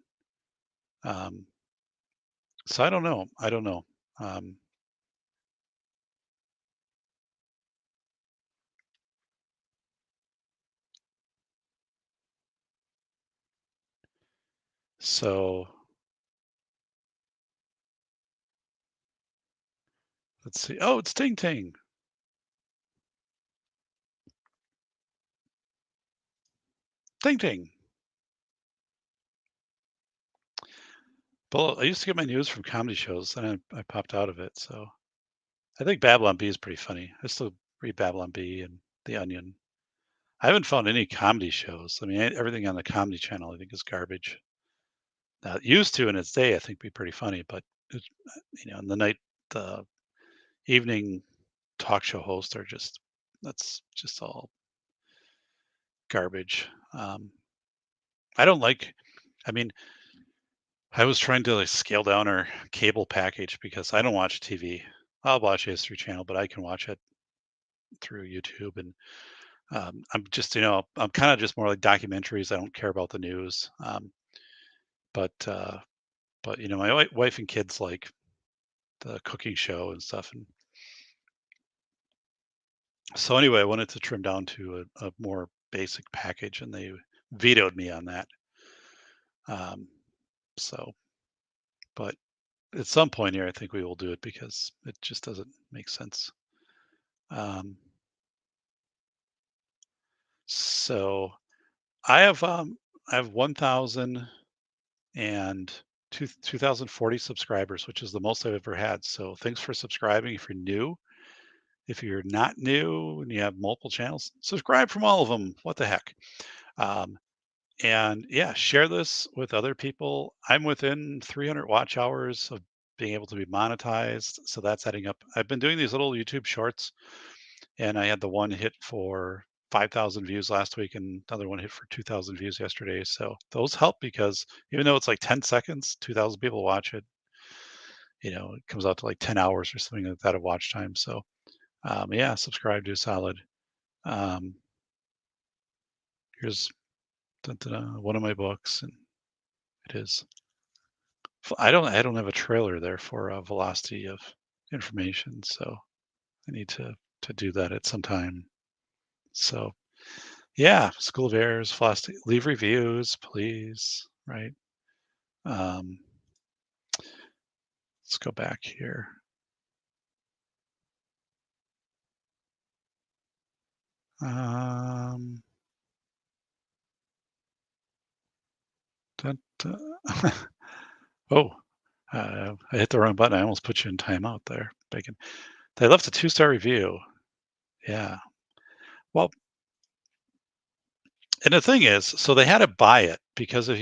Speaker 3: Um, so I don't know. I don't know. Um, so let's see. Oh, it's Ting Ting. Ting Ting. Well, I used to get my news from comedy shows, and I popped out of it. So I think Babylon Bee is pretty funny. I still read Babylon Bee and The Onion. I haven't found any comedy shows. I mean, everything on the Comedy Channel I think is garbage. Now, it used to in its day, I think, be pretty funny, but it's, in the night, the evening talk show hosts are that's just all garbage. I don't like. I mean, I was trying to like scale down our cable package because I don't watch TV. I'll watch History Channel, but I can watch it through YouTube. And I'm just, I'm kind of just more like documentaries. I don't care about the news. But my wife and kids like the cooking show and stuff. And so anyway, I wanted to trim down to a more basic package, and they vetoed me on that. Um, so, but at some point here, I think we will do it because it just doesn't make sense. Um, so I have 1,000 and 2,040 subscribers, which is the most I've ever had. So thanks for subscribing. If you're new, if you're not new and you have multiple channels, subscribe from all of them. What the heck? Um, and yeah, share this with other people. I'm within 300 watch hours of being able to be monetized. So that's adding up. I've been doing these little YouTube shorts, and I had the one hit for 5,000 views last week and another one hit for 2,000 views yesterday. So those help because even though it's like 10 seconds, 2,000 people watch it, it comes out to like 10 hours or something like that of watch time. So yeah, subscribe to Solid. Um, here's one of my books, and it is. I don't have a trailer there for velocity of information, so I need to do that at some time. So yeah, School of Errors, velocity. Leave reviews, please. Right. Um, let's go back here. Um, dun, dun. Oh, I hit the wrong button. I almost put you in timeout there, Bacon. They left a 2-star review. Yeah. Well, and the thing is, so they had to buy it because if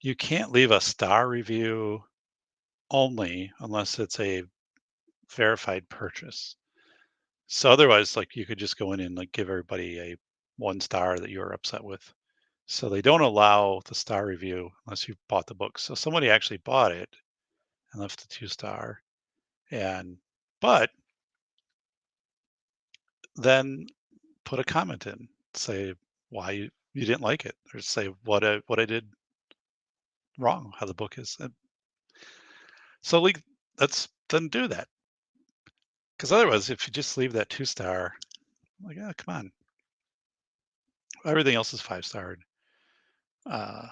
Speaker 3: you can't leave a star review only unless it's a verified purchase. So otherwise, like you could just go in and like give everybody a 1 star that you're upset with. So they don't allow the star review unless you bought the book. So somebody actually bought it and left a 2-star. And but then put a comment in, say why you didn't like it, or say what I did wrong, how the book is. So like let's then do that. Because otherwise, if you just leave that 2-star, like, oh, come on, everything else is 5-starred. Uh,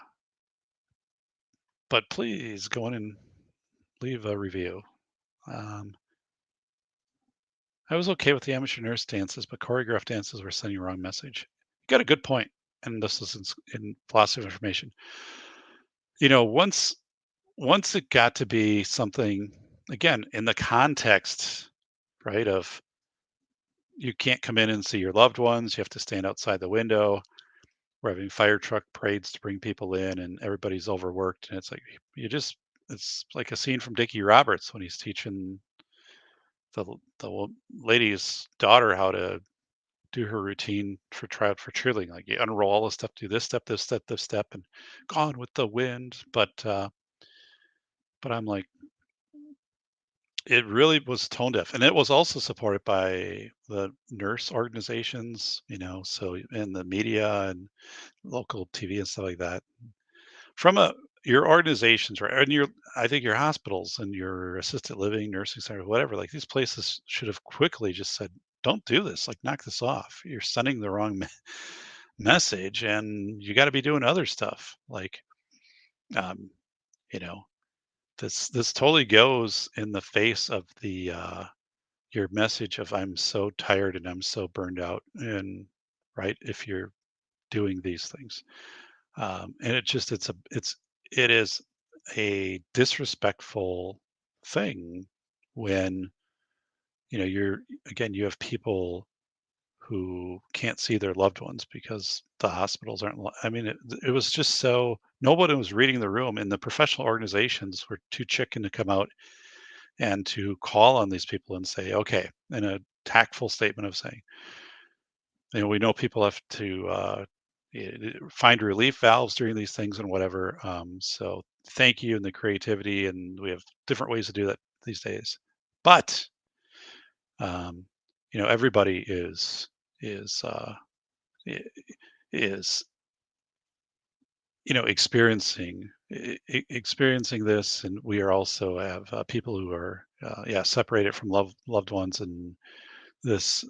Speaker 3: but please go in and leave a review. Um, I was okay with the amateur nurse dances, but choreographed dances were sending a wrong message. You got a good point. and this is in philosophy of information, you know, once it got to be something, again, in the context, right, of you can't come in and see your loved ones, you have to stand outside the window. We're having fire truck parades to bring people in, and everybody's overworked, and it's like you just it's like a scene from Dickie Roberts when he's teaching the lady's daughter how to do her routine for tryout for cheerleading. Like you unroll all the stuff, do this step, this step, and gone with the wind. But I'm like, it really was tone deaf, and it was also supported by the nurse organizations, you know, so in the media and local TV and stuff like that. From a your organizations, right, and your I think your hospitals and your assisted living, nursing center, whatever, like these places should have quickly just said, "Don't do this. Like, knock this off. You're sending the wrong message, and you got to be doing other stuff." Like, um, you know, this totally goes in the face of the your message of "I'm so tired and I'm so burned out," and right, if you're doing these things. And it is a disrespectful thing when, you know, you have people who can't see their loved ones because the hospitals aren't, I mean, it was just so nobody was reading the room, and the professional organizations were too chicken to come out and to call on these people and say, okay, in a tactful statement of saying, you know, we know people have to find relief valves during these things and whatever. So thank you and the creativity, and we have different ways to do that these days. But um, you know, everybody is i- is you know experiencing this, and we are also have people who are yeah separated from loved ones, and this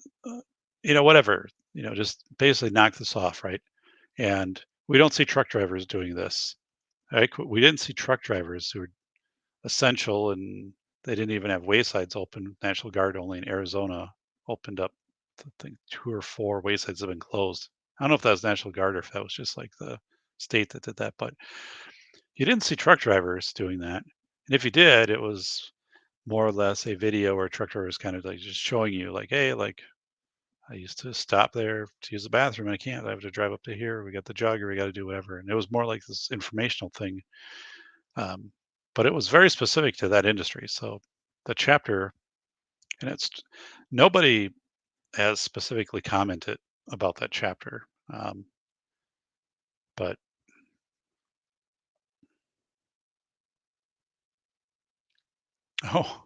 Speaker 3: you know whatever, you know, just basically knock this off, right? And we don't see truck drivers doing this. Right? We didn't see truck drivers who are essential, and they didn't even have waysides open. National Guard only in Arizona opened up, I think, 2 or 4 waysides have been closed. I don't know if that was National Guard or if that was just like the state that did that, but you didn't see truck drivers doing that. And if you did, it was more or less a video where a truck driver was kind of like just showing you, like, hey, like I used to stop there to use the bathroom. And I can't. I have to drive up to here. We got the jogger. We got to do whatever. And it was more like this informational thing. Um, but it was very specific to that industry. So the chapter, and it's nobody has specifically commented about that chapter. But oh,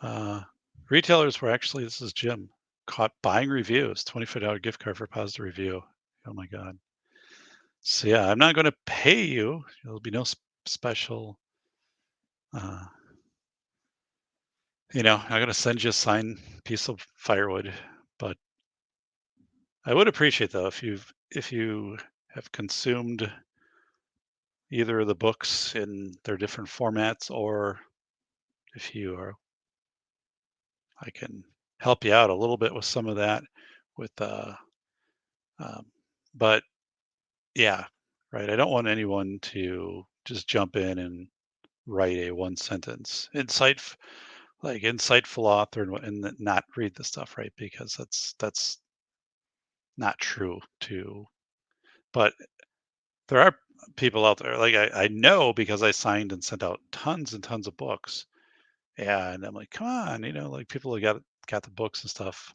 Speaker 3: uh, retailers were actually, this is Jim, caught buying reviews, $25 gift card for positive review. Oh my God. So yeah, I'm not going to pay you. There'll be no special uh, you know, I'm gonna send you a signed piece of firewood, but I would appreciate though if you have consumed either of the books in their different formats, or if you are, I can help you out a little bit with some of that. With um, but yeah, right. I don't want anyone to just jump in and write a one sentence insightful author, and not read the stuff, right? Because that's not true to. But there are people out there, like I know because I signed and sent out tons and tons of books, and I'm like, come on, you know, like people who got the books and stuff,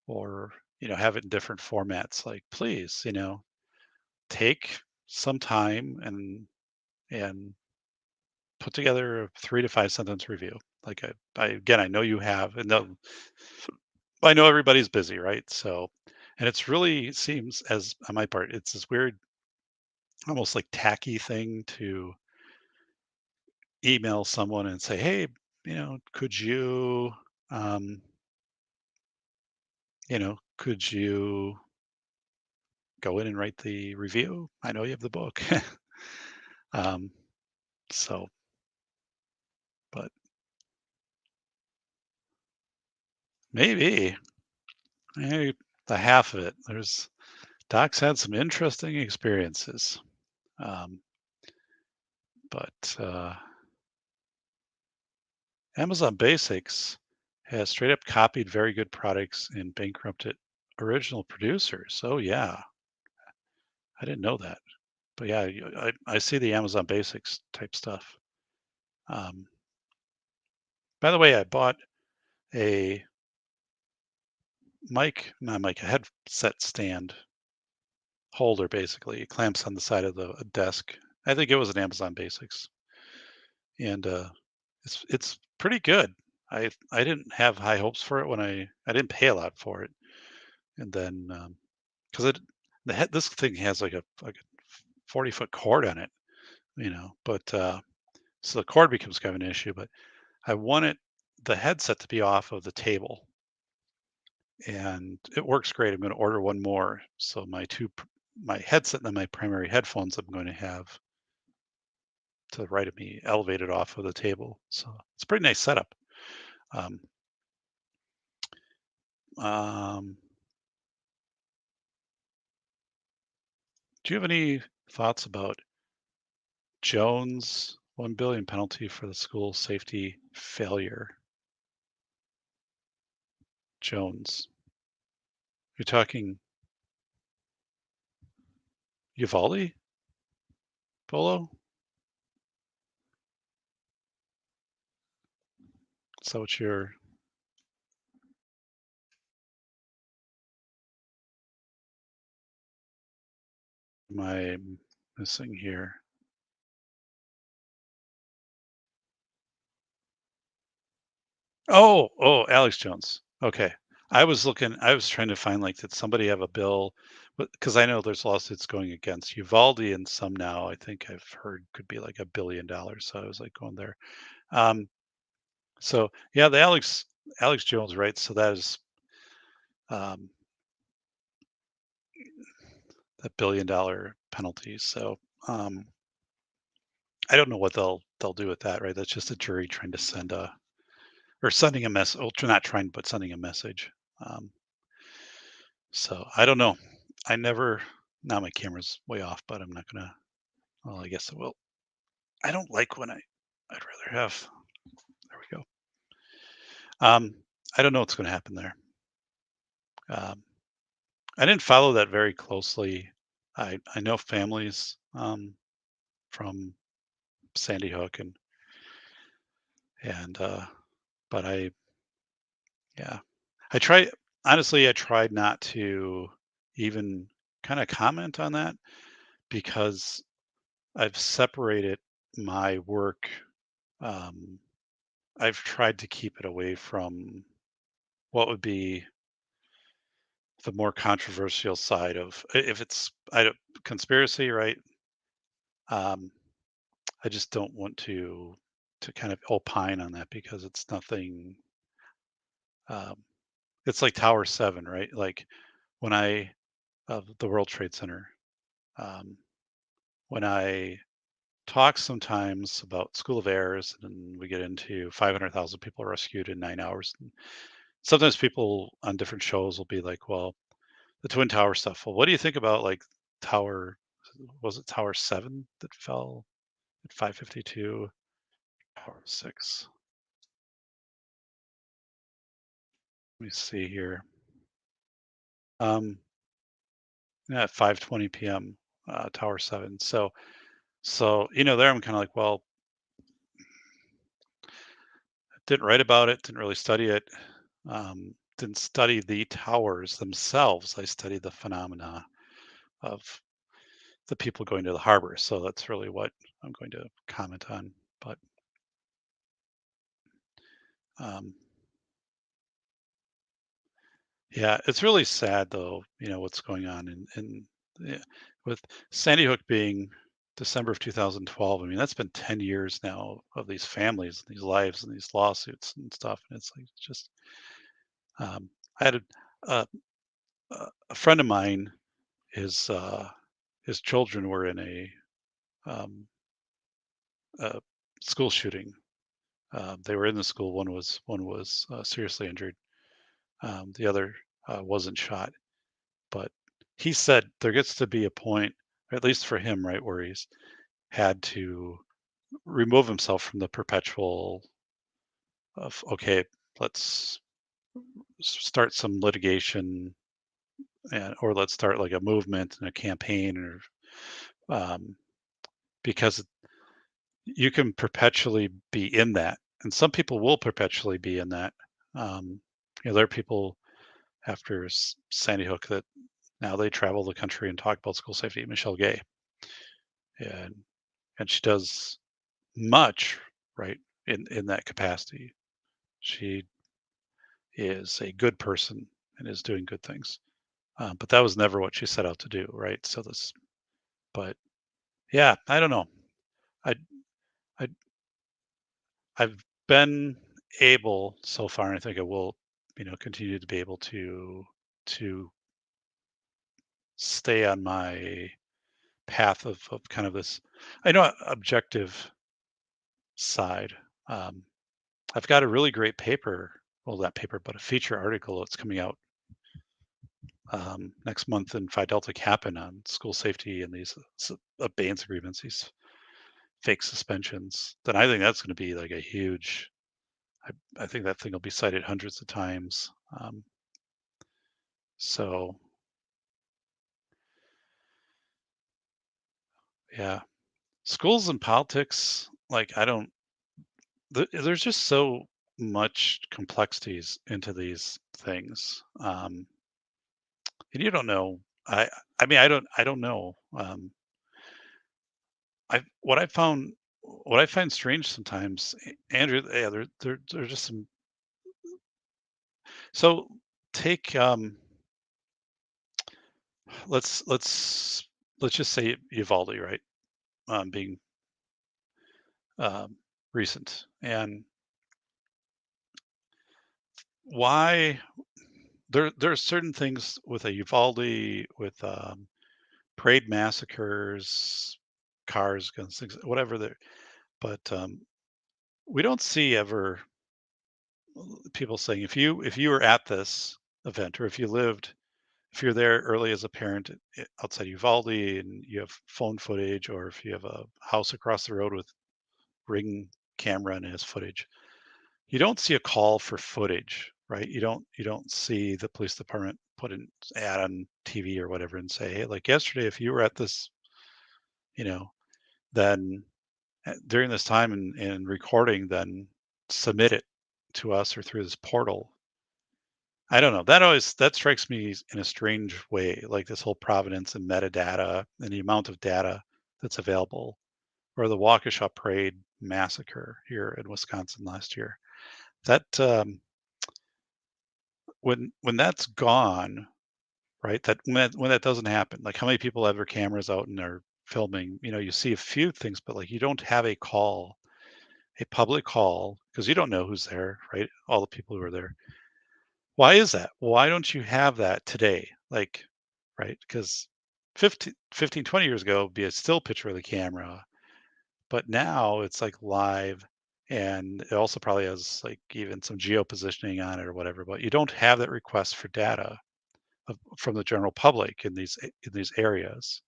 Speaker 3: or you know, have it in different formats. Like, please, you know, take some time and put together a 3 to 5 sentence review. Like I again, I know you have, and I know everybody's busy, right? So, and it's really seems as on my part, it's this weird, almost like tacky thing to email someone and say, "Hey, you know, um, could you go in and write the review? I know you have the book." um, so, but maybe, maybe the half of it. Doc's had some interesting experiences. Um, but Amazon Basics has straight up copied very good products and bankrupted original producers. Oh yeah, I didn't know that. But yeah, I see the Amazon Basics type stuff. Um, by the way, I bought a not mic, a headset stand holder. Basically, it clamps on the side of the desk. I think it was an Amazon Basics, and it's pretty good. I didn't have high hopes for it when I didn't pay a lot for it, and then because it the head this thing has like a 40-foot cord on it, but so the cord becomes kind of an issue. But I wanted the headset to be off of the table, and it works great. I'm going to order one more, so my headset and then my primary headphones I'm going to have to the right of me elevated off of the table. So it's a pretty nice setup. Um, um, do you have any thoughts about Jones 1 billion penalty for the school safety failure? Jones. You're talking Uvalde? Bolo? Is that what you're am I missing here? Oh, Alex Jones. Okay. I was trying to find like, did somebody have a bill? Because I know there's lawsuits going against Uvalde and some now I think I've heard could be like $1 billion. So I was like going there. Um, so yeah, the Alex Jones, right? So that is um, that $1 billion penalty. So um, I don't know what they'll do with that, right? That's just a jury trying to sending a mess. Well, not trying, but sending a message. Um, so I don't know. I never. Now my camera's way off, but I'm not gonna. Well, I guess it will. I don't like when I'd rather have. There we go. Um, I don't know what's going to happen there. Um, I didn't follow that very closely. I know families from Sandy Hook and but yeah I honestly I tried not to even kind of comment on that because I've separated my work. Um, I've tried to keep it away from what would be the more controversial side of if it's I don't conspiracy, right? Um, I just don't want to kind of opine on that because it's nothing. Um, it's like Tower Seven, right? Like when I of the World Trade Center. Um, when I talk sometimes about School of Airs, and we get into 500,000 people rescued in 9 hours. And sometimes people on different shows will be like, "Well, the Twin Tower stuff. Well, what do you think about like Tower? Was it Tower Seven that fell at 5:52? Tower Six. Let me see here. Um, yeah, at 5:20 p.m. Tower Seven. So there I'm kind of like, well, didn't write about it, didn't really study it, didn't study the towers themselves. I studied the phenomena of the people going to the harbor. So that's really what I'm going to comment on. But um, yeah, it's really sad though, what's going on yeah, with Sandy Hook being December of 2012. I mean, that's been 10 years now of these families, these lives, and these lawsuits and stuff. And it's like, it's just, I had a, a friend of mine, his, his children were in um, a school shooting. They were in the school. One was seriously injured. The other wasn't shot, but he said there gets to be a point, at least for him, right, where he's had to remove himself from the perpetual of, okay, let's start some litigation, and or let's start like a movement and a campaign, or um, because you can perpetually be in that, and some people will perpetually be in that. Um, there are people after Sandy Hook that now they travel the country and talk about school safety. Michelle Gay, and she does much right in that capacity. She is a good person and is doing good things. But that was never what she set out to do, right? So this, but yeah, I don't know. I I I've been able so far, and I think I will, continue to be able to stay on my path of kind of this, I know, objective side. Um, I've got a really great paper, well, not paper, but a feature article that's coming out next month in Phi Delta Kappan on school safety and these abeyance agreements, these fake suspensions. Then I think that's going to be like a huge. I think that thing will be cited hundreds of times. So yeah, schools and politics, like I don't. There's just so much complexities into these things, and you don't know. I mean, I don't know. What I found, what I find strange sometimes, Andrew. Yeah, there are just some. So take let's just say Uvalde, right? Being um, recent, and why there are certain things with a Uvalde, with parade massacres, cars, guns, things, whatever. There, but we don't see ever people saying, if you were at this event, or if you lived, if you're there early as a parent outside Uvalde and you have phone footage, or if you have a house across the road with Ring camera and it has footage, you don't see a call for footage, right? You don't see the police department put an ad on TV or whatever and say, hey, like yesterday, if you were at this, you know, then during this time and recording, then submit it to us or through this portal. I don't know. That strikes me in a strange way, like this whole provenance and metadata and the amount of data that's available, or the Waukesha Parade massacre here in Wisconsin last year. That when that's gone, right? That when that doesn't happen, like how many people have their cameras out and are filming? You see a few things, but like you don't have a call, a public call, because you don't know who's there, right? All the people who are there. Why is that? Why don't you have that today? Like, right? Because 20 years ago, it'd be a still picture of the camera, but now it's like live, and it also probably has like even some geo positioning on it or whatever. But you don't have that request for data from the general public in these areas.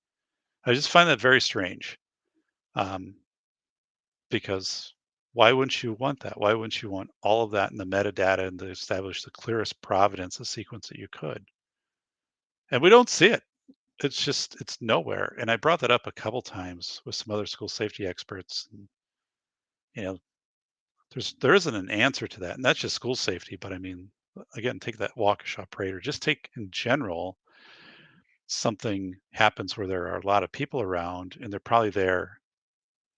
Speaker 3: I just find that very strange, um, because why wouldn't you want that? Why wouldn't you want all of that in the metadata and to establish the clearest provenance of sequence that you could? And we don't see it. It's nowhere. And I brought that up a couple times with some other school safety experts. And, you know, there isn't an answer to that, and that's just school safety. But I mean, again, take that Waukesha parade, or just take in general, something happens where there are a lot of people around, and they're probably there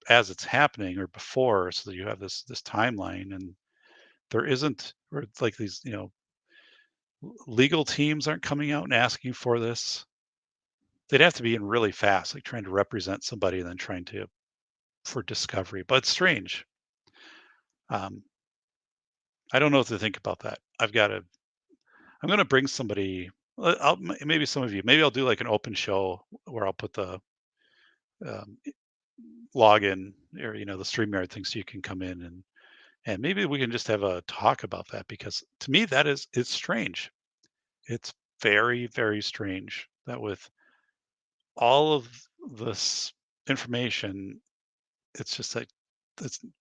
Speaker 3: as it's happening or before, so that you have this timeline, and there isn't, or it's like these, legal teams aren't coming out and asking for this. They'd have to be in really fast, like trying to represent somebody and then trying to for discovery. But it's strange. Um, I don't know what to think about that. I'm going to bring somebody. Maybe some of you. Maybe I'll do like an open show where I'll put the um, login, or the StreamYard thing, so you can come in, and maybe we can just have a talk about that, because to me it's strange. It's very, very strange. that with all of this information, it's just like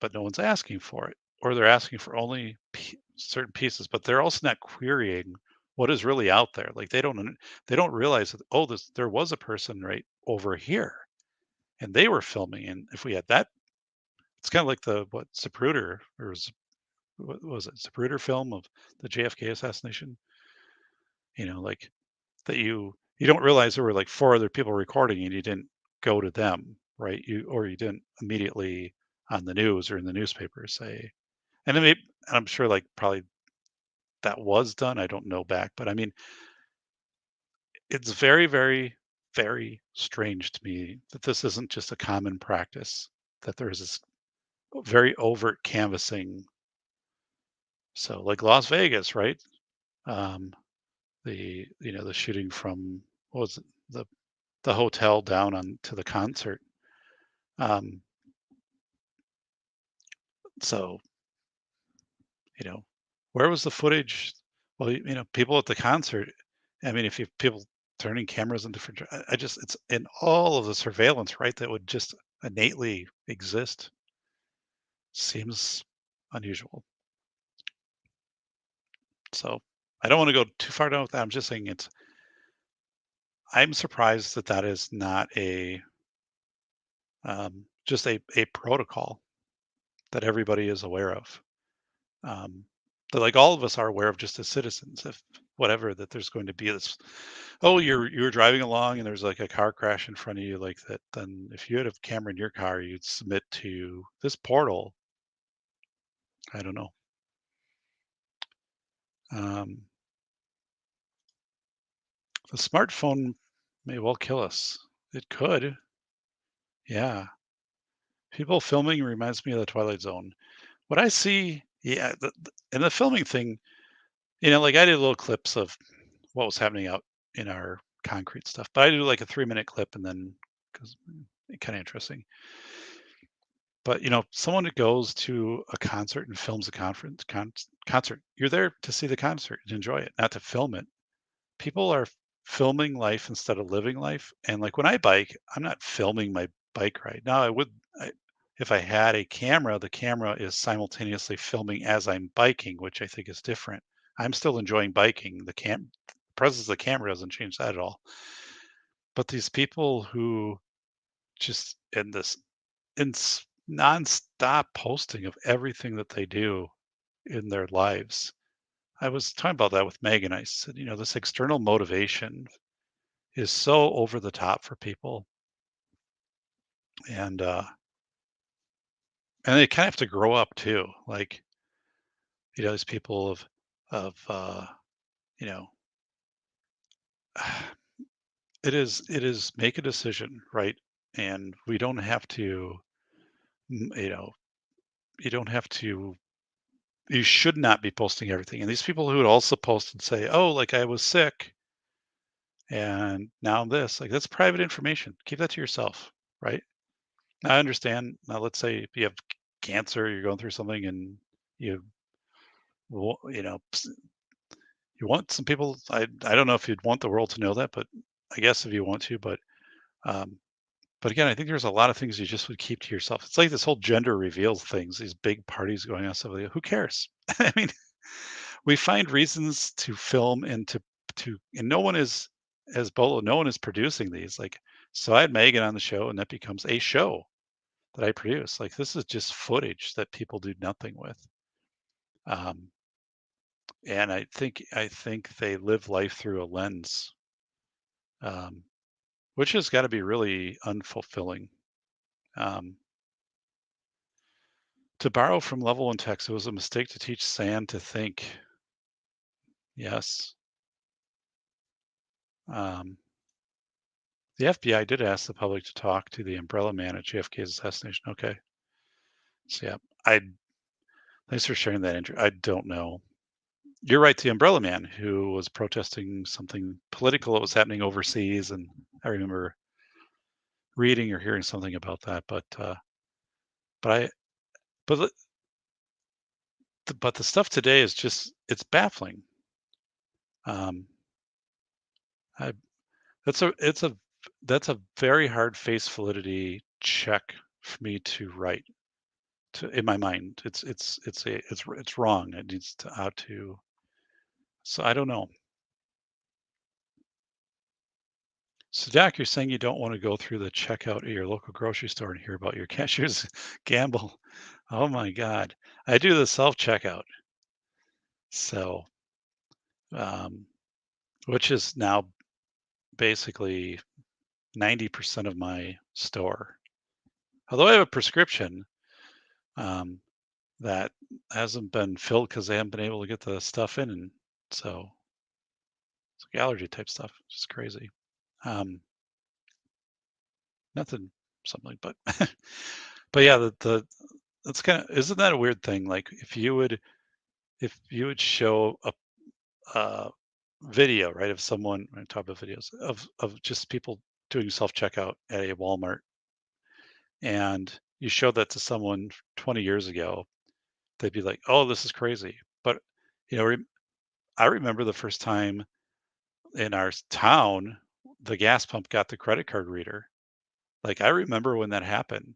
Speaker 3: but no one's asking for it, or they're asking for only certain pieces, but they're also not querying what is really out there. Like they don't realize that, oh, there was a person right over here, and they were filming, and if we had that, it's kind of like the what Zapruder or what was it Zapruder film of the JFK assassination. Like that you don't realize there were like four other people recording, and you didn't go to them, right? You didn't immediately on the news or in the newspaper say, and then I'm sure like probably that was done. I don't know back, but I mean, it's very, very, very strange to me that this isn't just a common practice, that there's this very overt canvassing. So like Las Vegas, right? Um, the shooting from what was it, the hotel down on to the concert. Um, so you know, where was the footage? Well, people at the concert. I mean, if you people turning cameras in different, I just it's in all of the surveillance, right? That would just innately exist. Seems unusual. So I don't want to go too far down with that. I'm just saying I'm surprised that that is not a just a protocol that everybody is aware of. Um, that like all of us are aware of just as citizens, if whatever that there's going to be this. Oh, you're driving along and there's like a car crash in front of you like that. Then if you had a camera in your car, you'd submit to this portal. I don't know. Um, the smartphone may well kill us. It could. Yeah. People filming reminds me of the Twilight Zone. What I see, yeah, and the filming thing, like I did little clips of what was happening out in our concrete stuff, but I do like a 3-minute clip and then because kind of interesting. But someone that goes to a concert and films a concert, you're there to see the concert and enjoy it, not to film it. People are filming life instead of living life. And like when I bike, I'm not filming my bike ride. Now if I had a camera, the camera is simultaneously filming as I'm biking, which I think is different. I'm still enjoying biking. The presence of the camera doesn't change that at all. But these people who just in this nonstop posting of everything that they do in their lives. I was talking about that with Megan. I said, this external motivation is so over the top for people, and they kind of have to grow up too. Like, these people of you know, it is make a decision, right? And we don't have to, mm, you know, you don't have to. You should not be posting everything. And these people who would also post and say, "Oh, like I was sick, and now this," like that's private information. Keep that to yourself, right? I understand. Now, let's say if you have cancer, you're going through something, and you, you want some people. I don't know if you'd want the world to know that, but I guess if you want to, um, but again, I think there's a lot of things you just would keep to yourself. It's like this whole gender reveal things, these big parties going on, stuff like that. Who cares? I mean, we find reasons to film and and no one is as Bolo, no one is producing these. Like, so I had Megan on the show, and that becomes a show that I produce. Like, this is just footage that people do nothing with. Um, and I think they live life through a lens, um, which has got to be really unfulfilling. Um, to borrow from Level One Text, it was a mistake to teach sand to think. Yes. Um, the FBI did ask the public to talk to the umbrella man at JFK's assassination. Okay. So yeah, thanks for sharing that, Andrew. I don't know. You're right. The umbrella man who was protesting something political that was happening overseas, and I remember reading or hearing something about that. But I, but the stuff today is just it's baffling. Um, I it's a that's a very hard face validity check for me to write to in my mind. It's wrong. It needs to out to so I don't know. So Jack, you're saying you don't want to go through the checkout at your local grocery store and hear about your cashier's gamble. Oh my God. I do the self checkout. So um, which is now basically 90% of my store. Although I have a prescription, um, that hasn't been filled because they haven't been able to get the stuff in, and so it's like allergy type stuff. It's just crazy. Um, nothing, something, but but yeah, the that's kind of isn't that a weird thing? Like if you would show a uh, video, right, of someone on top of videos of just people doing self checkout at a Walmart, and you showed that to someone 20 years ago, they'd be like, "Oh, this is crazy." But you know, I remember the first time in our town, the gas pump got the credit card reader. Like, I remember when that happened.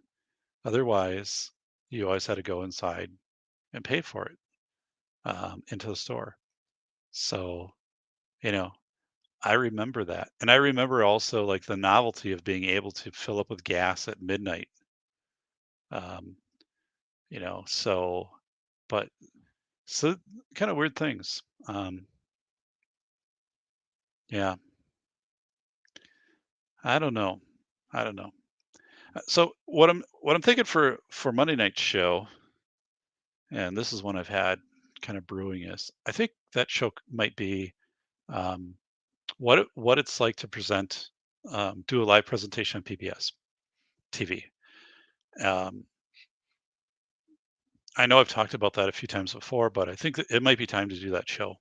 Speaker 3: Otherwise, you always had to go inside and pay for it, into the store. So, you know, I remember that. And I remember also, like, the novelty of being able to fill up with gas at midnight. Um, so but so kind of weird things. Yeah, I don't know. I don't know. So what I'm thinking for Monday night show, and this is one I've had kind of brewing is I think that show might be um, what it's like to present do a live presentation on PBS TV. Um, I know I've talked about that a few times before, but I think that it might be time to do that show.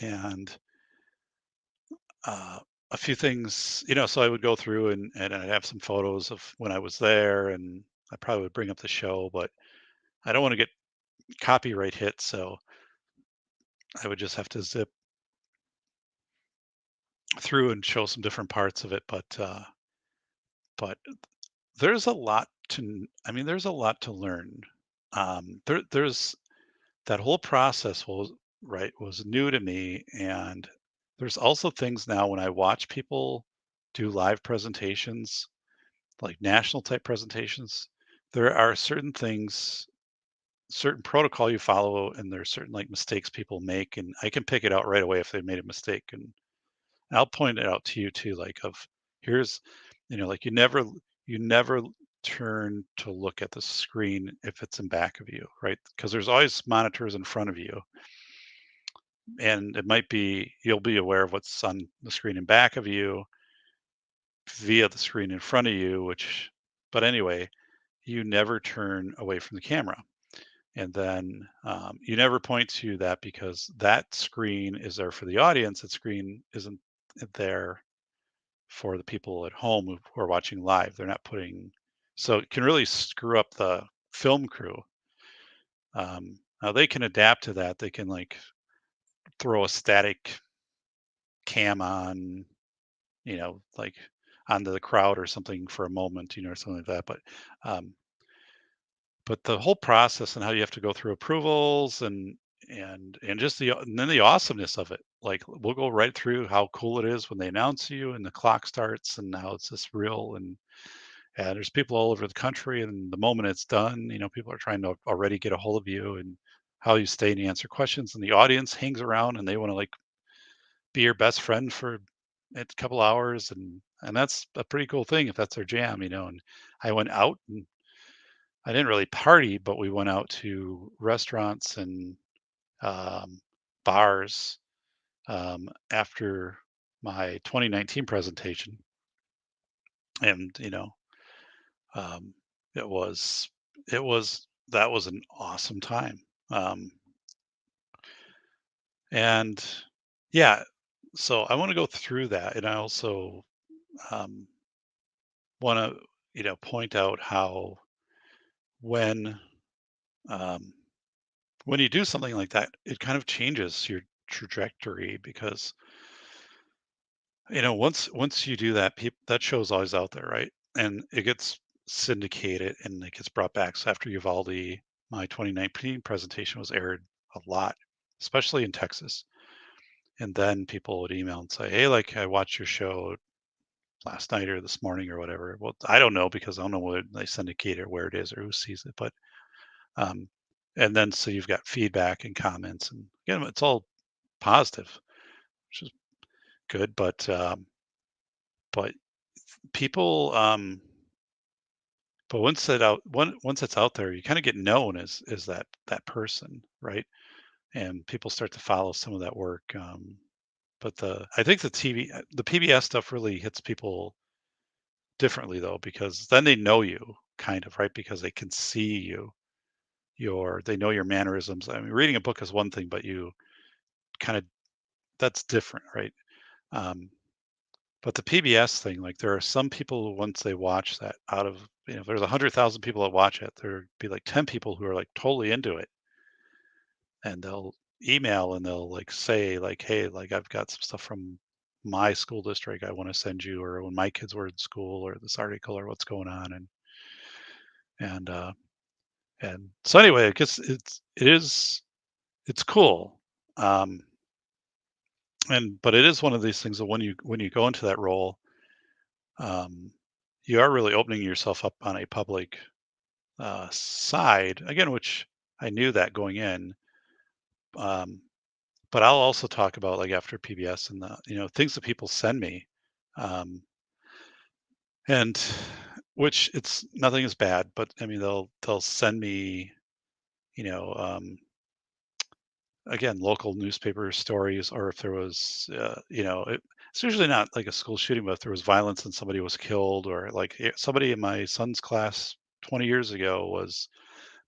Speaker 3: And uh, a few things, so I would go through and I'd have some photos of when I was there, and I probably would bring up the show, but I don't want to get copyright hit, so I would just have to zip through and show some different parts of it. But there's a lot there's a lot to learn. There's that whole process was new to me, and there's also things now when I watch people do live presentations, like national type presentations. There are certain things, certain protocol you follow, and there's certain like mistakes people make, and I can pick it out right away if they made a mistake, and I'll point it out to you too, like of here's, like you never turn to look at the screen if it's in back of you, right? Because there's always monitors in front of you, and it might be you'll be aware of what's on the screen in back of you via the screen in front of you, but anyway, you never turn away from the camera. And then you never point to that because that screen is there for the audience. That screen isn't there for the people at home who are watching live. They're not putting, so it can really screw up the film crew. Now they can adapt to that. They can like throw a static cam on, like onto the crowd or something for a moment, or something like that. Um, but the whole process and how you have to go through approvals and just and then the awesomeness of it. Like we'll go right through how cool it is when they announce you and the clock starts and how it's just real and there's people all over the country, and the moment it's done, people are trying to already get a hold of you and how you stay and you answer questions, and the audience hangs around and they want to like be your best friend for a couple hours, and that's a pretty cool thing if that's their jam, and I went out and I didn't really party, but we went out to restaurants and um, bars after my 2019 presentation, and um, it was that was an awesome time, um, and yeah, so I want to go through that, and I also um, want to point out how when um, when you do something like that, it kind of changes your trajectory because once you do that, that show's always out there, right? And it gets syndicated and it gets brought back. So after Uvalde, my 2019 presentation was aired a lot, especially in Texas. And then people would email and say, "Hey, like I watched your show last night or this morning or whatever." Well, I don't know because I don't know whether they syndicate it, where it is, or who sees it. But um, and then so you've got feedback and comments, and again, it's all positive, which is good. But people, but once it's out there, you kind of get known as that person, right? And people start to follow some of that work. But I think the PBS stuff really hits people differently though, because then they know you kind of, right? Because they can see they know your mannerisms. I mean, reading a book is one thing, but you kind of, that's different, right? Um, but the PBS thing, like there are some people who once they watch that, out of, if there's 100,000 people that watch it, there'd be like 10 people who are like totally into it, and they'll email and they'll like say like, "Hey, like I've got some stuff from my school district I want to send you, or when my kids were in school, or this article, or what's going on." And and so anyway, I guess it's cool. Um, and but it is one of these things that when you go into that role, um, you are really opening yourself up on a public side again, which I knew that going in. Um, but I'll also talk about like after PBS and the things that people send me, um, and which it's nothing is bad, but I mean they'll send me you know um, again, local newspaper stories, or if there was, it's usually not like a school shooting, but if there was violence and somebody was killed, or like somebody in my son's class 20 years ago was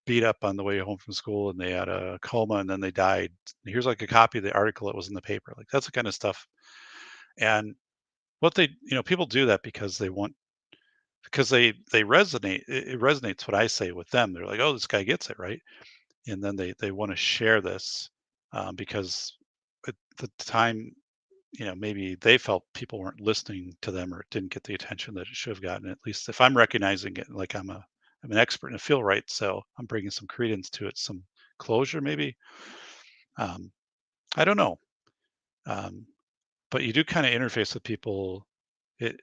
Speaker 3: beat up on the way home from school and they had a coma and then they died. Here's like a copy of the article that was in the paper. Like that's the kind of stuff. And what people do that because they resonate. It resonates what I say with them. They're like, oh, this guy gets it, right? And then they want to share this, because at the time, maybe they felt people weren't listening to them or it didn't get the attention that it should have gotten. At least if I'm recognizing it, like I'm an expert in the field, right? So I'm bringing some credence to it, some closure, maybe. Um, I don't know, um, but you do kind of interface with people it,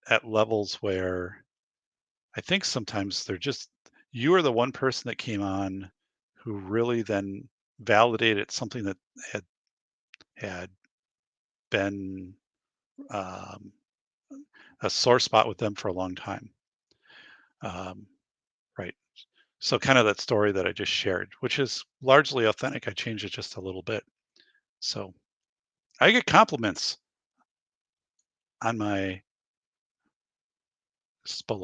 Speaker 3: at levels where I think sometimes you are the one person that came on who really then validated something that had had been, um, a sore spot with them for a long time. Um, right. So kind of that story that I just shared, which is largely authentic. I changed it just a little bit. So I get compliments on my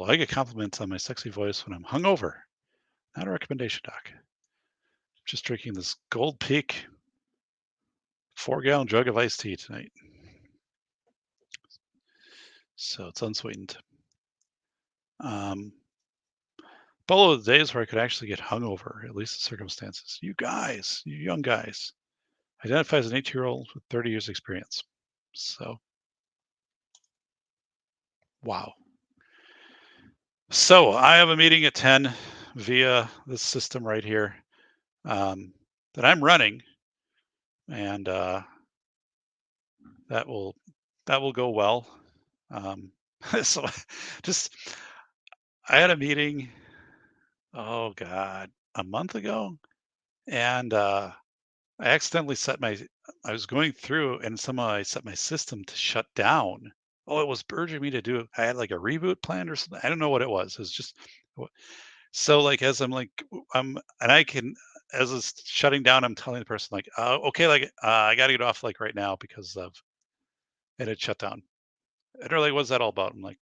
Speaker 3: I get compliments on my sexy voice when I'm hungover. Not a recommendation, doc. Just drinking this Gold Peak 4-gallon jug of iced tea tonight. So it's unsweetened. Follow the days where I could actually get hungover, at least the circumstances. You guys, you young guys, identify as an 18-year-old with 30 years experience. So, wow. So I have a meeting at 10 via this system right here, that I'm running, and that will that will go well. Um, so just I had a meeting, oh God, a month ago, and I accidentally I was going through and somehow I set my system to shut down. Oh, it was urging me to do, I had like a reboot plan or something. I don't know what it was. It was just, so like, as I'm like, and I can, as it's shutting down, I'm telling the person like, okay, like, I got to get off like right now because of, and it shut down. And they're like, what's that all about? I'm like,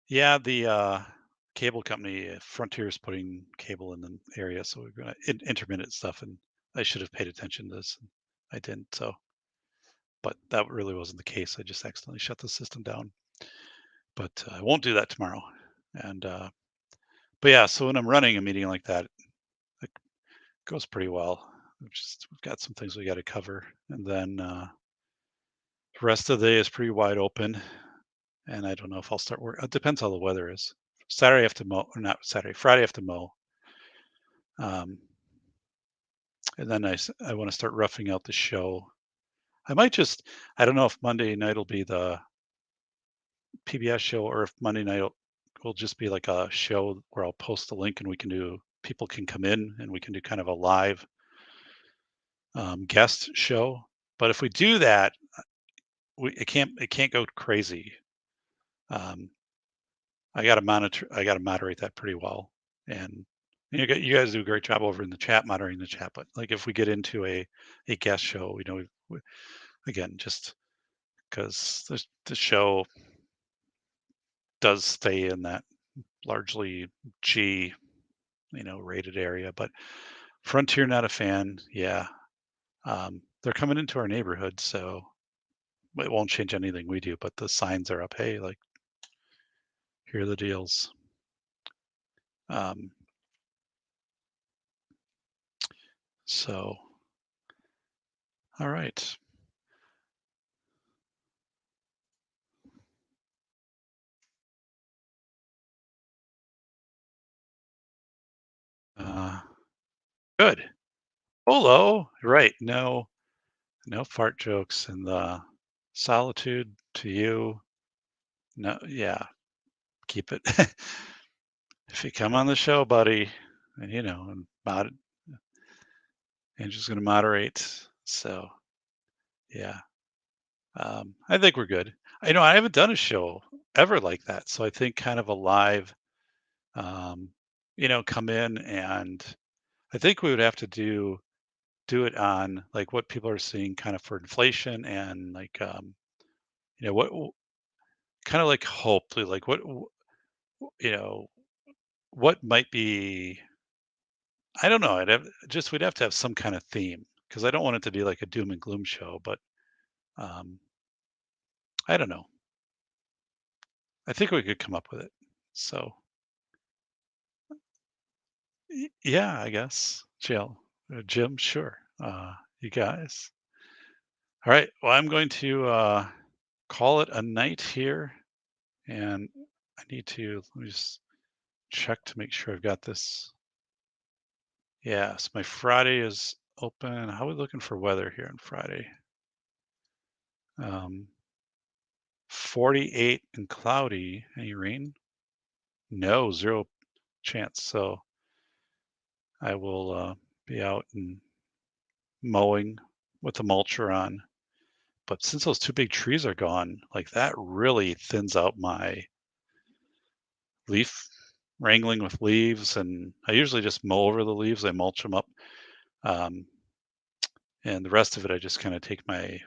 Speaker 3: yeah, the, cable company, Frontier is putting cable in the area. So we're going to intermittent stuff. And I should have paid attention to this. And I didn't. So, but that really wasn't the case. I just accidentally shut the system down. But I won't do that tomorrow. And but yeah, so when I'm running a meeting like that, it goes pretty well. We've got some things we got to cover, and then Rest of the day is pretty wide open, and I don't know if I'll start work. It depends how the weather is. Saturday I have to mow, or not Saturday, Friday I have to mow. Um, and then I want to start roughing out the show. I might just, I don't know if Monday night will be the PBS show or if Monday night will just be like a show where I'll post the link and people can come in and we can do kind of a live guest show. But if we do that, it can't go crazy. Um, I got to moderate that pretty well. And you guys do a great job over in the chat moderating the chat. But like if we get into a guest show, again, just because the show does stay in that largely G, rated area. But Frontier, not a fan. Yeah, they're coming into our neighborhood, so it won't change anything we do. But the signs are up. Hey, like here are the deals. Um, so, all right. Uh, Good. Hello. Right. No fart jokes and the solitude to you. No, yeah, keep it. If you come on the show, buddy, and Andrew's going to moderate. So, yeah, I think we're good. I haven't done a show ever like that. So I think kind of a live, um, come in and I think we would have to do it on like what people are seeing kind of for inflation and like, what kind of like hope, like you know, what might be, I don't know. We'd have to have some kind of theme because I don't want it to be like a doom and gloom show, but um, I don't know. I think we could come up with it. So yeah, I guess. Jim, sure. You guys. All right. Well, I'm going to call it a night here, and let me just check to make sure I've got this. Yes, my Friday is open. How are we looking for weather here on Friday? 48 and cloudy. Any rain? No, zero chance. So I will be out and mowing with the mulcher on. But since those two big trees are gone, like that really thins out my leaf wrangling with leaves. And I usually just mow over the leaves. I mulch them up. Um, and the rest of it, I just kind of take my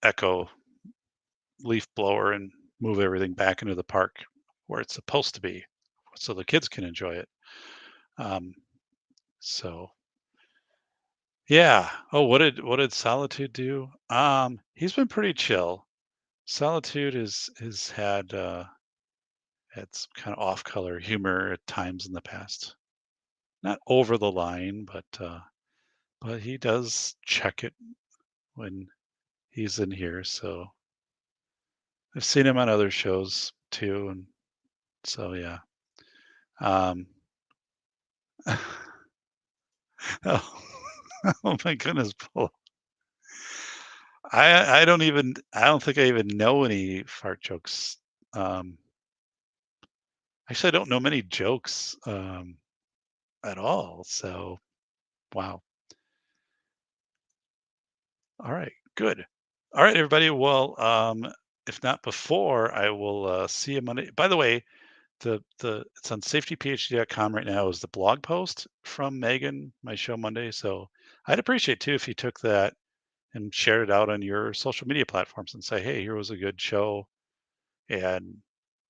Speaker 3: Echo leaf blower and move everything back into the park where it's supposed to be so the kids can enjoy it. Um, so yeah. Oh, what did Solitude do? He's been pretty chill. Solitude has had some kind of off color humor at times in the past. Not over the line, but he does check it when he's in here. So I've seen him on other shows too, and so yeah. Um, oh, oh my goodness, Paul. I don't think I even know any fart jokes. Um, Actually, I don't know many jokes at all. So wow. All right, good. All right, everybody. Well, if not before, I will see you Monday. By the way, the it's on safetyphd.com right now is the blog post from Megan, my show Monday. So I'd appreciate too if you took that and shared it out on your social media platforms and say, hey, here was a good show. And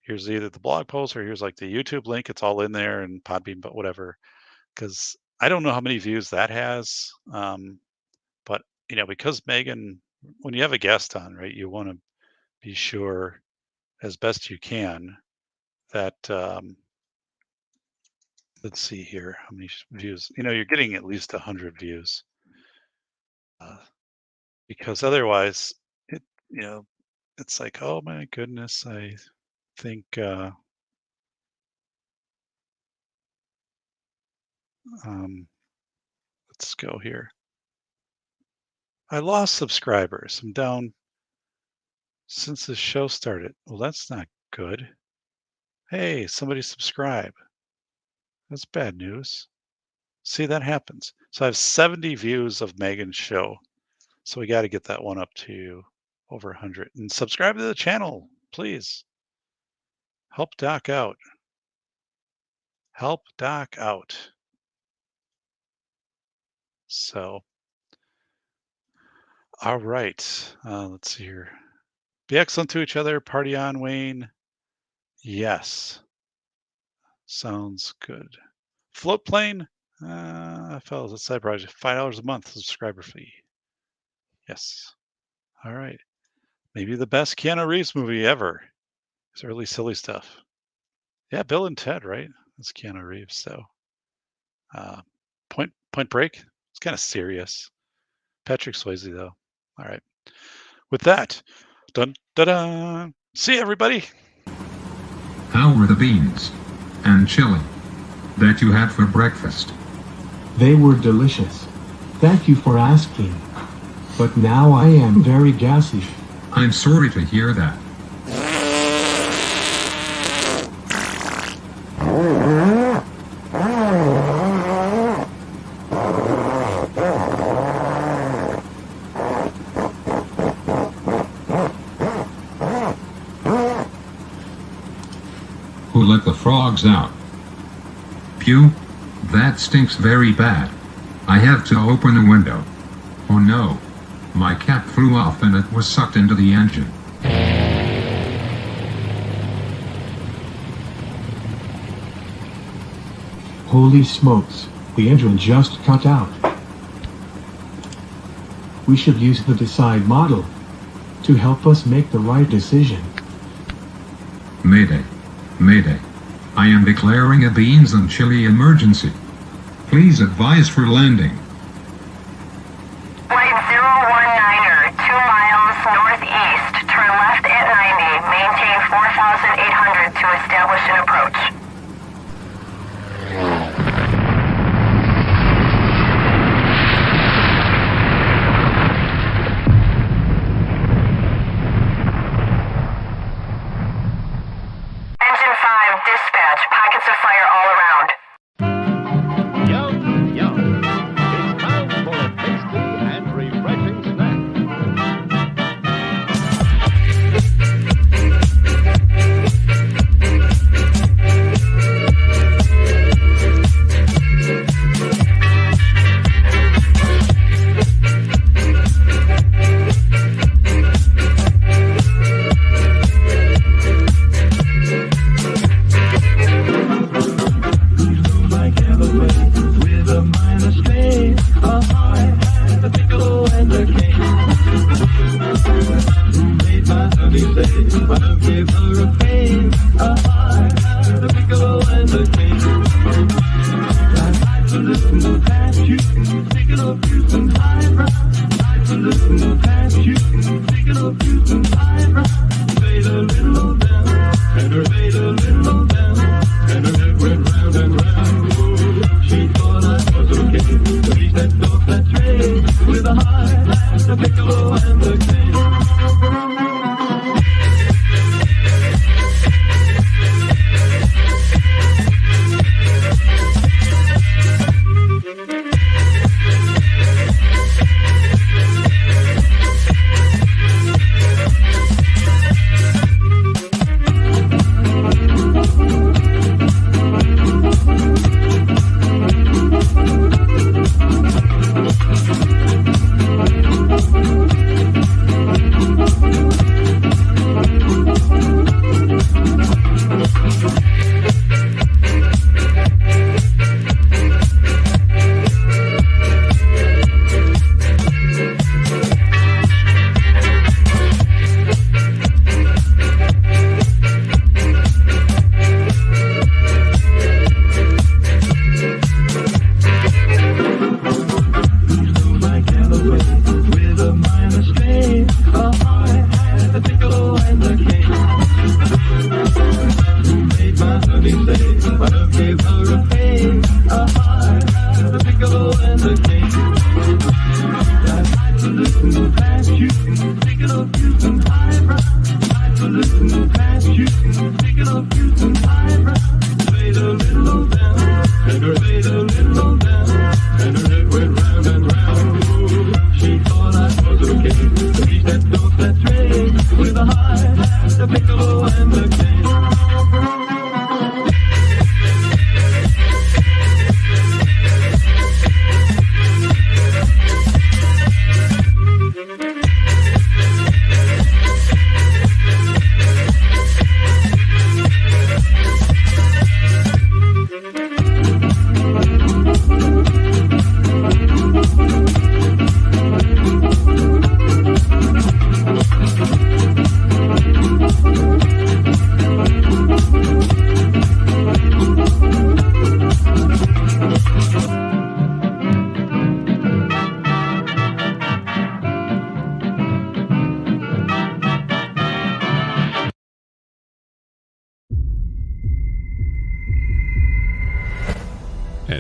Speaker 3: here's either the blog post or here's like the YouTube link. It's all in there and Podbean, but whatever. Because I don't know how many views that has. But because Megan, when you have a guest on, right, you want to be sure as best you can that let's see here how many views. You're getting at least 100 views because otherwise it's like, oh my goodness, I think let's go here. I lost subscribers. I'm down since the show started. Well, that's not good. Hey, somebody subscribe. That's bad news. See, that happens. So I have 70 views of Megan's show. So we got to get that one up to over 100. And subscribe to the channel, please. Help Doc out. Help Doc out. So, all right. Let's see here. Be excellent to each other. Party on, Wayne. Yes. Sounds good. Float plane. Fellas, it's a side project. $5 a month subscriber fee. Yes. All right. Maybe the best Keanu Reeves movie ever. It's really silly stuff. Yeah, Bill and Ted, right? That's Keanu Reeves. So, Point Break. It's kind of serious. Patrick Swayze, though. All right. With that, dun da da. See you, everybody.
Speaker 4: How were the beans and chili that you had for breakfast?
Speaker 5: They were delicious. Thank you for asking. But now I am very gassy.
Speaker 4: I'm sorry to hear that. Who let the frogs out? Pew, that stinks very bad. I have to open the window. Oh no. My cap flew off and it was sucked into the engine.
Speaker 5: Holy smokes, the engine just cut out. We should use the Decide model to help us make the right decision.
Speaker 4: Mayday. Mayday. I am declaring a beans and chili emergency. Please advise for landing.
Speaker 6: Flight 019er, 2 miles northeast. Turn left at 90. Maintain 4,800 to establish an approach. Engine 5, dispatch. Pockets of fire all around.
Speaker 7: Yum, yum. It's time for a tasty and refreshing snack.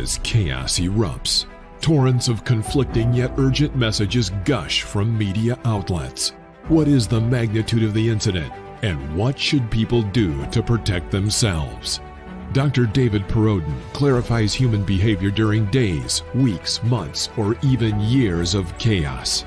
Speaker 2: as chaos erupts, torrents of conflicting yet urgent messages gush from media outlets. What is the magnitude of the incident, and what should people do to protect themselves? Dr. David Perodin clarifies human behavior during days, weeks, months, or even years of chaos.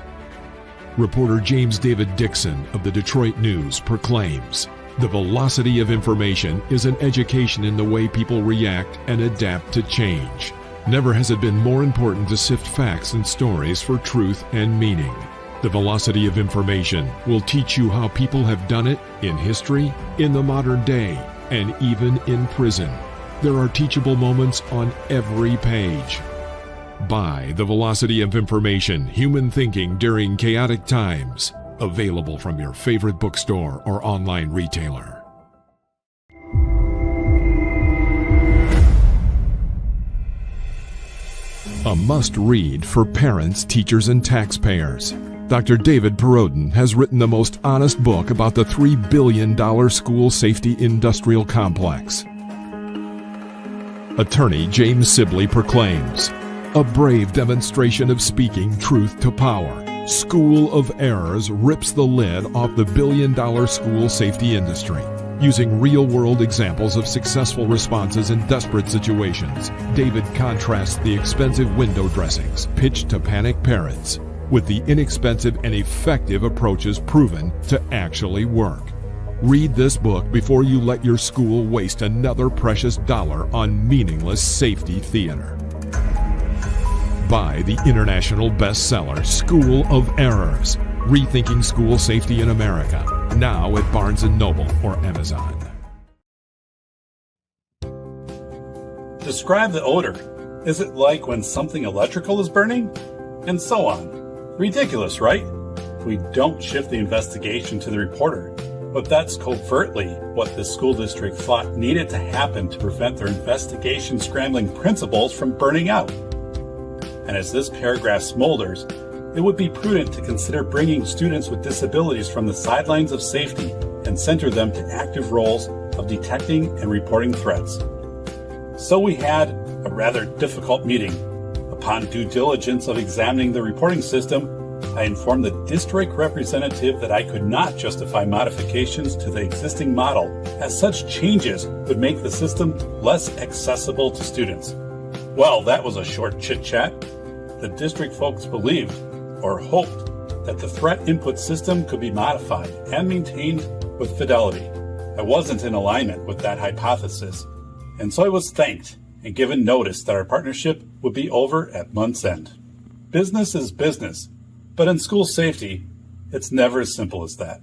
Speaker 2: Reporter James David Dixon of the Detroit News proclaims, "The velocity of information is an education in the way people react and adapt to change. Never has it been more important to sift facts and stories for truth and meaning. The velocity of information will teach you how people have done it in history, in the modern day, and even in prison. There are teachable moments on every page." Buy The Velocity of Information, Human Thinking During Chaotic Times. Available from your favorite bookstore or online retailer. A must-read for parents, teachers, and taxpayers. Dr. David Perodin has written the most honest book about the $3 billion school safety industrial complex. Attorney James Sibley proclaims, "A brave demonstration of speaking truth to power. School of Errors rips the lid off the billion-dollar school safety industry." Using real-world examples of successful responses in desperate situations, David contrasts the expensive window dressings pitched to panic parents with the inexpensive and effective approaches proven to actually work. Read this book before you let your school waste another precious dollar on meaningless safety theater. Buy the international bestseller School of Errors, Rethinking School Safety in America, now at Barnes & Noble or Amazon.
Speaker 8: Describe the odor. Is it like when something electrical is burning? And so on. Ridiculous, right? We don't shift the investigation to the reporter, but that's covertly what the school district thought needed to happen to prevent their investigation scrambling principals from burning out. And as this paragraph smolders, it would be prudent to consider bringing students with disabilities from the sidelines of safety and center them to active roles of detecting and reporting threats. So we had a rather difficult meeting. Upon due diligence of examining the reporting system, I informed the district representative that I could not justify modifications to the existing model, as such changes would make the system less accessible to students. Well, that was a short chit-chat. The district folks believed, or hoped, that the threat input system could be modified and maintained with fidelity. I wasn't in alignment with that hypothesis, and so I was thanked and given notice that our partnership would be over at month's end. Business is business, but in school safety, it's never as simple as that.